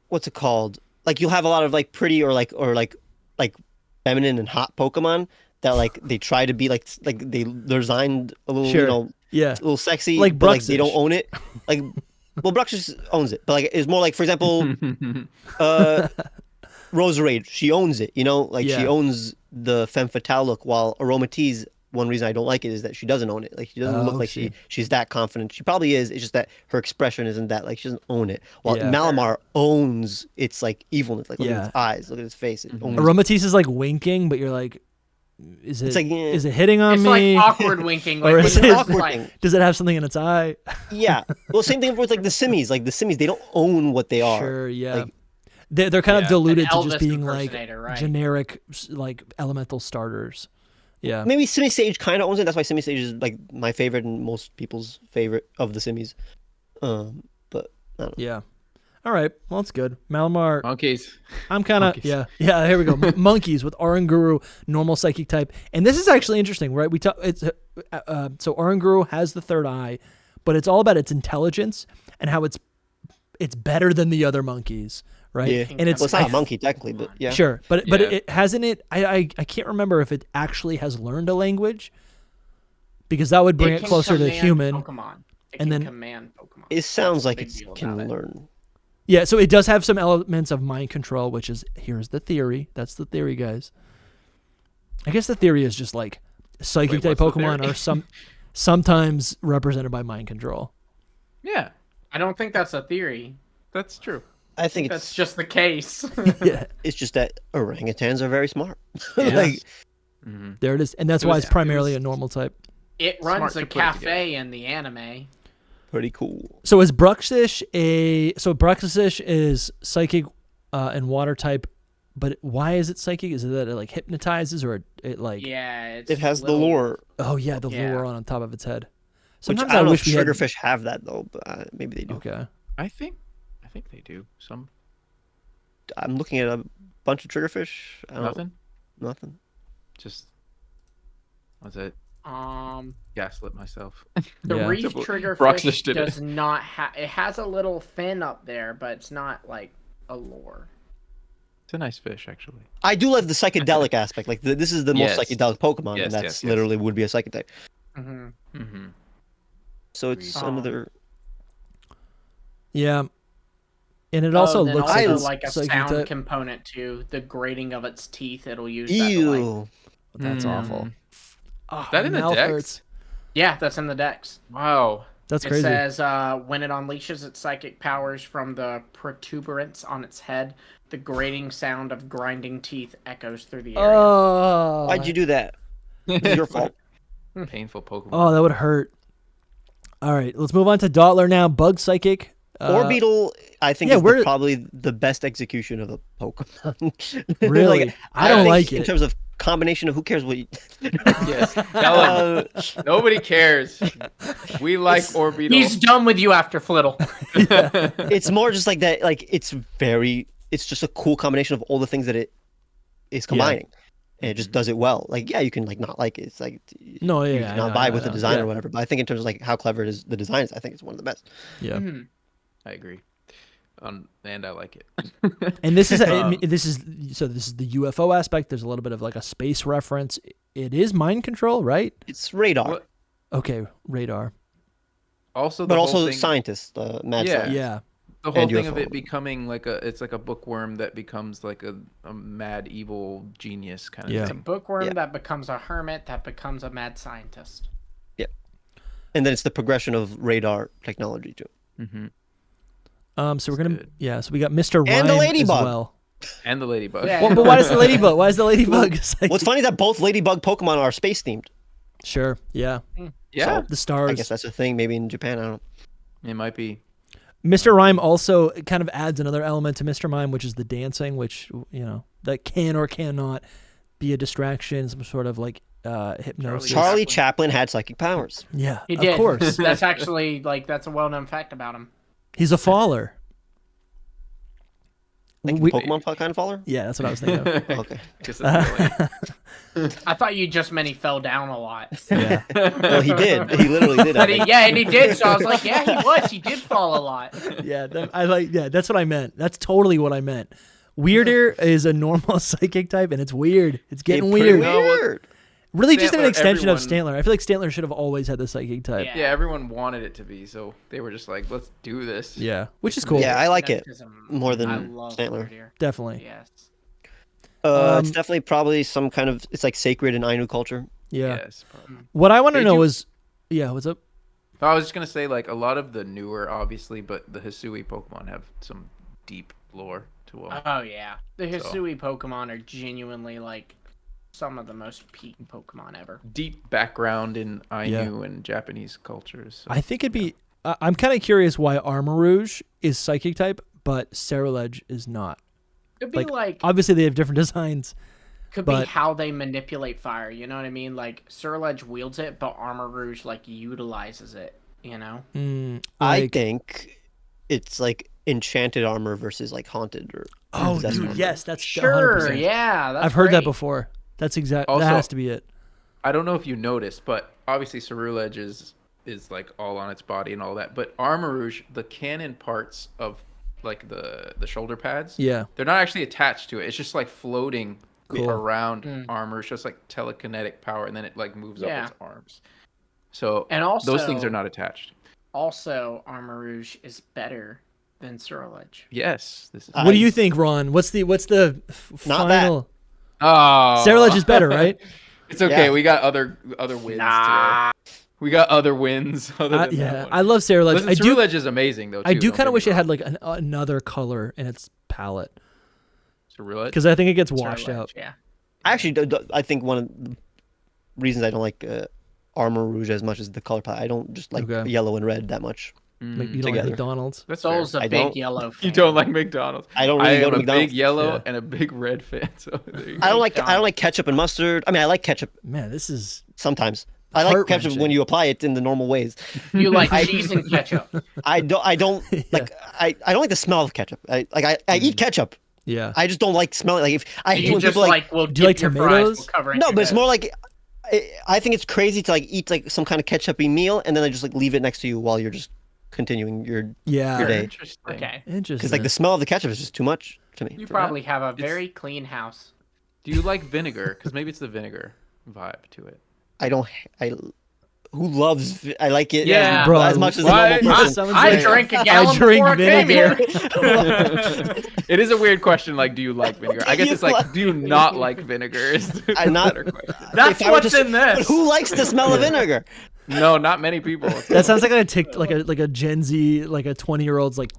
what's it called? Like you'll have a lot of like pretty or like feminine and hot Pokemon that like they try to be like they're designed a little a little sexy, like but like they don't own it. Like well, Bruxish owns it, but like it's more like for example, Roserade, she owns it. You know, like she owns the femme fatale look, while Aromatisse. One reason I don't like it is that she doesn't own it. Like she doesn't look like she's that confident. She probably is. It's just that her expression isn't that like she doesn't own it. While Malamar owns its like evilness. Like look at its eyes, look at its face. It owns Aromatisse is like winking, but you're like, is it is it hitting on it's me? It's like awkward winking. Like or is when it awkward like, does it have something in its eye? Yeah. Well, same thing with like the Simmies. Like the Simmies, they don't own what they are. Sure. Yeah. Like, they're kind of diluted to just Elvis being like right. generic like elemental starters. Yeah. Maybe Simisage kind of owns it. That's why Simisage is like my favorite and most people's favorite of the Simmies. But I don't know. Yeah. All right. Well, that's good. Malamar. Monkeys. I'm kind of yeah. Here we go. Monkeys with Oranguru, normal psychic type, and this is actually interesting, right? We talk. It's so Oranguru has the third eye, but it's all about its intelligence and how it's better than the other monkeys. Right, yeah. And it's not a monkey technically, but yeah, sure. But it hasn't it. I can't remember if it actually has learned a language, because that would bring it closer to human. Pokemon. And then command Pokemon. It sounds like it can learn. Yeah, so it does have some elements of mind control, which is here's the theory. That's the theory, guys. I guess the theory is just like psychic type Pokemon are sometimes represented by mind control. Yeah, I don't think that's a theory. That's true. I think that's just the case. Yeah, it's just that orangutans are very smart. Like there it is, and that's why it's primarily a normal type. It runs a cafe in the anime. Pretty cool. So is Bruxish Bruxish is psychic and water type, but why is it psychic? Is it that it like hypnotizes or it like it has the lure. Oh yeah, the lure on top of its head. Sometimes I don't know wish if triggerfish have that though, but maybe they do. Okay. I think they do. I'm looking at a bunch of triggerfish. Nothing. Just what's it? Gaslit myself. The reef triggerfish does not have. It has a little fin up there, but it's not like a lure. It's a nice fish, actually. I do love the psychedelic aspect. Like this is the most psychedelic Pokemon, and that's literally would be a psychic type. So it's another. Yeah. And it also looks like a sound component too. The grating of its teeth, it'll use that to that's awful. Is that in the dex? Yeah, that's in the dex. Wow. That's crazy. It says, when it unleashes its psychic powers from the protuberance on its head, the grating sound of grinding teeth echoes through the area. Oh. Why'd you do that? It's your fault. Painful Pokemon. Oh, that would hurt. All right, let's move on to Dottler now. Bug Psychic. Orbeetle, I think, is probably the best execution of a Pokemon. Really? Like, I don't like it. In terms of combination of who cares what you... Yes. Tell him. Nobody cares. We like Orbeetle. He's done with you after Flittle. It's more just like that. Like, it's just a cool combination of all the things that it is combining. and it just does it well. Like, yeah, you can like not like it. It's like No, you yeah, can not I vibe know, with I the know. design Yeah. or whatever. But I think in terms of like how clever it is, the design is, I think it's one of the best. Yeah. I agree. And I like it. And this is this is the UFO aspect. There's a little bit of like a space reference. It is mind control, right? It's radar, What- Okay, radar. Also, but the also whole thing, scientists, mad Yeah. scientists. Yeah. the whole and thing of UFO. it becoming like it's like a bookworm that becomes like a mad evil genius kind of Yeah. It's a thing. bookworm Yeah. that becomes a hermit that becomes a mad scientist. And then it's the progression of radar technology too. Mm-hmm. So we're It's gonna good. so we got Mr. Rhyme And the as ladybug. well. And the ladybug. Yeah. Well, but why does the ladybug? Why is the ladybug? psychic? What's funny is that both ladybug Pokemon are space themed. Sure. Yeah. Yeah, The stars. I guess that's a thing. Maybe in Japan, I don't know. it might be. Mr. Rhyme also kind of adds another element to Mr. Mime, which is the dancing, which that can or cannot be a distraction, some sort of like hypnosis. Charlie Chaplin had psychic powers. Yeah, He did. of course. That's actually that's a well-known fact about him. He's a faller. Like We- Pokemon kind of faller. Yeah, that's what I was thinking of. Okay. Guess that's really- I thought you just meant he fell down a lot. Yeah. Well, he did. He literally did. I But think. and he did. So I was like, yeah, he was. He did fall a lot. Yeah, that's what I meant. That's totally what I meant. Weirder is a normal psychic type, and it's weird. It's getting Pretty weird. weird. Really, just an Stantler, extension of everyone- Stantler. I feel like Stantler should have always had the psychic type. Yeah. Yeah, everyone wanted it to be, so they were just like, "Let's do this." Yeah, which is cool. Yeah, I like it Magnetism. more than I love Stantler. Weird. Definitely. Yes. It's definitely probably some kind of. It's like sacred in Ainu culture. Yeah. Yes, probably. What I want to They know do- is, yeah, what's up? I was just gonna say like a lot of the newer, obviously, but the Hisui Pokemon have some deep lore to them. Oh yeah, the So- Hisui Pokemon are genuinely like some of the most peak Pokemon ever. Deep background in Ainu and Japanese cultures. So. I think it'd be. I'm kind of curious why Armarouge is psychic type, but Cerulege is not. Could be like Obviously, they have different designs. could but- be how they manipulate fire. You know what I mean? Like Cerulege wields it, but Armor Rouge like utilizes it. You know? I Like- think it's like enchanted armor versus like haunted or. Oh, possessed dude, armor. yes, that's Sure. 100%. Yeah. That's I've heard that great. before. That's exact. Also- that has to be it. I don't know if you noticed, but obviously Cerulege is like all on its body and all that. But Armarouge, the cannon parts of like the shoulder pads, Yeah. they're not actually attached to it. It's just like floating Cool. around Armor. It's just like telekinetic power, and then it like moves Yeah. up its arms. So And also those things are not attached. Also, Armor Rouge is better than Cerulege. Yes, this is. What do you think, Ron? What's the Not that. final? Oh, Cerulege is better, right? It's okay. Yeah. We got other wins today. We got other wins other than Yeah, that one. I love Cerulege. Listen, I do. Cerulege is amazing though. Too, I do don't kind get of wish me it had wrong. like another color in its palette Cerulege. because I think it gets washed Cerulege, out. Yeah. I actually, I think one of the reasons I don't like Armor Rouge as much as the color palette. I don't just like Okay. yellow and red that much. Like, you don't like Together. McDonald's. That's fair. Soul's a I big don't- yellow fan. You don't like McDonald's. I don't I really go am to a McDonald's. big yellow Yeah. and a big red fan. So there you go. I don't like ketchup and mustard. I mean, I like ketchup Man, this is sometimes. I like ketchup Heart-wrenching. when you apply it in the normal ways. You like cheese and ketchup. I don't like. I don't like the smell of ketchup. I eat ketchup. yeah. I just don't like smelling. Like if I hate You when just people like will Do you like dip your tomatoes? fries, we'll cover it no, in but it's your more nose. like I think it's crazy to like eat like some kind of ketchupy meal and then I just like leave it next to you while you're just continuing your Yeah. Your day. Interesting. Okay. Interesting. because like the smell of the ketchup is just too much to me. You For probably that, have a it's- very clean house. Do you like vinegar? Because maybe it's the vinegar vibe to it. I don't. Who loves? I like it. Yeah. as, Bro, as much as a why- normal person. Someone's I like, drank a gallon drink before I came here. It is a weird question. Like, do you like vinegar? I guess You it's like, like- do you not like vinegar? Is the I'm not- better question. That's If I were what's to- in But this. who likes the smell of vinegar? No, not many people. That sounds like like a Gen Z, like a 20-year-old's like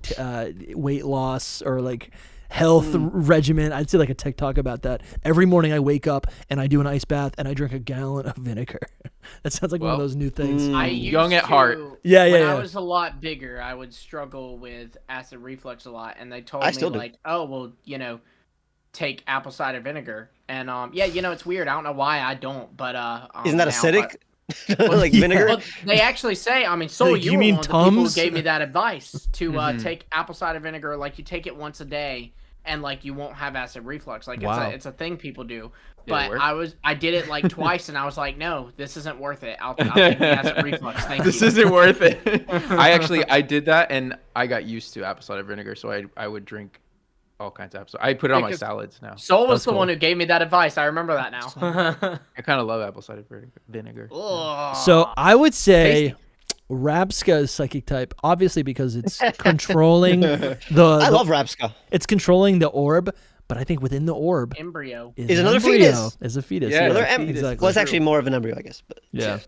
weight loss or like health regimen. I'd say like a TikTok about that. Every morning I wake up and I do an ice bath and I drink a gallon of vinegar. That sounds like one of Well, those new things. I Young used at heart. to- Yeah, yeah, When yeah. I was a lot bigger, I would struggle with acid reflux a lot, and they told I me still do. like, "Oh, well, take apple cider vinegar." And yeah, it's weird. I don't know why I don't, but Isn't that now, acidic? like Yeah. vinegar? Well, they actually say, I mean, Soul, Like, you you were mean one of the people who Tums? gave me that advice to Mhm. take apple cider vinegar, like you take it once a day, and like you won't have acid reflux. Like Wow. it's a thing people do. Did it But work? I did it like twice, and I was like, no, this isn't worth it. I'll take the acid reflux. Thank This you. isn't worth it. I did that, and I got used to apple cider vinegar, so I would drink all kinds of apple cider. I put it on my Because salads now. Soul was That's the cool. one who gave me that advice. I remember that now. I kind of love apple cider vinegar. Ugh. So I would say Tasty. Rabska is psychic type, obviously because it's controlling I the love Rapska. it's controlling the orb, but I think within the orb embryo. Is an another embryo, fetus. Is a fetus. Yeah, Yeah, it's a Another fetus. exactly. Well, it's actually more of an embryo, I guess. But Yeah.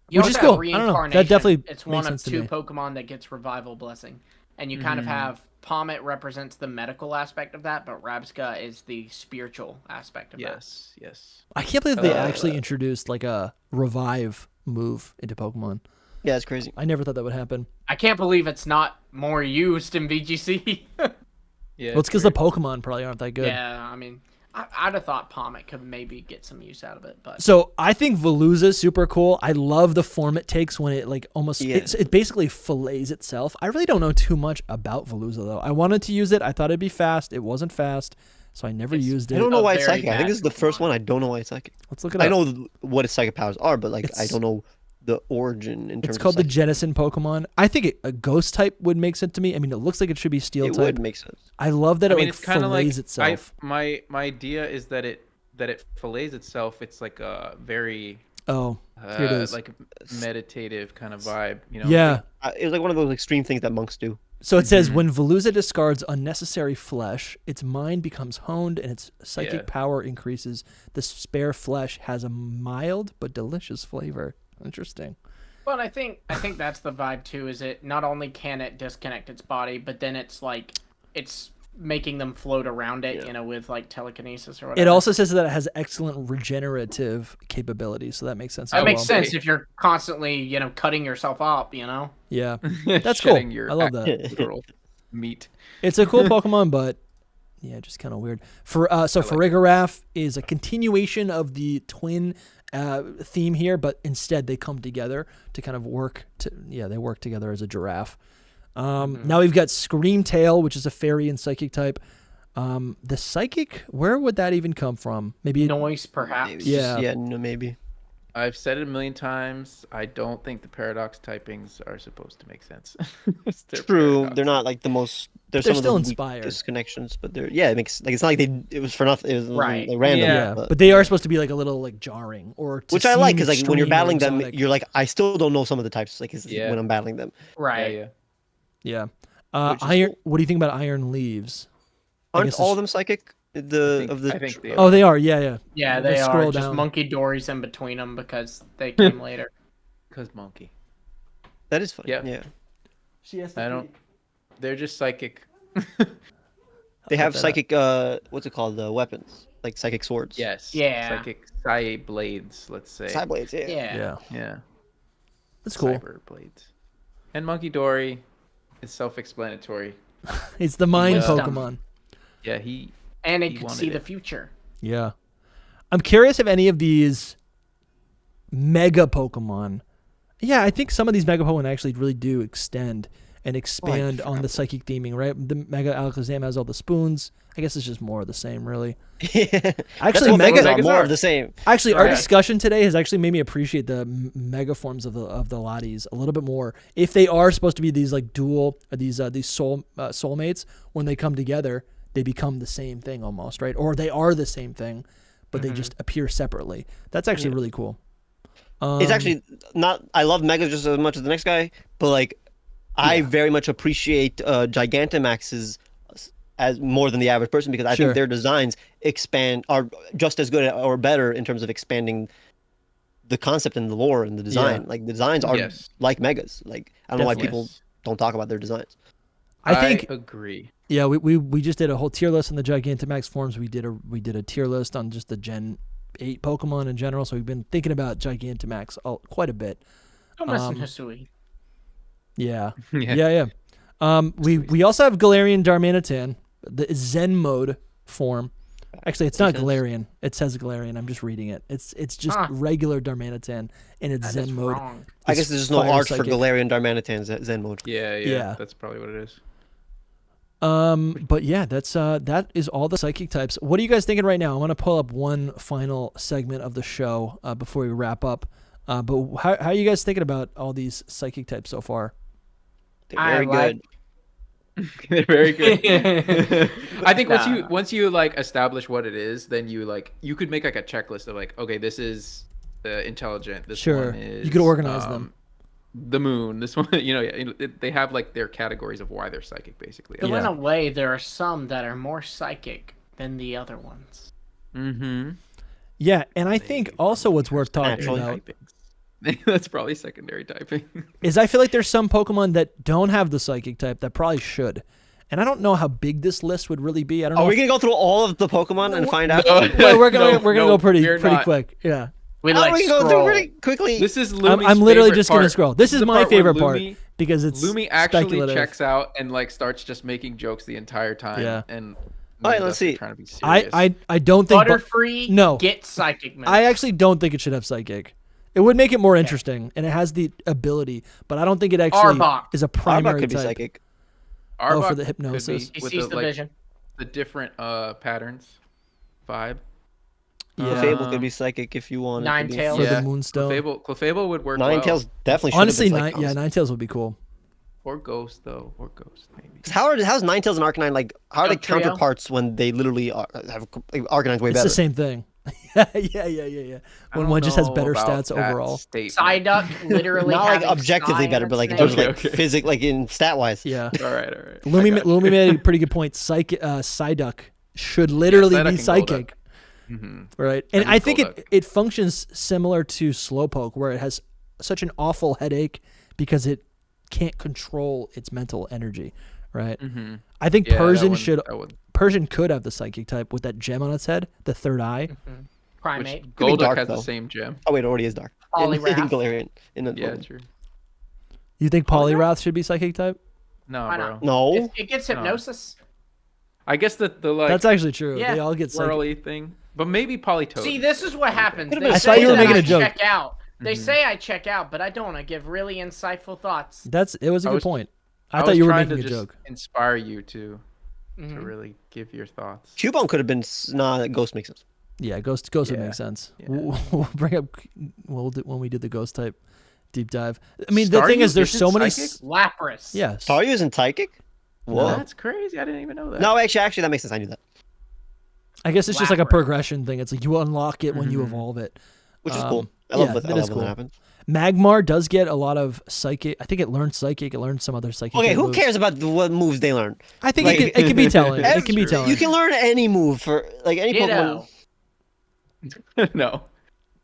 You Which is also cool. have I don't know. That reincarnation. definitely It's makes one of sense to 2 me. Pokemon that gets revival blessing, and you kind of have Pommet represents the medical aspect of that, but Rabska is the spiritual aspect of Yes, yes. I can't believe they Uh, actually introduced like a revive move into Pokemon. yeah, it's crazy. I never thought that would happen. that. I can't believe it's not more used in VGC. Yeah. Well, it's because the Pokemon probably aren't that good. Yeah, I mean, I'd have thought Pommet could maybe get some use out of it, but So I think Veluza's super cool. I love the form it takes when it like almost Yeah. it basically fillets itself. I really don't know too much about Veluza though. I wanted to use it. I thought it'd be fast. It wasn't fast, so I never It's- used it. I don't know a why it's very psychic. I think this is the bad first Pokemon. one. I don't know why it's psychic. Let's look it up. I know what its psychic powers are, but like I It's- don't know the origin in terms It's of called the psychic. Jennison Pokemon. I think a ghost type would make sense to me. I mean, it looks like it should be steel It type. would make sense. I love that it like it's kind of like fillets itself. my idea is that it fillets itself. It's like a very Oh, here it is. like meditative kind of vibe. You know? yeah. It was like one of those extreme things that monks do. So it says when Veluza discards unnecessary flesh, its mind becomes honed and its psychic Yeah. power increases. The spare flesh has a mild but delicious flavor. Interesting. But I think that's the vibe too. Is it not only can it disconnect its body, but then it's like it's making them float around it, you know, with like telekinesis or whatever. It also says that it has excellent regenerative capabilities, so that makes sense. that as makes well. sense if you're constantly, you know, cutting yourself up, you know. Yeah, that's cool. Shedding your I love that. literal meat. It's a cool Pokemon, but yeah, just kind of weird. Farigiraf is a continuation of the twin theme here, but instead they come together to kind of work. They work together as a giraffe. Now we've got Screamtail, which is a fairy and psychic type. The psychic, where would that even come from? Maybe Noise, perhaps. Maybe. Yeah. No, maybe. I've said it a million times. I don't think the paradox typings are supposed to make sense. They're True. paradox. They're not like the most. They're Some of still the inspired. disconnections, but they're it makes like it's not like it was for nothing. It was Right. like random. yeah, but but they are supposed to be like a little like jarring or to which I like seem because like when you're extreme or battling them, exotic. you're like I still don't know some of the types like Yeah. when I'm battling them. Right. Yeah. Yeah. Which is Iron. cool. What do you think about Iron Leaves? I Aren't guess all it's- of them psychic? I think they Oh, they are. Yeah. Yeah, We'll they scroll are just down. monkey dories in between them because they came later. Because monkey. That is funny. Yeah. Yeah. She has I don't. They're just psychic. They have that up. psychic. What's it called? Weapons like psychic swords. Yes. Yeah. Psychic psi blades. Let's say. Side blades. Yeah. Yeah. Yeah. Yeah. That's cool. Cyber blades. And monkey dory is self-explanatory. It's the mind Wisdom. Pokemon. Yeah. He. And it He could wanted see it. the future. Yeah. I'm curious if any of these mega Pokemon. Yeah, I think some of these mega Pokemon actually really do extend and expand on the psychic theming, right? The Mega Alakazam has all the spoons. I guess it's just more of the same, really. That's Actually, what Mega. Megas are, Megas more are. of the same. Actually, our Right. discussion today has actually made me appreciate the mega forms of the Lotties a little bit more. If they are supposed to be these like dual, these soulmates, when they come together, they become the same thing almost, right? Or they are the same thing, but they just appear separately. That's actually really cool. It's actually not. I love Megas just as much as the next guy, but like, I very much appreciate Gigantamaxes as more than the average person because I Sure. think their designs are just as good or better in terms of expanding the concept and the lore and the design. Like the designs are Yes. like Megas. Like I don't know why Definitely. people don't talk about their designs. I think agree. yeah, we just did a whole tier list on the Gigantamax forms. We did a tier list on just the Gen 8 Pokemon in general. So we've been thinking about Gigantamax quite a bit. Don't mess with Hisui. Yeah. Yeah. Yeah. We also have Galarian Darmanitan, the Zen mode form. Actually, it's not Makes sense. Galarian. It says Galarian. I'm just reading it. It's just Huh. regular Darmanitan in its That Zen is mode. wrong. I It's guess there's just no fire art psychic. for Galarian Darmanitan's Zen mode. Yeah. Yeah. That's probably what it is. But yeah, that is all the psychic types. What are you guys thinking right now? I want to pull up one final segment of the show before we wrap up. But how are you guys thinking about all these psychic types so far? They're very good. They're very good. I think once you like establish what it is, then you could make like a checklist of like, okay, this is intelligent. This one is you could organize them. The moon. This one, they have like their categories of why they're psychic, basically. So in a way, there are some that are more psychic than the other ones. Mm-hmm. Yeah, and I think also what's worth talking about. That's probably secondary typing. Is I feel like there's some Pokemon that don't have the psychic type that probably should. And I don't know how big this list would really be. I don't know. Are we going to go through all of the Pokemon and find out? We're going to go pretty quick. Yeah. We go through pretty quickly. This is Lumi's I'm literally just going to part. scroll. This is my favorite part because it's Lumi actually speculative. checks out and like starts just making jokes the entire time. Yeah. And all right, let's see. Trying to be serious. I don't think Butterfree. No. Get psychic moves. I actually don't think it should have psychic. It would make it more interesting, and it has the ability, but I don't think it actually is a primary Arbok could be type. psychic. Arbok for the hypnosis. He sees the vision. The different patterns vibe. Yeah. Clefable could be psychic if you want. Ninetales. For the Moonstone. Clefable would work. Ninetales definitely should Honestly, have been psychic. Ninetales would be cool. Or Ghost though, or Ghost maybe. How's Ninetales and Arcanine like? How are they counterparts when they literally have Arcanine's way It's better? the same thing. Yeah. When one just has better stats overall. Psyduck literally not like having objectively Psy better, in but like in its terms name. of like physics, like in stat wise. Yeah. All right. Lumi made a pretty good point. Psyduck should literally Psyduck be and psychic. Mm-hmm. Right. And I think Golduck. it functions similar to Slowpoke, where it has such an awful headache because it can't control its mental energy. Right. Mm-hmm. I think Persian Persian could have the psychic type with that gem on its head, the third eye. Mm-hmm. Primate. Golduck has the same gem. Oh wait, it already is dark. Poliwrath. Galarian. Yeah, true. You think Poliwrath should be psychic type? No, Why bro. not? No. It gets hypnosis. I guess the like That's actually true. Yeah. They all get psychic. swirly thing, but maybe Polytoad. See, this is what happens. I They thought say you were that making I a joke. check out. They say I check out, but I don't. I give really insightful thoughts. It was a I good was- point. I I thought was you were trying making a to just joke. inspire you to Mhm. really give your thoughts. Cubone could have been. Nah, Ghost makes sense. Yeah, Ghost would Yeah. make sense. Yeah. We'll bring up when we do the Ghost type deep dive. I mean, the thing is, there's so many. Lapras. Yes. Staryu isn't psychic. Whoa. That's crazy. I didn't even know that. No, actually, that makes sense. I knew that. I guess it's just like a Lapras. progression thing. It's like you unlock it when you Mhm. evolve it. Which is cool. I love when that happens. Magmar does get a lot of psychic. I think it learns psychic. It learns some other psychic. Okay, type who moves. cares about what moves they learn? I think Like- it can be telling. It can be True. telling. You can learn any move for like any Ditto. Pokemon. No.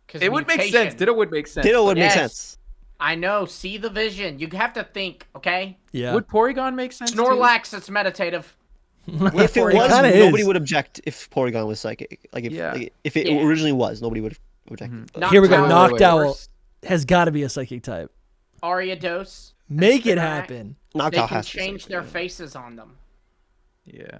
'Cause It would make mutation. sense. Ditto would make sense. Ditto would make Yes. sense. I know. See the vision. You have to think. Okay. Yeah. Would Porygon make sense? Snorlax. It's meditative. If it It was, kinda nobody is. would object if Porygon was psychic. Like if it Yeah. originally was, nobody would object. Mhm. Here we go. Noctowl, Noctowl has got to be a psychic type. Ariados. Make it Spinarak. happen. They Noctowl can has to be change psychic, their yeah. faces on them. Yeah.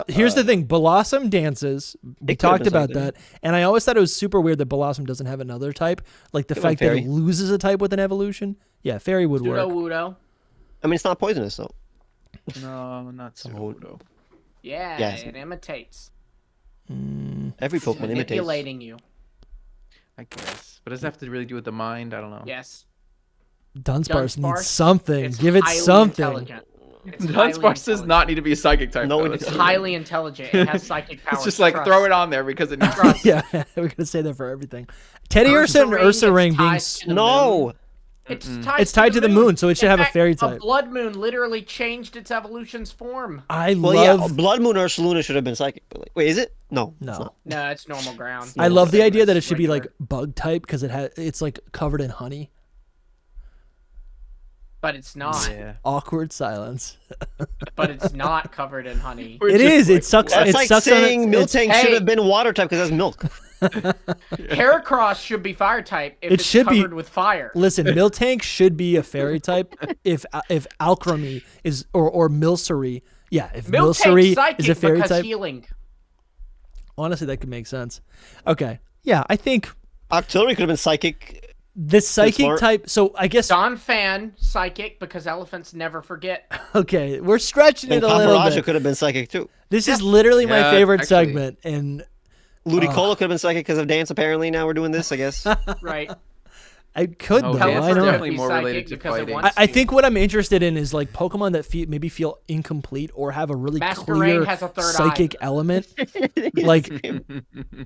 Here's the thing. Blossom dances. We It could've talked been about something. that. And I always thought it was super weird that Blossom doesn't have another type. Like the Could've fact been that Fairy. it loses a type with an evolution. Yeah, Fairy would Pseudo work. Wudo. I mean, it's not poisonous, so No, not so. So- Yeah, Yes. it imitates. every Pokemon imitates. Manipulating you. I guess, but does it have to really do with the mind? I don't know. Yes. Dunsparce Dunsparce, needs something. It's Give it highly something. intelligent. It's highly Dunsparce does intelligent. not need to be a psychic type. No, though. it's It's highly intelligent. It has psychic powers. It's just like Trust. throw it on there because it needs. Trust. Yeah, we're gonna say that for everything. Teddy Ursa and Ursa Ring being No, it's tied to the moon, so it should In have a fact, fairy type. A blood moon literally changed its evolution's form. I well, love yeah, Blood Moon Ursaluna should have been psychic. But like, wait, is it? No, No. it's not. No, it's normal ground. I love the idea that it should be Regular. like bug type because it's like covered in honey. But it's not. Yeah. Awkward silence. But it's not covered in honey. We're It just is. like, It sucks. That's It like sucks on saying it's- Miltank Hey. should have been water type because it has milk. Heracross should be fire type if It it's should be- covered with fire. Listen, Miltank should be a fairy type if Alchemy is or Milcery. Yeah, if Miltank's Milcery psychic is a fairy because type. healing. Honestly, that could make sense. Okay. Yeah, I think Octillery could have been psychic The psychic smart. type. So I guess Don Fan, psychic, because elephants never forget. okay, we're stretching And it a little Paparaja bit. could have been psychic too. This is literally my Yeah, favorite actually. segment, and Ludicolo could have been psychic because of dance. Apparently, now we're doing this. I guess. Right. I could No, though. dance I is don't. definitely Be more psychic related to because it fighting. wants I to. think what I'm interested in is like Pokemon that maybe feel incomplete or have a really Masquerain clear has a third psychic eye. element. Like,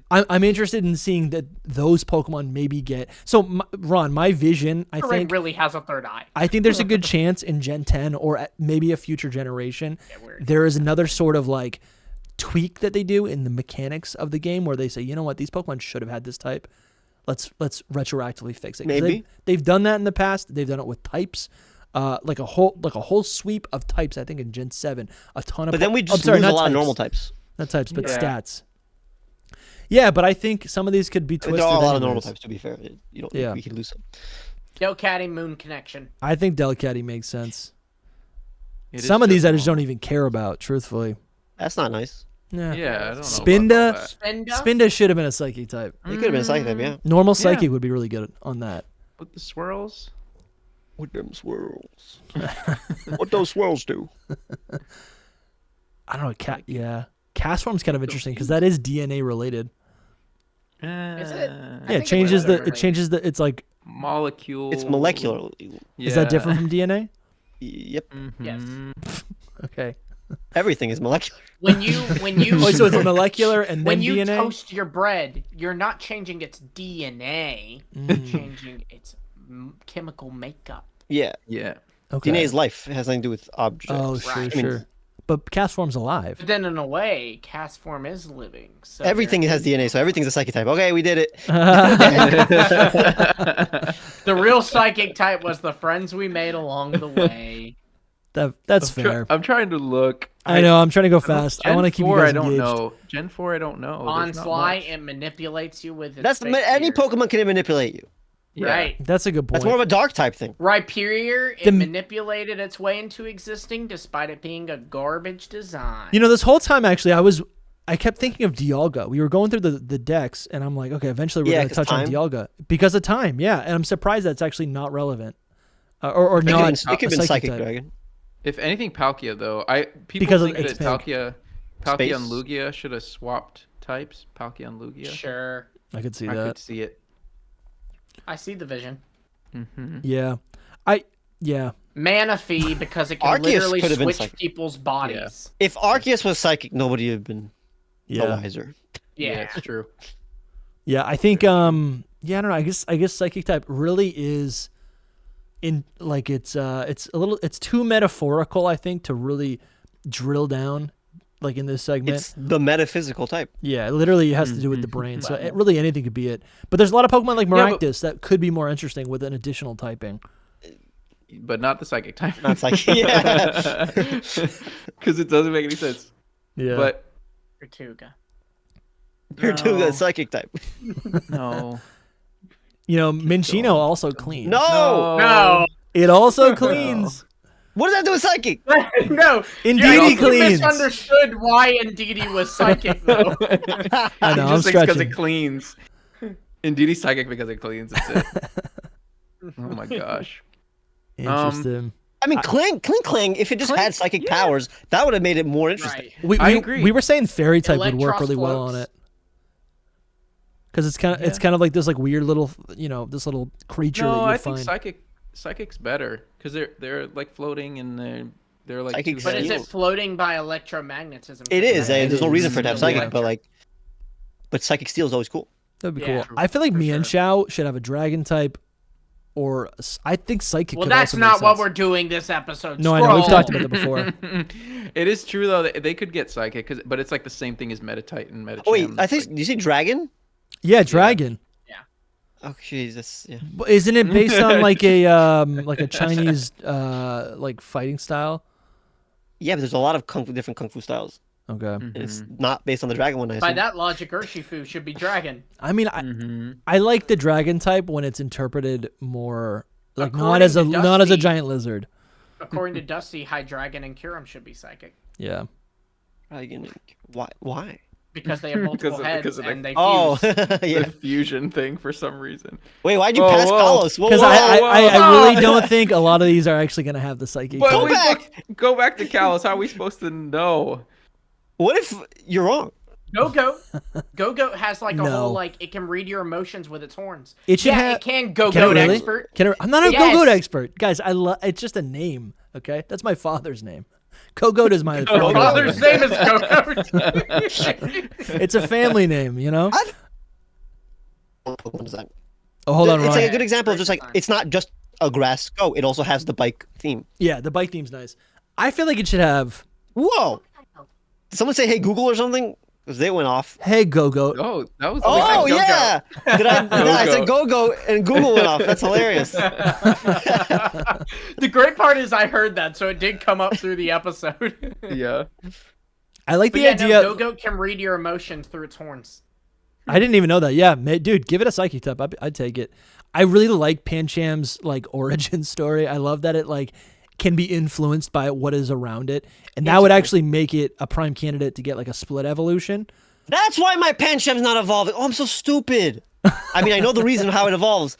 I'm interested in seeing that those Pokemon maybe get. So, Ron, my vision, I Masquerain think, really has a third eye. I think there's a good chance in Gen 10 or maybe a future generation, weird. there is another sort of like tweak that they do in the mechanics of the game where they say, you know what, these Pokemon should have had this type. Let's retroactively fix it. 'Cause Maybe. they've done that in the past. They've done it with types, like a whole sweep of types. I think in Gen 7, a ton of. But then we I'm just sorry, lose a not lot of types. normal types. Not types, but Yeah. stats. Yeah, but I think some of these could be There twisted. are a lot of anyways. normal types. To be fair, you don't. Yeah. We can lose some. Delcatty Moon Connection. I think Delcatty makes sense. It is Some of these I just wrong. don't even care about, truthfully. That's not nice. Yeah. Yeah, I don't know. Spinda- about all that. Spinda. Spinda should have been a psychic type. It could have been a psychic type, yeah. Normal Yeah. psychic would be really good on that. With the swirls. With them swirls. What those swirls do? I don't know. Yeah. Cast form's kind of interesting because that is DNA related. Is it? Uh, I Yeah, it think changes it's it changes the. It's like, molecule. It's molecular. is that different from DNA? Yep. Yes. Okay. Everything is molecular. When you Oh, so it's molecular and then when you DNA. toast your bread, you're not changing its DNA. You're changing its chemical makeup. Yeah. Yeah. Okay. DNA is life. It has nothing to do with objects. Oh, sure, Right. sure. But cast form's alive. But then in a way, cast form is living. So Everything there has is- DNA, so everything's a psychic type. Okay, we did it. The real psychic type was the friends we made along the way. That's fair. I'm trying to look. I know. I'm trying to go fast. I want to keep you 4, guys I don't engaged. know. Gen 4, I don't know. On There's not Sly, much. it manipulates you with its That's fake any ears. Pokemon can manipulate you. Yeah. Right. That's a good point. That's more of a dark type thing. Rhyperior, it The- manipulated its way into existing despite it being a garbage design. You know, this whole time actually, I kept thinking of Dialga. We were going through the decks, and I'm like, okay, eventually we're Yeah, going to 'cause touch on time. Dialga because of time. Yeah, and I'm surprised that's actually not relevant, or It not. could have been a psychic type. dragon. If anything, Palkia though. People Because of think that its pink. Palkia Space. and Lugia should have swapped types. Palkia and Lugia. Sure. I could see I that. could see it. I see the vision. Yeah, yeah. Manaphy, because it can Arceus literally could have been switch psychic. people's bodies. If Arceus was psychic, nobody would have been Yeah. the wiser. Yeah. it's true. Yeah, I think yeah, I don't know. I guess psychic type really is in like it's too metaphorical, I think, to really drill down like in this segment. It's the metaphysical type. Yeah, it literally has to do with the brain. So really anything could be it. But there's a lot of Pokemon like Yeah, but- Maractus that could be more interesting with an additional typing. But not the psychic type. Not psychic. Yeah. Because it doesn't make any sense. Yeah. But Tortuga. You're doing No. a psychic type. no. you know, Minchino also cleans. No! No. It also cleans. What does that do with psychic? No. Indeed he You cleans. misunderstood why Indeedee was psychic, though. I know, I'm Just because stretching. it cleans. Indeed, he's psychic because it cleans. That's it. Oh my gosh. Interesting. I mean, Cling, if it just had psychic powers, that would have made it more interesting. Right. I agree. We were saying fairy type would work Electros really well on floats. it. Because it's kind of like this like weird little this little creature No, that you I find. think psychic's better because they're like floating and they're like Psychic two But is heads. it floating by electromagnetism? It is. Yeah, There's no it reason is. for it to have Yeah. psychic, but psychic steel is always cool. That'd be Yeah, cool. I feel like for Mian sure. Xiao should have a dragon type, or I think psychic. Well, could that's also not make what sense. we're doing this episode. No, I know we've Scroll. talked about that before. It is true though that they could get psychic, but it's like the same thing as Meditite and Medicham. Oh wait, I think It's like- do you see dragon? Yeah, dragon. Oh Jesus, yeah. But isn't it based on like a Chinese like fighting style? Yeah, but there's a lot of different kung fu styles. Okay. And it's not based on the dragon one. I By assume. that logic, Urshifu should be dragon. I mean, I like the dragon type when it's interpreted more like not According as a to not as a Dusty- giant lizard. According to Dusty, High Dragon and Kyurem should be psychic. Yeah. Dragon. Why? because they have multiple heads of and they Oh, fuse. yeah. The fusion thing for some reason. Wait, why'd you Whoa, pass whoa. Carlos? Whoa, Because whoa, I whoa. really don't think a lot of these are actually gonna have the psychic. But Go type. back. Go back to Kalos. How are we supposed to know? What if you're wrong? Gogoat has like a No. whole like it can read your emotions with its horns. It should yeah, have. it can Can it Gogoat really? expert. I'm not a Yes. Gogoat expert, guys. It's just a name. Okay, that's my father's name. Gogoat is my Your family father's name. name is Gogoat. It's a family name, you know. Pokemon design. Oh, hold on, It's Ron. like a good example of just like Great it's not just a grass go. It also has the bike theme. Yeah, the bike theme's nice. I feel like it should have. Whoa! Did someone say "Hey Google" or something? Because they went off. Hey, Gogoat. Oh, that was. Oh Go-Go. yeah! I said "Go-Go" and Google went off. That's hilarious. The great part is I heard that, so it did come up through the episode. Yeah. I like But the yeah, idea. no, Gogoat can read your emotions through its horns. I didn't even know that. Yeah, dude, give it a psychic type. I'd take it. I really like Pancham's like origin story. I love that it like can be influenced by what is around it, and that would actually make it a prime candidate to get like a split evolution. That's why my Pancham's not evolving. Oh, I'm so stupid. I mean, I know the reason how it evolves.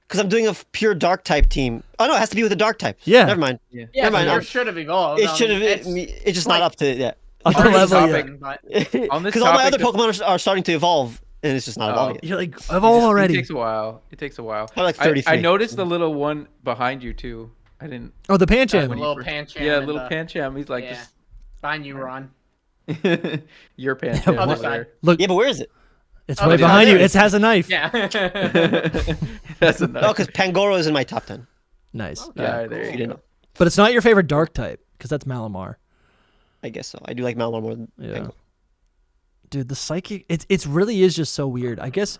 Because I'm doing a pure dark type team. Oh no, it has to be with a dark type. Yeah. Never mind. Yeah, Never mind. yours should have evolved. It should have. It's It's just not up to yeah. On the On this level, topic- yeah. On this Because all my topic, other Pokemon are starting to evolve, and it's just not evolving yet. You're like evolve already. It takes a while. It takes a while. Probably like 33. I noticed the little one behind you too. I didn't. Oh, the the Pancham. little Pancham. Yeah, and little the- Pancham. He's like yeah. Behind you, Ron. just your Pancham. Other over side. Look, Yeah, but where is it? it's Oh, right it's behind not you. there. It has a knife. Yeah. there. That's enough. Oh, because Pangoro is in my top 10. Nice. Yeah, cool. there If you you didn't go. know. But it's not your favorite dark type because that's Malamar. I guess so. I do like Malamar more than Yeah. Pangoro. Dude, the psychic. It's really is just so weird. I guess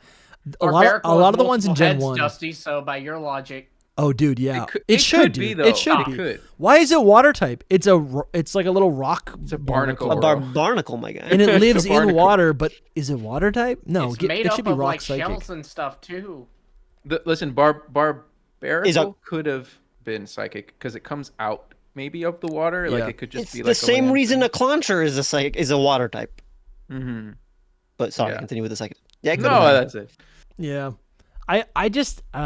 a Our lot Barackle of the has ones in multiple Gen heads, 1. Dusty, so by your logic, Oh, dude, yeah. It should could be, dude. though. It should It be. could. Why is it water type? It's like a little rock. It's a barnacle. A Coral. barnacle, my guy. and it lives in barnacle. water. But is it water type? No, it's made it up should be of rock like psychic. shells and stuff too. Listen, Barbarical Is a- could have been psychic because it comes out maybe of the water. Yeah. Like it could just It's be the like same reason a Clauncher is a water type. Mm-hmm. But sorry, Yeah. continue with the second. Yeah, it No, could've been. that's it. Yeah, I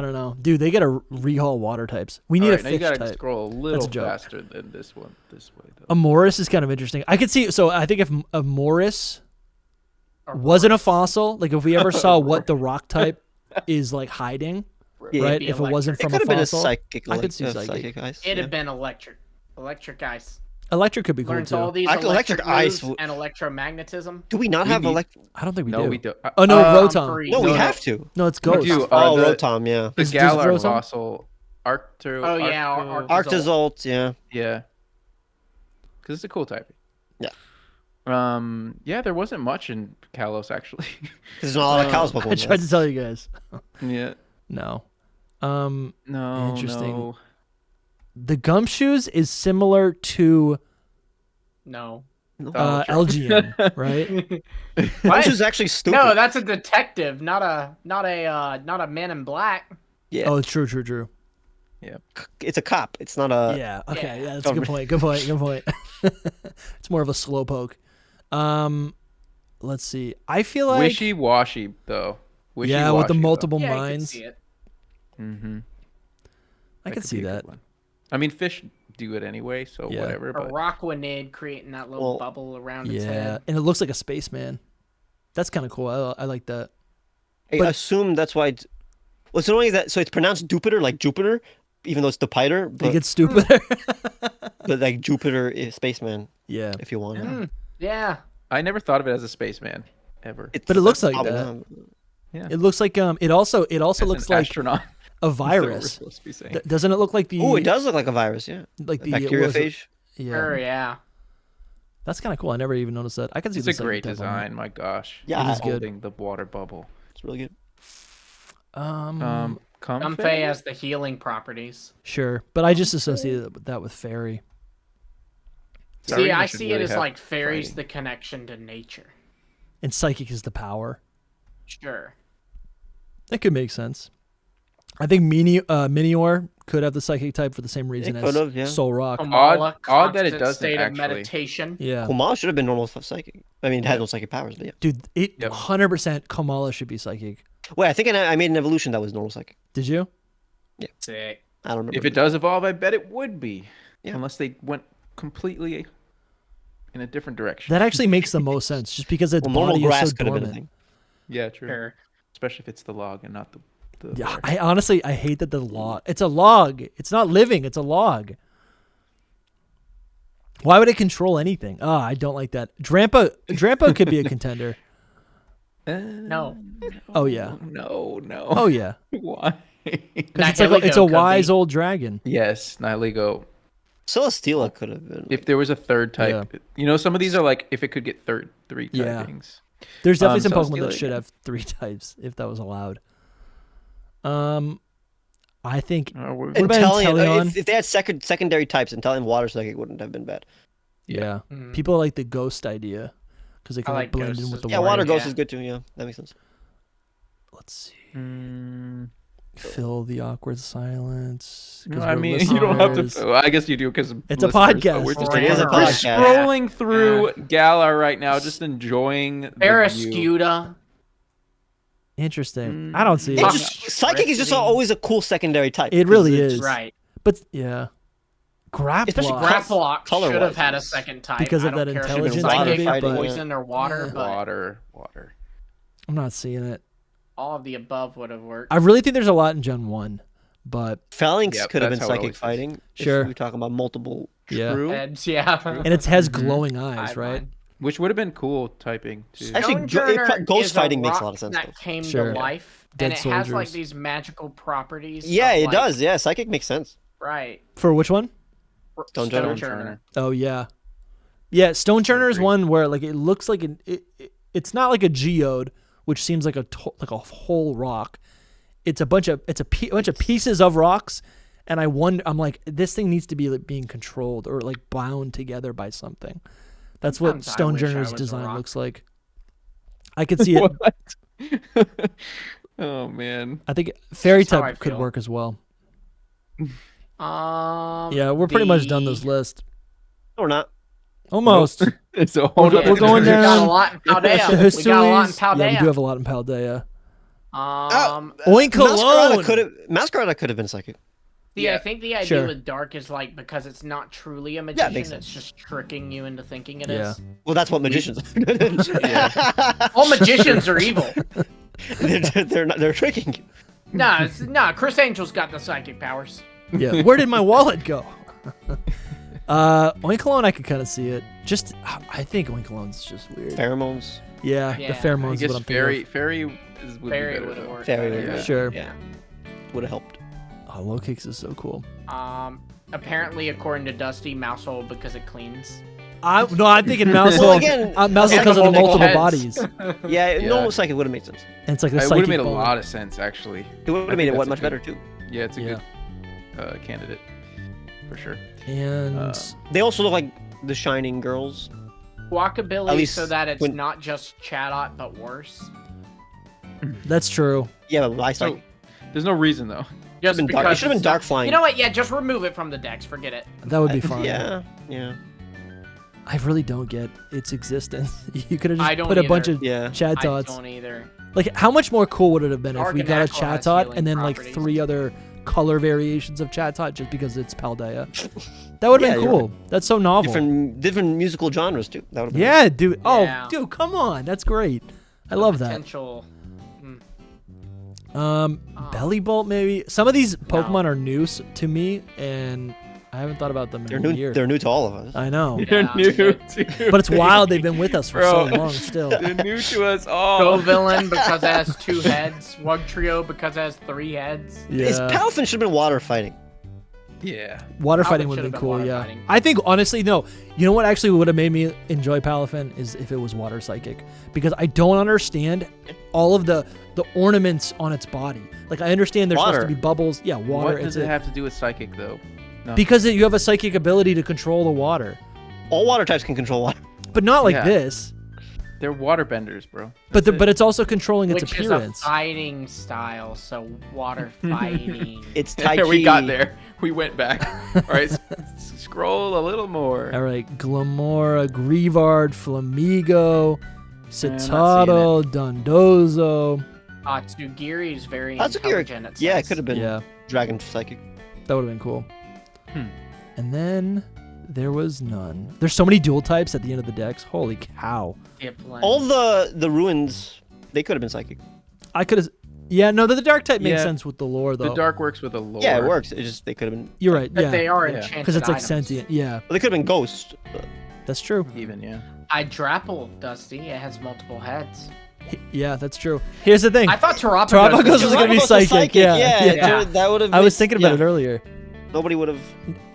don't know, dude. They gotta rehaul water types. We need All right, a now you fish gotta type. scroll a That's little a joke. faster than this one. This way though. A Morris is kind of interesting. I could see. So I think if a Morris wasn't a fossil, like if we ever saw what the rock type is like hiding, Yeah. right? be If it wasn't It from could a have been a fossil, psychic. I could see psychic. psychic ice. It'd yeah. have been electric ice. electric could be cool Learns too. all these Electric electric ice moves and electromagnetism. Do we not We have need- electric? I don't think we No, do. we do. Oh no, Tom Rotom. Freeze. No, we No, have to. No, it's We Ghost. do. Oh, the, Rotom, yeah. The Is Galar Rotom? fossil. Arcto. Oh, yeah, Arcto- Arctozolt, yeah. Yeah. Because it's a cool type. Yeah. Yeah, there wasn't much in Kalos actually. There's not a lot of Kalos I Pokemon. tried to tell you guys. yeah. No. No. Interesting. No. The Gumshoes is similar to No. Oh, sure. LGN, right? What? This is actually stupid. No, that's a detective, not a man in black. yeah. Oh, true. It's a cop. It's not a. Yeah. Okay. Yeah. Yeah, that's a good point. Good point. It's more of a slow poke. Let's see. I feel like Wishy washy though. yeah, with the Wishy-washy, multiple Yeah, I can minds. see it. though. Mhm. I That could could see be a good that. one. I mean, fish do it anyway, so Yeah. whatever. A But Rockwanid creating that little Well, bubble around its Yeah, head. and it looks like a spaceman. That's kind of cool. I like that. I But- assume that's why. What's annoying is that so it's pronounced Jupiter, like Jupiter, even though it's Dupiter, They but, get stupider. but like Jupiter is spaceman yeah. if you want. Mm, yeah. I never thought of it as a spaceman ever. But it looks like probably that. not. Yeah. It looks like It also As looks an like astronaut. a That's what we're virus. supposed to be saying. Doesn't it look like the? Oh, it does look like a virus, yeah. Like A the what was it? bacteriophage. Yeah. Sure, yeah. That's kind of cool. I never even noticed that. I can see It's the a second great type on that. design. My gosh. Yeah, It is good. Holding the water bubble. It's really good. Comfey? Comfey has the healing properties. Sure, but I just associated that with fairy. See, Sarina I should see really it as have like fairies, fighting. the connection to nature. And psychic is the power. Sure. That could make sense. I think Minior could have the psychic type for the same reason as could've, yeah. Soul Rock. Kamala, Odd that it constant doesn't, state of actually. meditation. Yeah. Kumala should have been normal psychic. I mean, it had no psychic powers, but yeah. Dude, it Yep. 100% Kamala should be psychic. Wait, I think I made an evolution that was normal psychic. Did you? Sick. I don't remember. If it does evolve, I bet it would be. Yeah. Unless they went completely in a different direction. That actually makes the most sense, just because its normal body is grass so could have been a dormant. thing. Yeah, true. Sure. Especially if it's the log and not the Yeah, forest. I honestly hate that the log. It's a log. It's not living. It's a log. Why would it control anything? I don't like that. Drampa could be a contender. No. Oh yeah. No. Oh yeah. Why? Because it's a wise old dragon. Yes, Nihilego. Celesteela could have been. If there was a third type, some of these are like if it could get three Yeah. typings. There's definitely some so Pokemon that Steelix, should yeah. have 3 types if that was allowed. I think. What about Inteleon? If they had secondary types, Inteleon water psychic wouldn't have been bad. Yeah. Mhm. People like the ghost idea because they can I like like blend in ghosts with the as Yeah, water. water ghost Yeah. is good too. Yeah, that makes sense. Let's see. Mm, Fill the awkward silence. 'cause no, I we're mean, you don't have listeners. to. Well, I guess you do because It's a podcast. We're, just It is a We're podcast. scrolling through Galar right now, just enjoying the view. Barrascuda. Interesting. I don't see It's it. just, psychic is just always a cool secondary type. It really 'cause is. Right. But yeah. Especially Graplock. Graplock color-wise, should have had a yes. second type. Because I of don't that care if it's intelligence psychic, maybe, but- poison, or water, but Water. I'm not seeing it. all of the above would have worked. I really think there's a lot in Gen 1, but Phalanx Yep, could have been that's how it psychic always is. fighting. Sure. If we're talking about multiple Yeah. true. Heads, yeah. and it has Mhm. glowing eyes, right? Guideline. Which would have been cool typing too. Actually, Stoneturner ghost is fighting makes a rock lot of sense, That though. came Sure. to life, Dead and it has like soldiers. these magical properties. Yeah, of, it like, does. Yeah, psychic makes sense. Right. For which one? Stoneturner. Stoneturner. Oh yeah. Yeah, Stone Turner is agree. one where like it looks like it's not like a geode, which seems like a whole rock. It's a bunch of pieces of rocks, and I'm like, this thing needs to be like being controlled or like bound together by something. That's what Sometimes I Stone wish I Turner's was a design rock. looks like. I could see it. What? Oh man. I think Fairy That's how I type could feel. work as well. Yeah, We're pretty much done this list. Or not. Almost. It's a whole We're nother going We got down. a lot in The Paldea. We got a lot in Histories. Paldea. Yeah, we do have a lot in Paldea. Masquerada Oinkologne. Masquerada could have been psychic. See, I Yeah. think the idea Sure. with Dark is like because it's not truly a makes magician, sense. it's just tricking you into thinking it Yeah. is. Well, that's what magicians. All magicians are evil. They're tricking you. Nah, Chris Angel's got the psychic powers. Yeah. Where did my wallet go? Oinkologne, I could kind of see it. Just, I think Oinkologne's just weird. Pheromones. Yeah, Yeah. the I pheromones is guess what I'm thinking fairy would Fairy be better, would have though. worked. Fairy better. would of. have Sure. Yeah. Would have helped. Oh, low kicks is so cool. Apparently, according to Dusty, Mousehole because it cleans. I'm thinking Mousehole. Well, again, Mousehole because of the multiple multiple heads. bodies. Yeah, Yeah. normal psychic would have made sense. And it's like the It would psychic have made a bone. lot of sense, actually. It would I have think made it that's a much good- better too. Yeah, it's a Yeah. good candidate for sure. And They also look like the Shining Girls. Guacabilly At least so that it's when- not just Chatot, but worse. that's true. Yeah, but I So, psychic. there's no reason though. Just It because should have been it's dark not- flying. You know what? Yeah, just remove it from the decks. Forget it. That would be fun. Yeah, yeah, I really don't get its existence. You could have I just don't put a bunch either. of yeah. I Chatots. don't either. Like, how much more cool would it have been if Dark we and got a Aqua has Chatot healing and then like properties. 3 other color variations of Chatot just because it's Paldea? That would have Yeah, been you're cool. That's so novel. Different musical genres too. That would have been Yeah, dude. Oh, Yeah. dude, come on. That's great. I love that. Potential. Belly Bolt maybe. Some of these Pokemon are new to me, and I haven't thought about them in They're a new. year. They're new to all of us. I know, They're Yeah, new they're- to but it's wild. They've been with us for so Bro. long. Still, They're new to us Go all. Villain because it has 2 heads. Wug Trio because it has 3 heads. His yeah. Palafin should have been water fighting. Yeah. Water Palafin fighting would should have have been been cool. water Yeah, fighting. I think honestly, no. You know what actually would have made me enjoy Palafin is if it was water psychic, because I don't understand all of the ornaments on its body. Like I understand there's supposed Water. to be bubbles. Yeah, water. What does it's it have to do with psychic though? No. because you have a psychic ability to control the water, All water types can control water. but not like Yeah. this. They're waterbenders, bro. But it's also controlling its Which appearance. is a fighting style, so water fighting. It's Tai Chi. We got there. We went back. All right, scroll a little more. All right, Glamora, Grievard, Flamigo, Citado, Dondozo. Tsugiri's very Tatsugiri, intelligent. It yeah, it says. could have been Dragon Psychic. That would have been cool. And then there was none. There's so many dual types at the end of the decks. Holy cow. Dipplin. All the ruins, they could have been Psychic. I could have... Yeah, no, the dark type makes sense with the lore, though. The dark works with a lore. Yeah, it works. It's just they could have been. You're right, But yeah. they are Yeah. enchanted Because it's like items. sentient, yeah. Well, they could have been Ghost. But... That's true. Even, yeah. I Drapple, Dusty. It has multiple heads. Yeah, that's true. Here's the thing. I thought Terapagos Terapagos was was going to be Terapagos was psychic. Yeah. Yeah. That would have. I was thinking about it earlier. Nobody would have.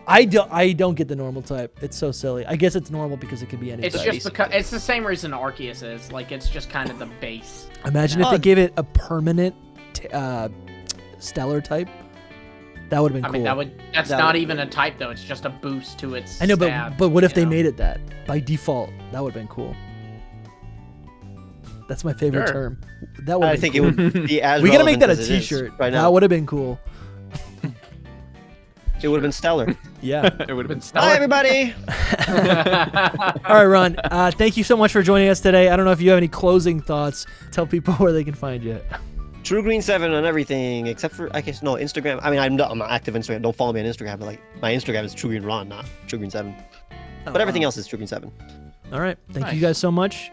I don't get the normal type. It's so silly. I guess it's normal because it could be any It's type. just because it's the same reason Arceus is. Like, it's just kind of the base. Imagine if they gave it a permanent stellar type. That would have been cool. I mean, that's not even a type though. It's just a boost to its. I know, stab, but what if you they know? made it that by default? That would have been cool. That's my favorite Sure. term. That would. I think it would be as. We gotta make that a relevant as it is T-shirt. right now. That would have been cool. It would have been stellar. Yeah. It would have been Hi, everybody. All right, Ron. Thank you so much for joining us today. I don't know if you have any closing thoughts. Tell people where they can find you. True Green 7 on everything except for I guess no Instagram. I mean I'm not active on Instagram. Don't follow me on Instagram. But like my Instagram is True Green Ron, not True Green 7. But everything else is True Green 7. All right. Thank you Nice. guys so much.